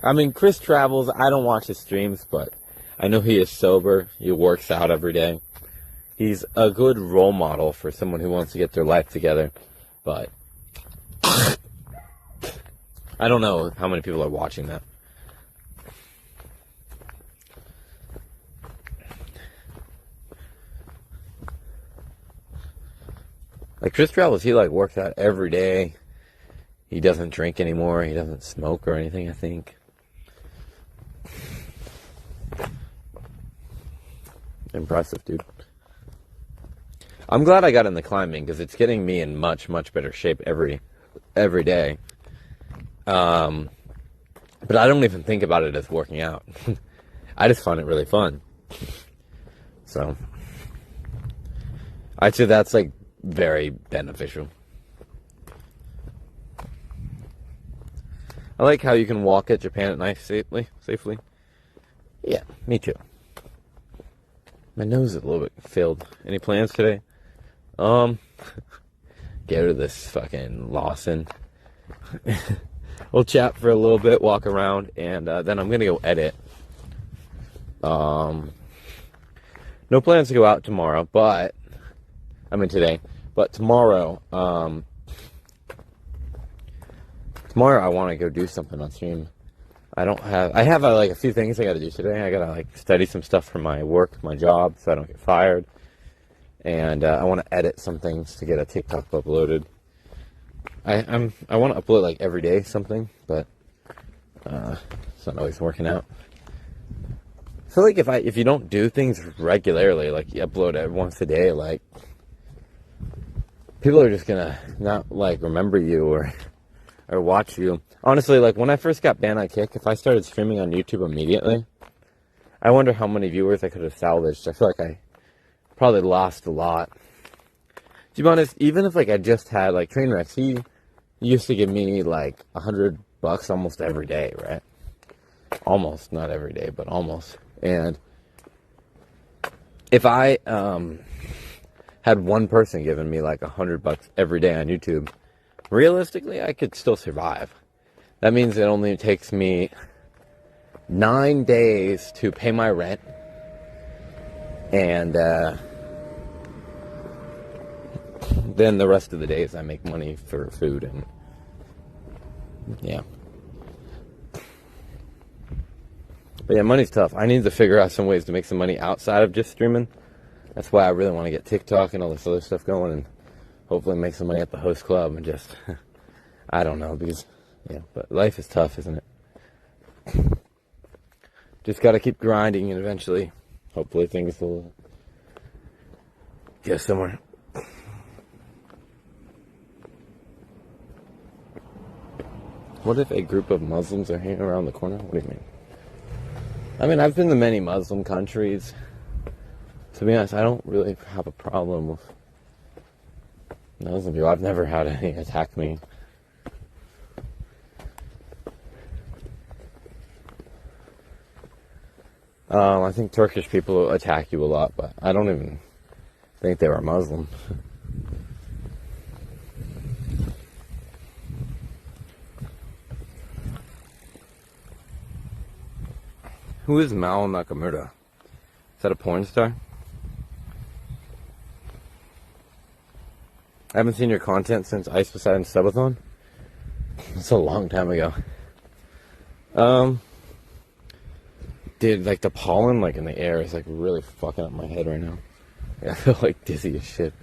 I mean, Chris travels. I don't watch his streams, but I know he is sober. He works out every day. He's a good role model for someone who wants to get their life together. But I don't know how many people are watching that. Like, Chris travels, he, like, works out every day. He doesn't drink anymore. He doesn't smoke or anything, I think. Impressive, dude. I'm glad I got into climbing because it's getting me in much, much better shape every day. But I don't even think about it as working out. I just find it really fun. So, I'd say that's, like, very beneficial. I like how you can walk at Japan at night safely. Yeah, me too. My nose is a little bit filled. Any plans today? Get rid of this fucking Lawson. We'll chat for a little bit, walk around, and then I'm gonna go edit. No plans to go out tomorrow, but today. But tomorrow, tomorrow I want to go do something on stream. I have like a few things I got to do today. I got to like study some stuff for my work, my job, so I don't get fired. And I want to edit some things to get a TikTok uploaded. I want to upload like every day something, but it's not always working out. I feel like if you don't do things regularly, like you upload it once a day, like people are just gonna not like remember you or watch you. Honestly, like when I first got banned on Kick, if I started streaming on YouTube immediately, I wonder how many viewers I could have salvaged. I feel like I probably lost a lot. To be honest, even if like I just had like Trainwrecks, he used to give me like $100 almost every day, right? Almost, not every day, but almost. And if I had one person giving me like $100 every day on YouTube, realistically, I could still survive. That means it only takes me 9 days to pay my rent, and then the rest of the days I make money for food and yeah. But yeah, money's tough. I need to figure out some ways to make some money outside of just streaming. That's why I really want to get TikTok and all this other stuff going and hopefully make some money at the host club and just, I don't know, because, yeah, but life is tough, isn't it? Just got to keep grinding and eventually, hopefully things will get somewhere. What if a group of Muslims are hanging around the corner? What do you mean? I mean, I've been to many Muslim countries. To be honest, I don't really have a problem with Muslim people. I've never had any attack me. I think Turkish people attack you a lot, but I don't even think they were Muslim. Who is Mao Nakamura? Is that a porn star? I haven't seen your content since Ice Poseidon Subathon. That's a long time ago. Dude, like the pollen like in the air is like really fucking up my head right now. I feel like dizzy as shit.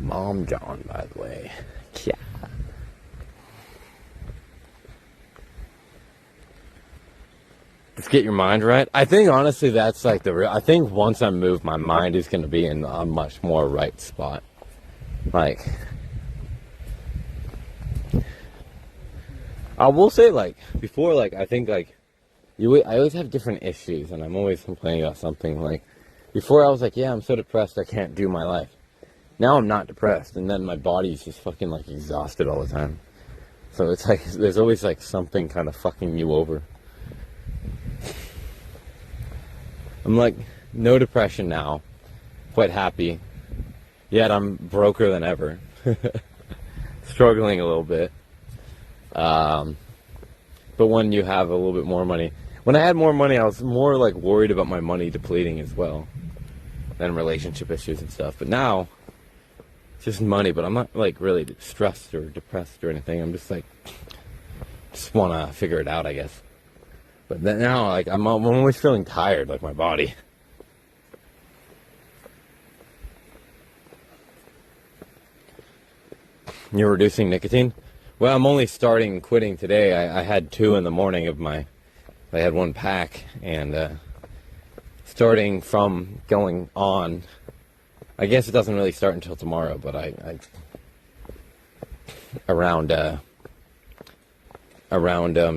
Mom John, by the way. Yeah. Just get your mind right. I think honestly that's like the real. I think once I move, my mind is going to be in a much more right spot. Like, I will say like before, like I think like I always have different issues, and I'm always complaining about something. Like before, I was like, yeah, I'm so depressed I can't do my life. Now I'm not depressed, and then my body's just fucking like exhausted all the time. So it's like there's always like something kind of fucking you over. I'm like, no depression now, quite happy, yet I'm broker than ever, struggling a little bit. But when you have a little bit more money, when I had more money, I was more like worried about my money depleting as well, than relationship issues and stuff. But now, it's just money. But I'm not like really stressed or depressed or anything. I'm just like, just want to figure it out, I guess. But then now, like I'm always feeling tired, like my body. You're reducing nicotine? Well, I'm only quitting today. I had 2 in the morning of I had 1 pack, and starting from going on, I guess it doesn't really start until tomorrow, but around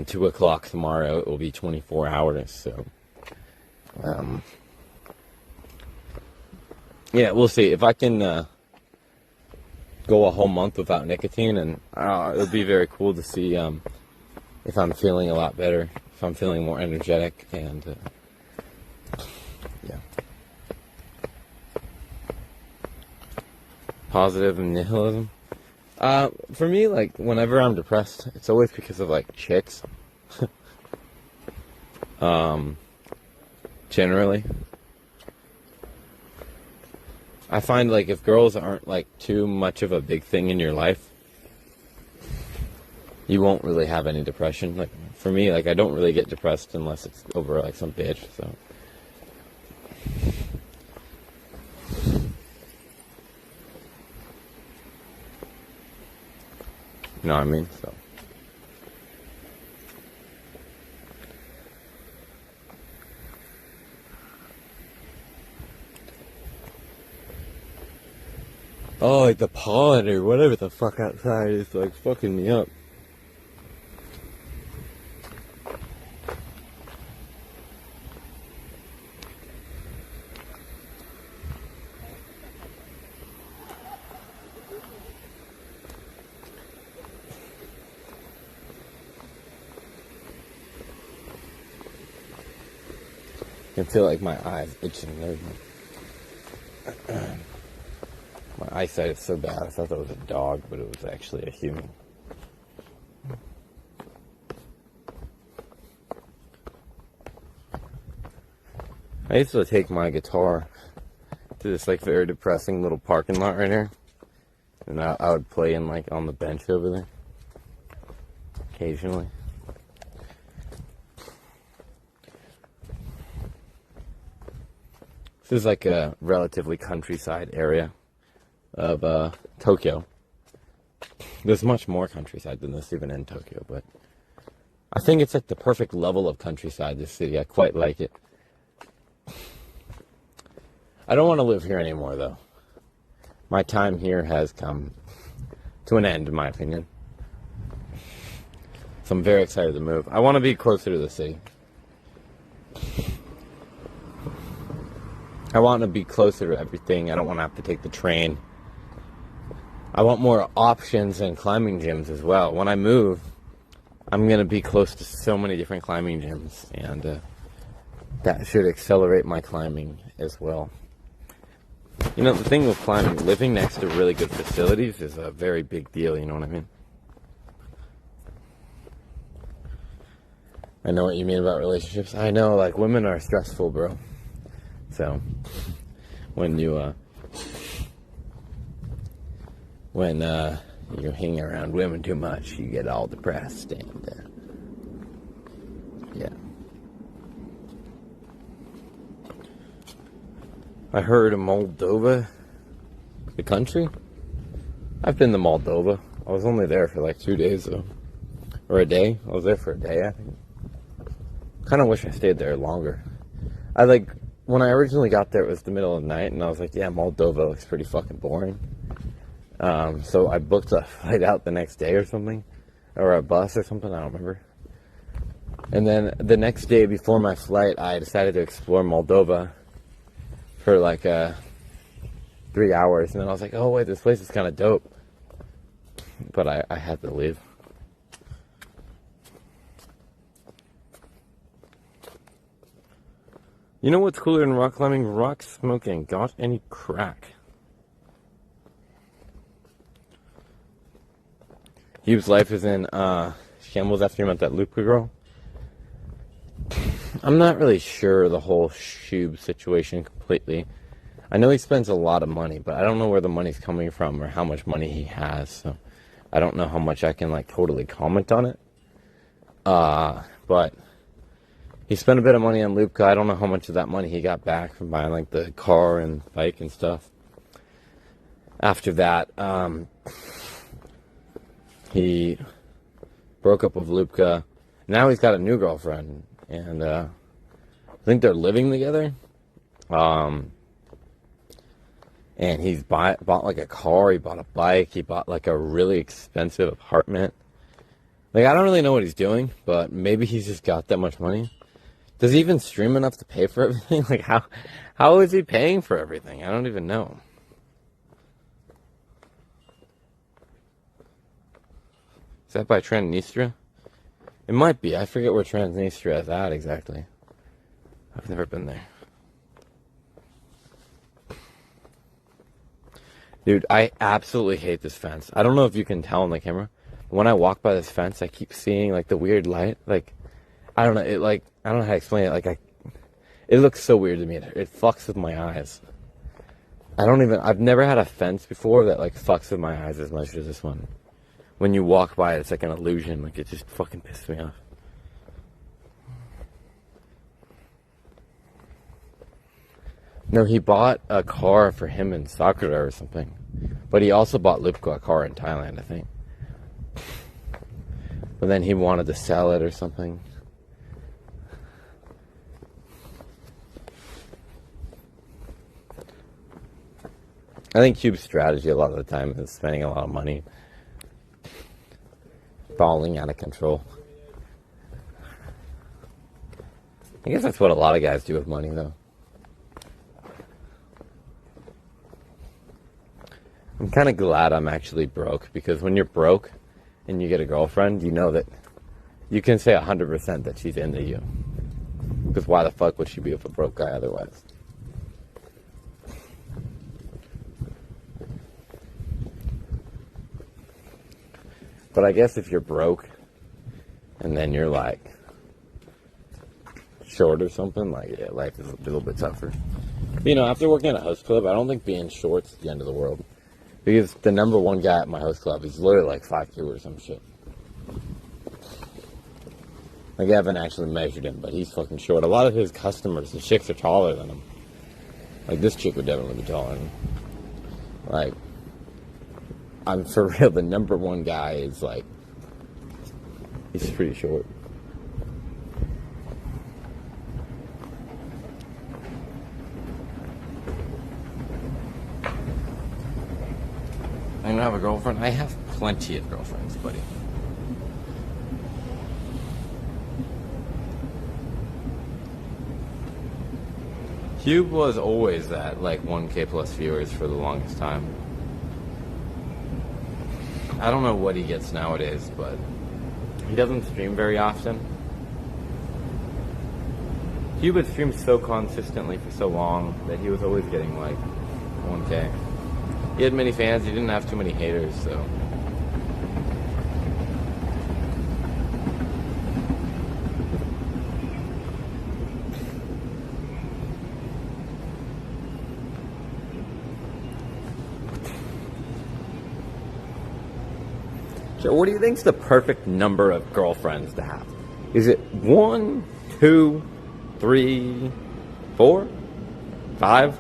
2 o'clock tomorrow, it will be 24 hours, so, yeah, we'll see. If I can, go a whole month without nicotine, and it would be very cool to see if I'm feeling a lot better, if I'm feeling more energetic, and yeah. Positive and nihilism. For me, like whenever I'm depressed, it's always because of like chicks. Generally. I find like if girls aren't like too much of a big thing in your life, you won't really have any depression. Like for me, like I don't really get depressed unless it's over like some bitch, so. You know what I mean? So. Oh, like the pollen or whatever the fuck outside is like fucking me up. I can feel like my eyes itching and everything. My eyesight is so bad. I thought that was a dog, but it was actually a human. I used to take my guitar to this like very depressing little parking lot right here, and I would play in like on the bench over there occasionally. This is like a relatively countryside area of Tokyo. There's much more countryside than this even in Tokyo, but I think it's like the perfect level of countryside, this city. I quite like it. I don't want to live here anymore, though. My time here has come to an end, in my opinion. So I'm very excited to move. I want to be closer to the city. I want to be closer to everything. I don't want to have to take the train. I want more options and climbing gyms as well. When I move, I'm going to be close to so many different climbing gyms, and that should accelerate my climbing as well. You know, the thing with climbing, living next to really good facilities is a very big deal, you know what I mean? I know what you mean about relationships. I know, like, women are stressful, bro. So, when you hang around women too much, you get all depressed, and, yeah. I heard of Moldova, the country. I've been to Moldova. I was only there for like 2 days, though. Or a day. I was there for a day, I think. Kind of wish I stayed there longer. When I originally got there, it was the middle of the night, and I was like, yeah, Moldova looks pretty fucking boring. So I booked a flight out the next day or something. Or a bus or something, I don't remember. And then the next day before my flight, I decided to explore Moldova for like 3 hours, and then I was like, oh wait, this place is kind of dope, but I had to leave. You know what's cooler than rock climbing? Rock smoking. Got any crack? Hube's life is in shambles after he met that Luca girl. I'm not really sure the whole Shube situation completely. I know he spends a lot of money, but I don't know where the money's coming from or how much money he has. So I don't know how much I can like totally comment on it. But he spent a bit of money on Luca. I don't know how much of that money he got back from buying like the car and bike and stuff. After that, he broke up with Luca. Now he's got a new girlfriend, and I think they're living together. And he's bought like a car, he bought a bike, he bought like a really expensive apartment. Like, I don't really know what he's doing, but maybe he's just got that much money. Does he even stream enough to pay for everything? Like, how is he paying for everything? I don't even know. Is that by Transnistria? It might be. I forget where Transnistria is at exactly. I've never been there. Dude, I absolutely hate this fence. I don't know if you can tell on the camera. When I walk by this fence, I keep seeing like the weird light. Like, I don't know. It like, I don't know how to explain it. Like, it looks so weird to me. It fucks with my eyes. I've never had a fence before that like fucks with my eyes as much as this one. When you walk by it, it's like an illusion. Like, it just fucking pisses me off. No, he bought a car for him in Sakura or something. But he also bought Lupko a car in Thailand, I think. But then he wanted to sell it or something. I think Cube's strategy a lot of the time is spending a lot of money. Falling out of control. I guess that's what a lot of guys do with money, though. I'm kind of glad I'm actually broke, because when you're broke and you get a girlfriend, you know that you can say 100% that she's into you. Because why the fuck would she be with a broke guy otherwise? But I guess if you're broke and then you're like short or something, like, yeah, life is a little bit tougher. You know, after working at a host club, I don't think being short's the end of the world. Because the number one guy at my host club is literally like 5'2" or some shit. Like, I haven't actually measured him, but he's fucking short. A lot of his customers, the chicks are taller than him. Like, this chick would definitely be taller than him. Like, I'm for real, the number one guy is like, he's pretty short. I don't have a girlfriend. I have plenty of girlfriends, buddy. Cube was always at like 1K plus viewers for the longest time. I don't know what he gets nowadays, but he doesn't stream very often. Cube would stream so consistently for so long that he was always getting like 1K. He had many fans, he didn't have too many haters, so. So what do you think's the perfect number of girlfriends to have? Is it 1, 2, 3, 4, 5?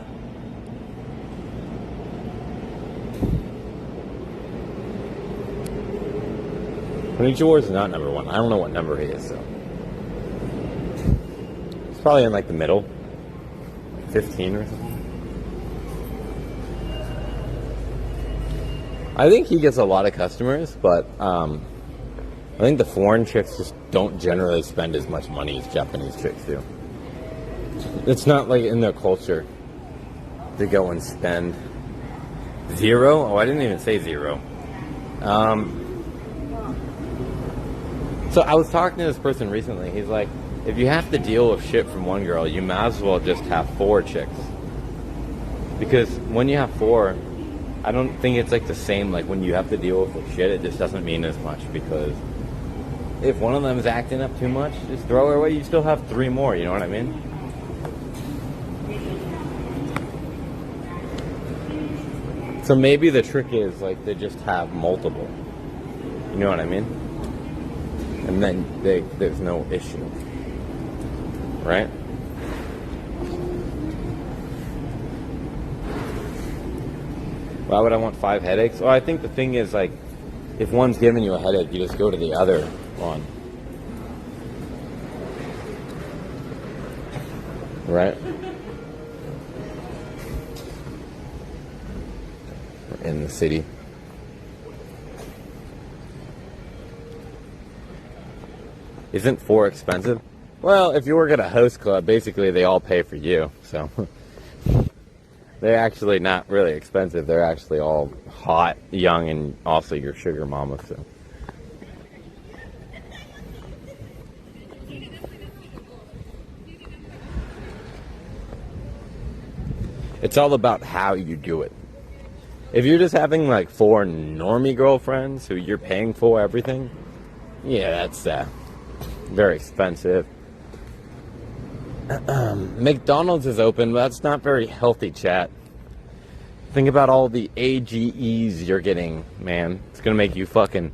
Konnichiwa is not number one. I don't know what number he is, so. It's probably in like the middle. 15 or something. I think he gets a lot of customers, but I think the foreign chicks just don't generally spend as much money as Japanese chicks do. It's not like in their culture to go and spend zero. Oh, I didn't even say zero. So I was talking to this person recently. He's like, if you have to deal with shit from one girl, you might as well just have 4 chicks. Because when you have 4, I don't think it's like the same, like when you have to deal with shit, it just doesn't mean as much, because if one of them is acting up too much, just throw her away. You still have 3 more, you know what I mean? So maybe the trick is, like, they just have multiple. You know what I mean? And then there's no issue. Right? Why would I want 5 headaches? Well, I think the thing is, like, if one's giving you a headache, you just go to the other one. Right? We're in the city. Isn't 4 expensive? Well, if you work at a host club, basically they all pay for you, so they're actually not really expensive. They're actually all hot, young, and also your sugar mama, so. It's all about how you do it. If you're just having like 4 normie girlfriends who you're paying for everything, yeah, that's very expensive. McDonald's is open, but that's not very healthy, chat. Think about all the AGEs you're getting, man. It's gonna make you fucking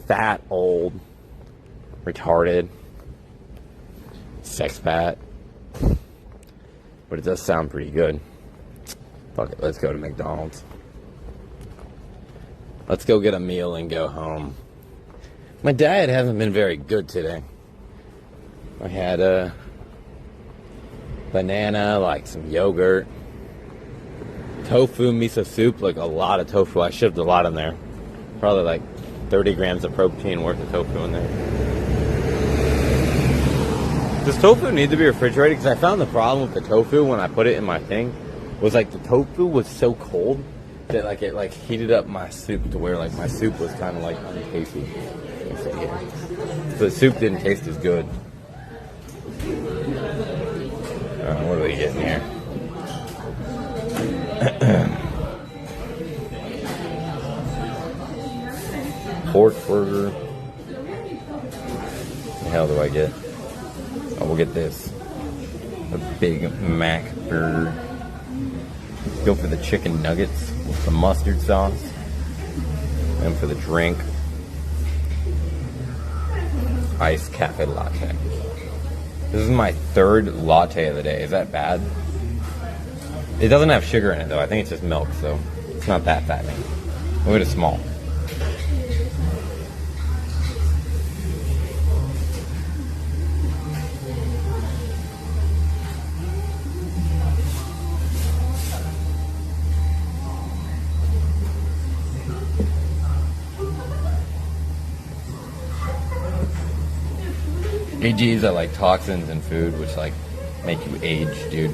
fat, old, retarded, sex fat. But it does sound pretty good. Fuck it, let's go to McDonald's. Let's go get a meal and go home. My diet hasn't been very good today. I had a banana, like some yogurt, tofu, miso soup, like a lot of tofu. I shoved a lot in there. Probably like 30 grams of protein worth of tofu in there. Does tofu need to be refrigerated? Because I found the problem with the tofu when I put it in my thing was like the tofu was so cold that like it like heated up my soup to where like my soup was kind of like untasty. So the soup didn't taste as good. What are we getting here? Pork burger. What the hell do I get? Oh, we'll get this. A Big Mac burger. Go for the chicken nuggets with the mustard sauce. And for the drink, iced cafe latte. This is my 3rd latte of the day. Is that bad? It doesn't have sugar in it though. I think it's just milk, so it's not that fattening. Look at it small. AGs are like toxins in food, which like make you age, dude.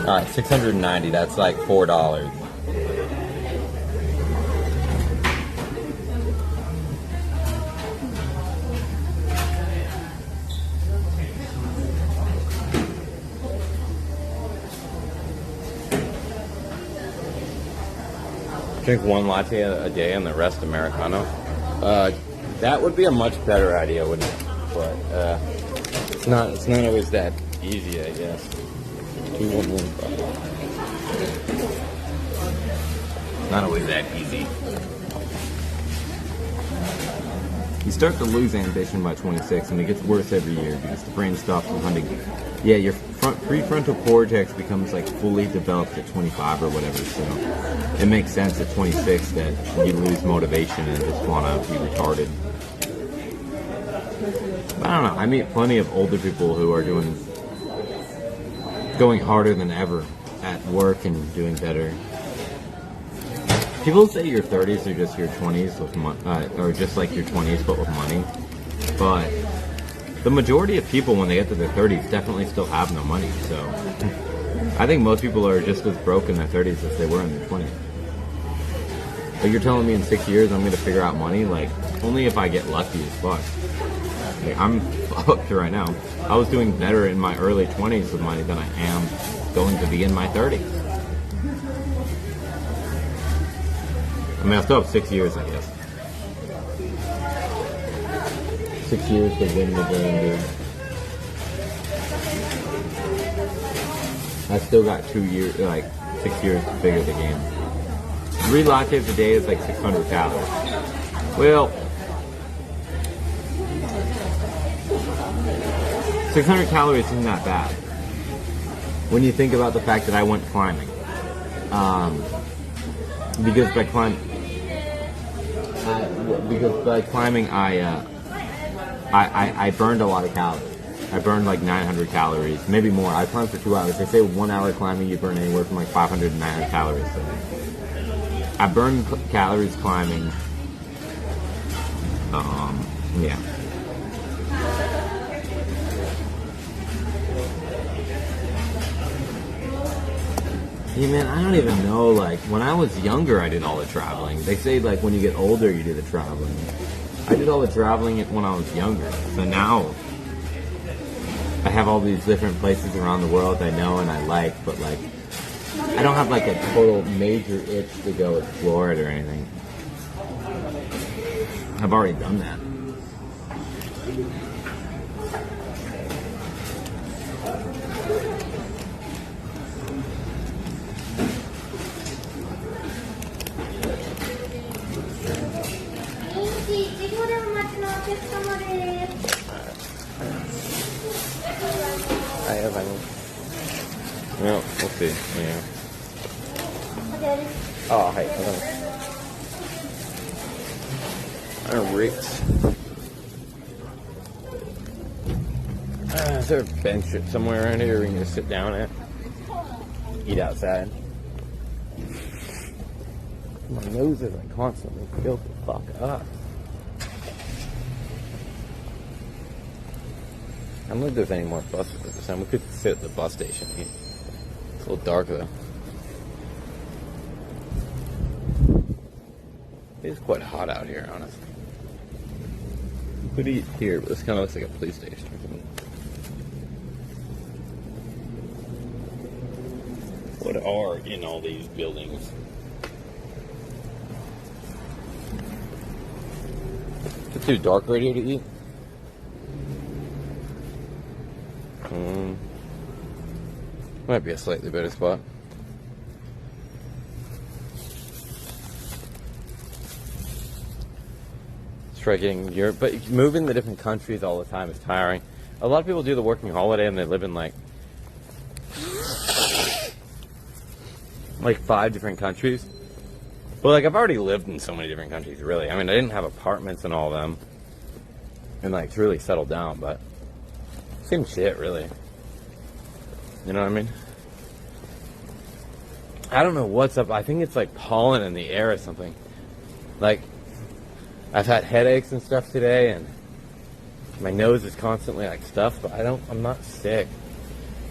All right, $690. That's like $4. Drink 1 latte a day and the rest Americano. That would be a much better idea, wouldn't it? But it's not always that easy, I guess. 211. Not always that easy. You start to lose ambition by 26, and it gets worse every year because the brain stops hunting. Yeah, your prefrontal cortex becomes like fully developed at 25 or whatever, so it makes sense at 26 that you lose motivation and just want to be retarded. But I don't know, I meet plenty of older people who are going harder than ever at work and doing better. People say your 30s are just your 20s with or just like your 20s but with money. But the majority of people when they get to their 30s definitely still have no money. So I think most people are just as broke in their 30s as they were in their 20s. But you're telling me in 6 years I'm gonna figure out money? Like, only if I get lucky as fuck. Like, I'm fucked right now. I was doing better in my early 20s with money than I am going to be in my 30s. I mean, I still have 6 years, I guess. 6 years to win the game, dude. I still got 2 years, like 6 years to figure the game. 3 lattes a day is like 600 calories. Well, 600 calories isn't that bad when you think about the fact that I went climbing. Because by climbing, I burned a lot of calories. I burned like 900 calories, maybe more. I climbed for 2 hours. They say 1 hour climbing, you burn anywhere from like 500 to 900 calories. So I burned calories climbing. Yeah. Yeah, man, I don't even know, like, when I was younger, I did all the traveling. They say, like, when you get older, you do the traveling. I did all the traveling when I was younger. So now, I have all these different places around the world I know and I like, but, like, I don't have, like, a total major itch to go explore it or anything. I've already done that. I have any. Well, we'll see. Yeah. Oh, hey. Rick's. Is there a bench somewhere around here we can just sit down at? Eat outside. My nose is like constantly filled the fuck up. I don't know if there's any more buses at this time. We could sit at the bus station. It's a little dark though. It is quite hot out here, honestly. We could eat here, but this kind of looks like a police station or something. What are in all these buildings? Is it too dark right here to eat? Might be a slightly better spot. Let's try getting Europe, but moving to different countries all the time is tiring. A lot of people do the working holiday and they live in like 5 different countries. Well, like I've already lived in so many different countries, really. I mean, I didn't have apartments in all of them and like to really settle down, but same shit, really. You know what I mean? I don't know what's up. I think it's like pollen in the air or something. Like, I've had headaches and stuff today, and my nose is constantly like stuffed, but I'm not sick.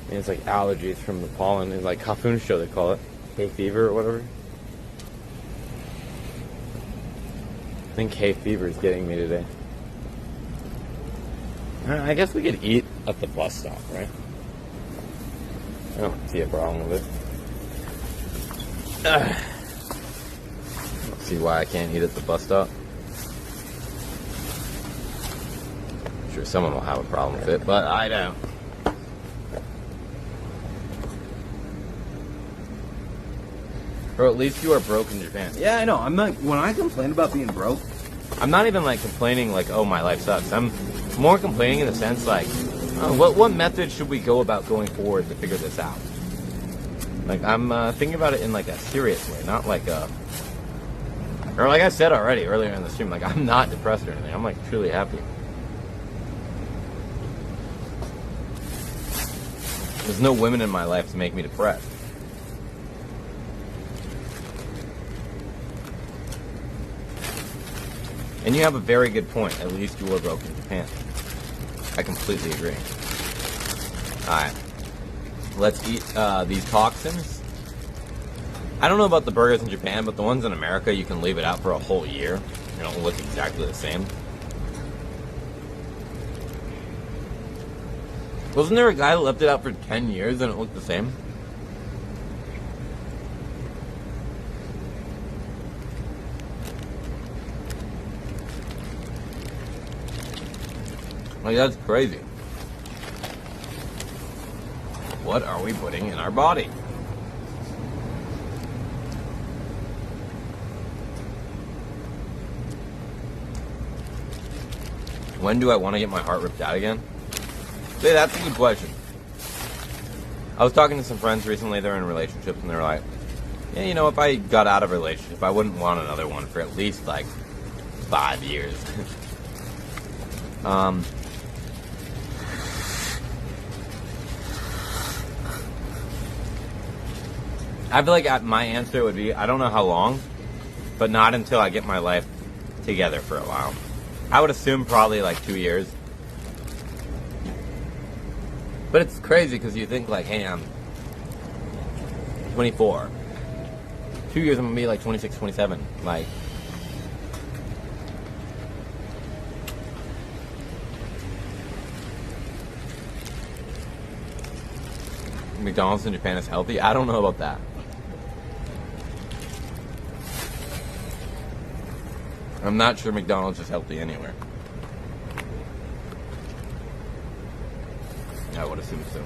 I mean, it's like allergies from the pollen. It's like Kafun show, they call it. Hay fever or whatever. I think hay fever is getting me today. I guess we could eat at the bus stop, right? I don't see a problem with it. I don't see why I can't eat at the bus stop. I'm sure someone will have a problem with it, but I don't. Or at least you are broke in Japan. Yeah, I know. I'm not. When I complain about being broke, I'm not even like complaining like, oh, my life sucks. I'm more complaining in the sense like, oh, what method should we go about going forward to figure this out? Like, I'm thinking about it in like a serious way, not like a, or like I said already earlier in the stream, like I'm not depressed or anything. I'm like truly happy. There's no women in my life to make me depressed. And you have a very good point. At least you were broke in Japan. I completely agree. Alright. let's eat these toxins. I don't know about the burgers in Japan, but the ones in America, you can leave it out for a whole year. They don't look exactly the same. Wasn't there a guy that left it out for 10 years and it looked the same? Like, that's crazy. What are we putting in our body? When do I want to get my heart ripped out again? Hey, that's a good question. I was talking to some friends recently, they're in relationships, and they're like, yeah, you know, if I got out of a relationship, I wouldn't want another one for at least, like, 5 years. I feel like my answer would be, I don't know how long, but not until I get my life together for a while. I would assume probably like 2 years. But it's crazy because you think like, hey, I'm 24. 2 years I'm going to be like 26, 27. Like, McDonald's in Japan is healthy? I don't know about that. I'm not sure McDonald's is healthy anywhere. I would assume so.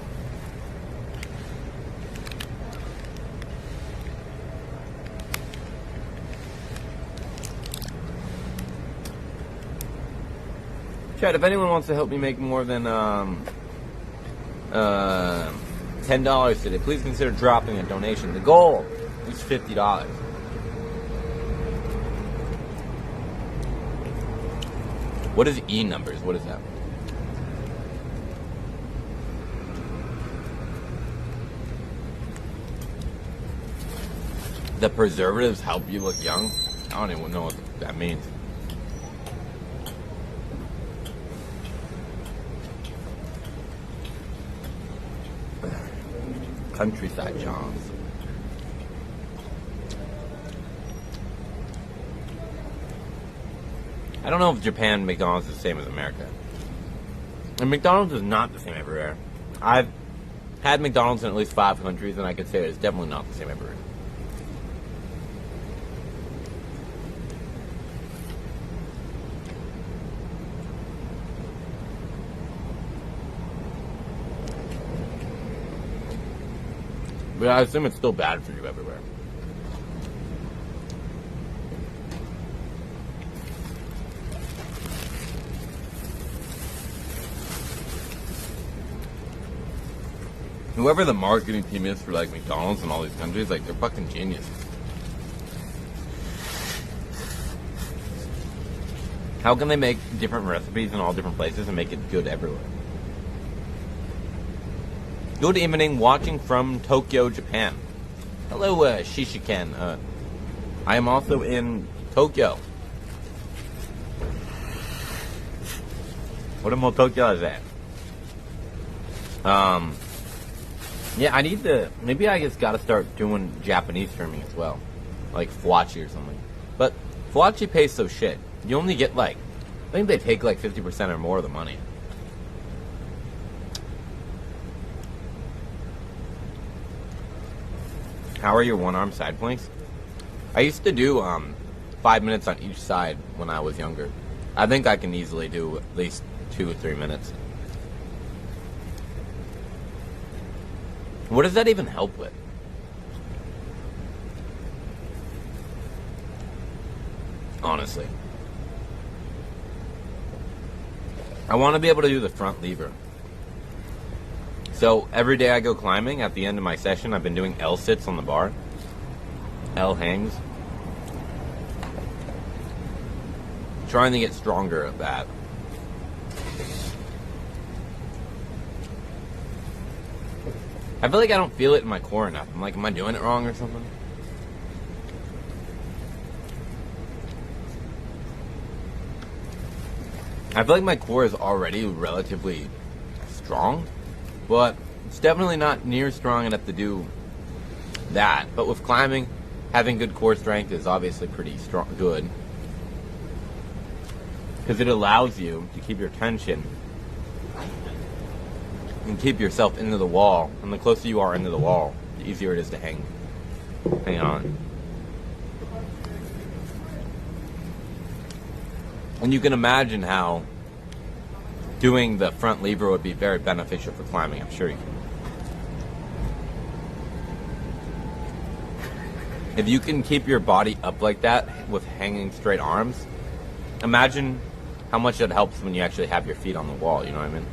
Chad, if anyone wants to help me make more than $10 today, please consider dropping a donation. The goal is $50. What is E-numbers? What is that? The preservatives help you look young? I don't even know what that means. Countryside Johns. I don't know if Japan McDonald's is the same as America. And McDonald's is not the same everywhere. I've had McDonald's in at least 5 countries, and I could say it's definitely not the same everywhere. But I assume it's still bad for you everywhere. Whoever the marketing team is for like McDonald's and all these countries, like, they're fucking geniuses. How can they make different recipes in all different places and make it good everywhere? Good evening, watching from Tokyo, Japan. Hello, Shishiken. I am also in Tokyo. What in Tokyo is that? Yeah, I need to, maybe I just gotta start doing Japanese streaming as well. Like Fwachi or something. But Fwachi pays so shit. You only get like, I think they take like 50% or more of the money. How are your one-arm side planks? I used to do 5 minutes on each side when I was younger. I think I can easily do at least 2 or 3 minutes. What does that even help with? Honestly. I want to be able to do the front lever. So every day I go climbing, at the end of my session, I've been doing L sits on the bar. L hangs. Trying to get stronger at that. I feel like I don't feel it in my core enough. I'm like, am I doing it wrong or something? I feel like my core is already relatively strong, but It's definitely not near strong enough to do that. But with climbing, having good core strength is obviously pretty good. Because it allows you to keep your tension and keep yourself into the wall. And the closer you are into the wall, the easier it is to hang on. And you can imagine how doing the front lever would be very beneficial for climbing. I'm sure you can. If you can keep your body up like that with hanging straight arms, imagine how much it helps when you actually have your feet on the wall, you know what I mean?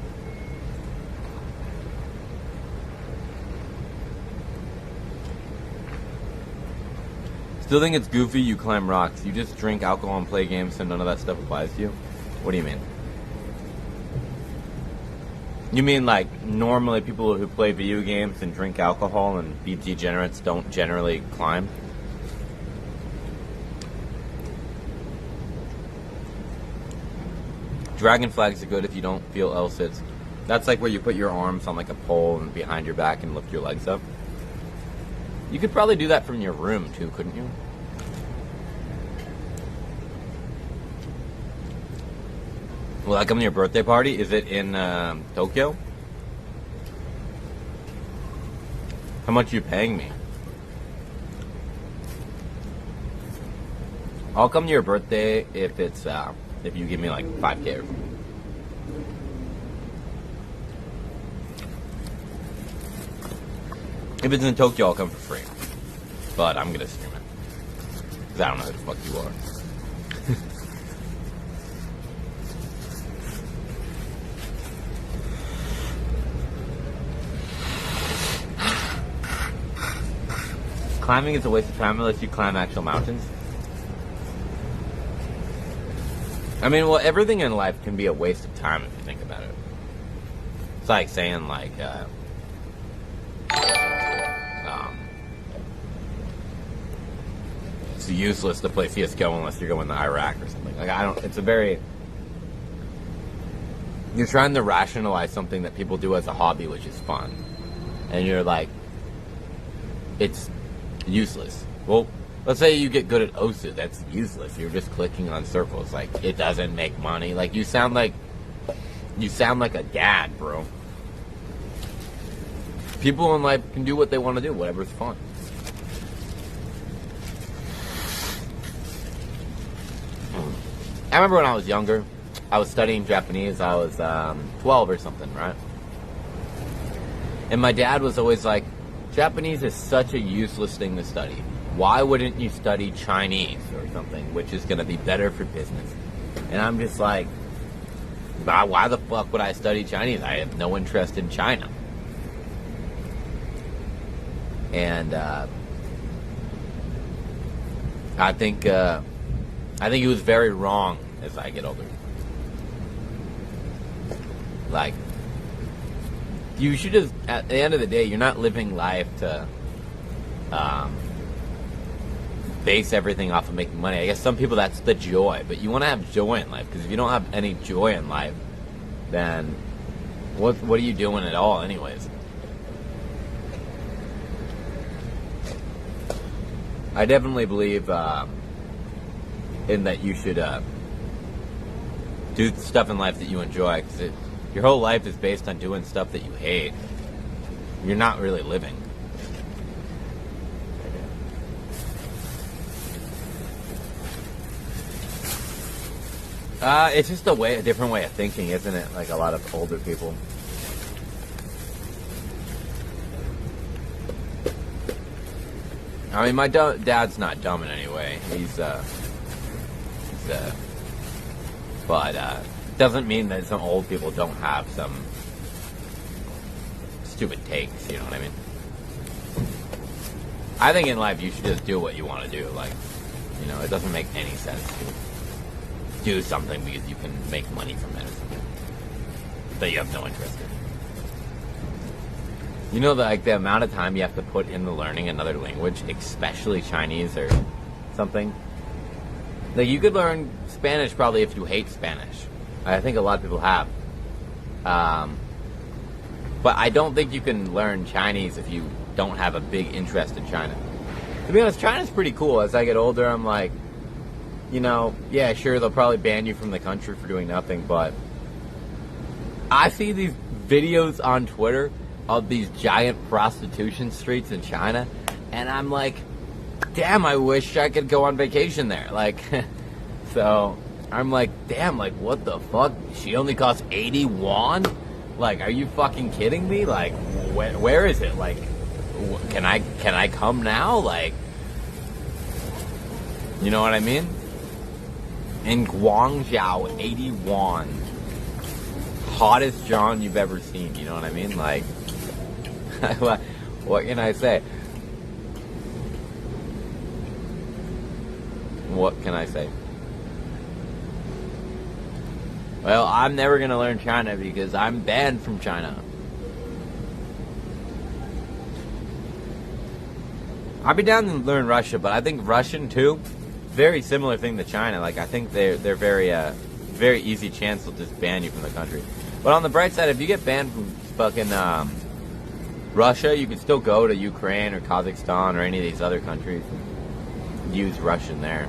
Still think it's goofy you climb rocks. You just drink alcohol and play games and none of that stuff applies to you? What do you mean? You mean like normally people who play video games and drink alcohol and be degenerates don't generally climb? Dragon flags are good if you don't feel L-sits. That's like where you put your arms on like a pole and behind your back and lift your legs up. You could probably do that from your room too, couldn't you? Will I come to your birthday party? Is it in Tokyo? How much are you paying me? I'll come to your birthday if it's if you give me like 5K or something. If it's in Tokyo, I'll come for free. But I'm gonna stream it. Because I don't know who the fuck you are. Climbing is a waste of time unless you climb actual mountains. I mean, well, everything in life can be a waste of time if you think about it. It's like saying, like, it's useless to play CSGO unless you're going to Iraq or something. Like, it's a very... You're trying to rationalize something that people do as a hobby, which is fun. And you're like, it's useless. Well, let's say you get good at OSU. That's useless. You're just clicking on circles. Like, it doesn't make money. Like, you sound like a dad, bro. People in life can do what they want to do, whatever's fun. I remember when I was younger, I was studying Japanese. I was 12 or something, right? And my dad was always like, Japanese is such a useless thing to study. Why wouldn't you study Chinese or something, which is going to be better for business? And I'm just like, why the fuck would I study Chinese? I have no interest in China. And I think he was very wrong as I get older. Like, you should just, at the end of the day, you're not living life to base everything off of making money. I guess some people, that's the joy, but you want to have joy in life, because if you don't have any joy in life, then what are you doing at all anyways? I definitely believe in that you should do stuff in life that you enjoy, because your whole life is based on doing stuff that you hate. You're not really living. It's just a different way of thinking, isn't it? Like a lot of older people. I mean, my dad's not dumb in any way. But doesn't mean that some old people don't have some stupid takes, you know what I mean? I think in life you should just do what you want to do. Like, you know, it doesn't make any sense to do something because you can make money from it or something that you have no interest in. You know, like the amount of time you have to put into learning another language, especially Chinese or something. Like, you could learn Spanish probably if you hate Spanish. I think a lot of people have. But I don't think you can learn Chinese if you don't have a big interest in China. To be honest, China's pretty cool. As I get older, I'm like, you know, yeah, sure, they'll probably ban you from the country for doing nothing, but I see these videos on Twitter of these giant prostitution streets in China, and I'm like, damn, I wish I could go on vacation there. Like, so I'm like, damn, like, what the fuck? She only costs 80 won? Like, are you fucking kidding me? Like, where is it? Like, can I come now? Like, you know what I mean? In Guangzhou, 80 won. Hottest John you've ever seen, you know what I mean? Like, what can I say? What can I say? Well, I'm never gonna learn China because I'm banned from China. I'd be down to learn Russia, but I think Russian too, very similar thing to China. Like, I think they're very easy chance they'll just ban you from the country. But on the bright side, if you get banned from fucking Russia, you can still go to Ukraine or Kazakhstan or any of these other countries and use Russian there.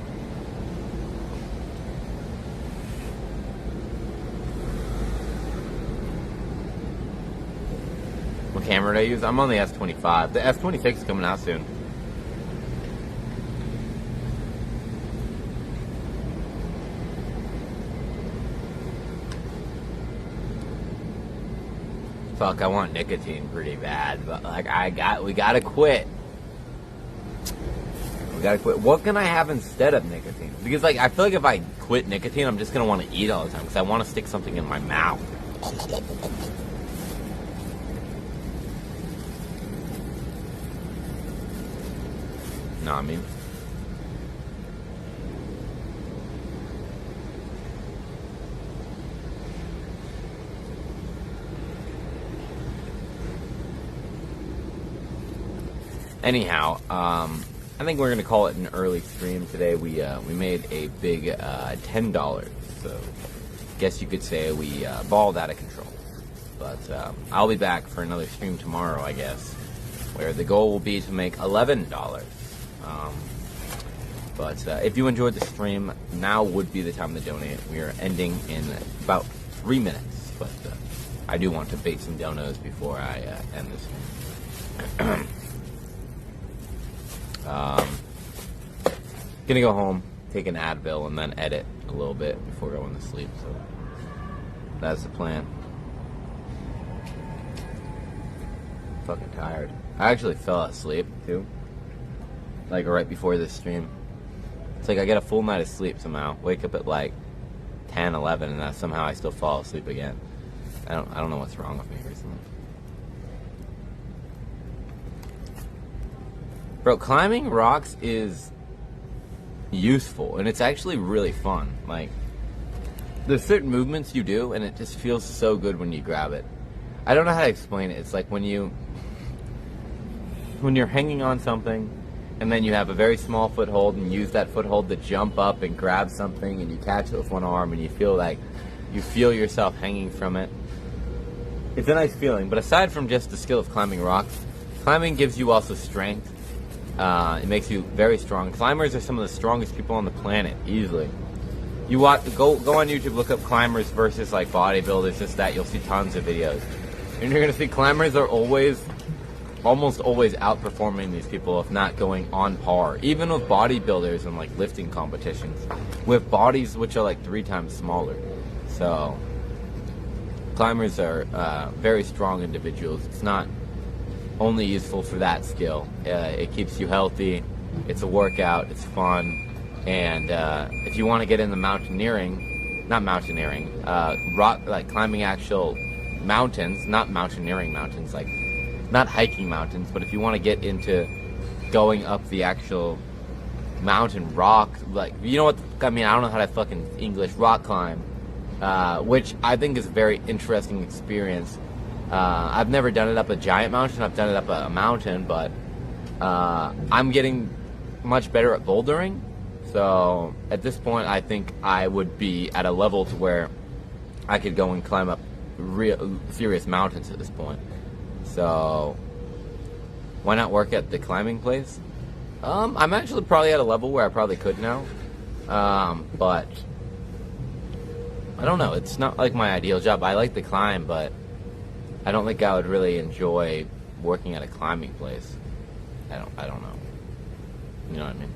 What camera do I use? I'm on the S25. The S26 is coming out soon. Fuck, I want nicotine pretty bad, but like we gotta quit. We gotta quit. What can I have instead of nicotine? Because like I feel like if I quit nicotine, I'm just gonna want to eat all the time because I want to stick something in my mouth. Know what I mean? Anyhow, I think we're gonna call it an early stream today. We made a big $10, so guess you could say we balled out of control. But I'll be back for another stream tomorrow, I guess, where the goal will be to make $11. But if you enjoyed the stream, now would be the time to donate. We are ending in about 3 minutes, but I do want to bait some donos before I end this stream. Gonna go home, take an Advil, and then edit a little bit before going to sleep. So that's the plan. Fucking tired. I actually fell asleep too, like right before this stream. It's like I get a full night of sleep somehow. Wake up at like 10, 11, and then somehow I still fall asleep again. I don't know what's wrong with me recently. Bro, climbing rocks is useful, and it's actually really fun. Like, there's certain movements you do, and it just feels so good when you grab it. I don't know how to explain it. It's like when you're hanging on something, and then you have a very small foothold, and use that foothold to jump up and grab something, and you catch it with one arm, and you feel yourself hanging from it. It's a nice feeling. But aside from just the skill of climbing rocks, climbing gives you also strength. It makes you very strong. Climbers are some of the strongest people on the planet, easily. You go on YouTube, look up climbers versus like bodybuilders, just that, you'll see tons of videos. And you're gonna see climbers are almost always outperforming these people, if not going on par. Even with bodybuilders and like lifting competitions, with bodies which are like 3 times smaller. So, climbers are very strong individuals. It's not only useful for that skill. It keeps you healthy, it's a workout, it's fun, and if you want to get into rock, like climbing actual mountains, not mountaineering mountains, like not hiking mountains, but if you want to get into going up the actual mountain rock, like, you know what, I mean, I don't know how to fucking English, rock climb, which I think is a very interesting experience. I've never done it up a giant mountain. I've done it up a mountain, but I'm getting much better at bouldering. So at this point, I think I would be at a level to where I could go and climb up real serious mountains at this point. So why not work at the climbing place? I'm actually probably at a level where I probably could now. But I don't know. It's not like my ideal job. I like to climb, but I don't think I would really enjoy working at a climbing place. I don't know. You know what I mean?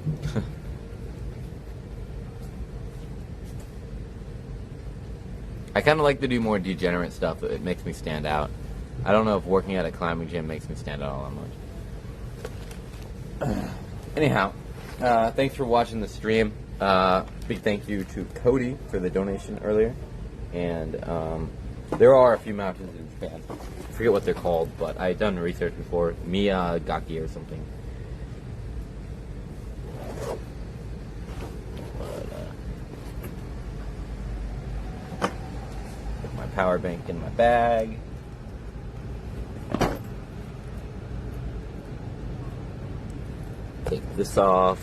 I kind of like to do more degenerate stuff. It makes me stand out. I don't know if working at a climbing gym makes me stand out all that much. Anyhow, thanks for watching the stream. Big thank you to Cody for the donation earlier. And there are a few mountains in Japan. I forget what they're called, but I've done research before. Miyagaki or something. Put my power bank in my bag. Take this off.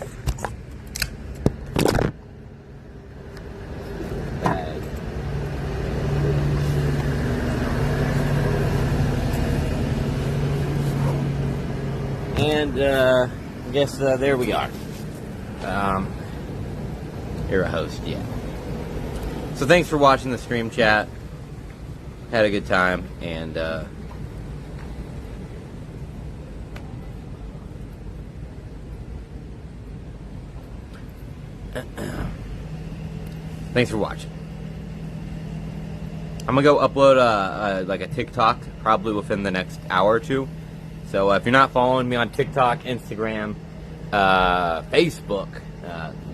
Bag. And I guess there we are. You're a host, yeah. So thanks for watching the stream, chat. Had a good time, and thanks for watching. I'm gonna go upload like a TikTok probably within the next hour or two. So if you're not following me on TikTok, Instagram, Facebook,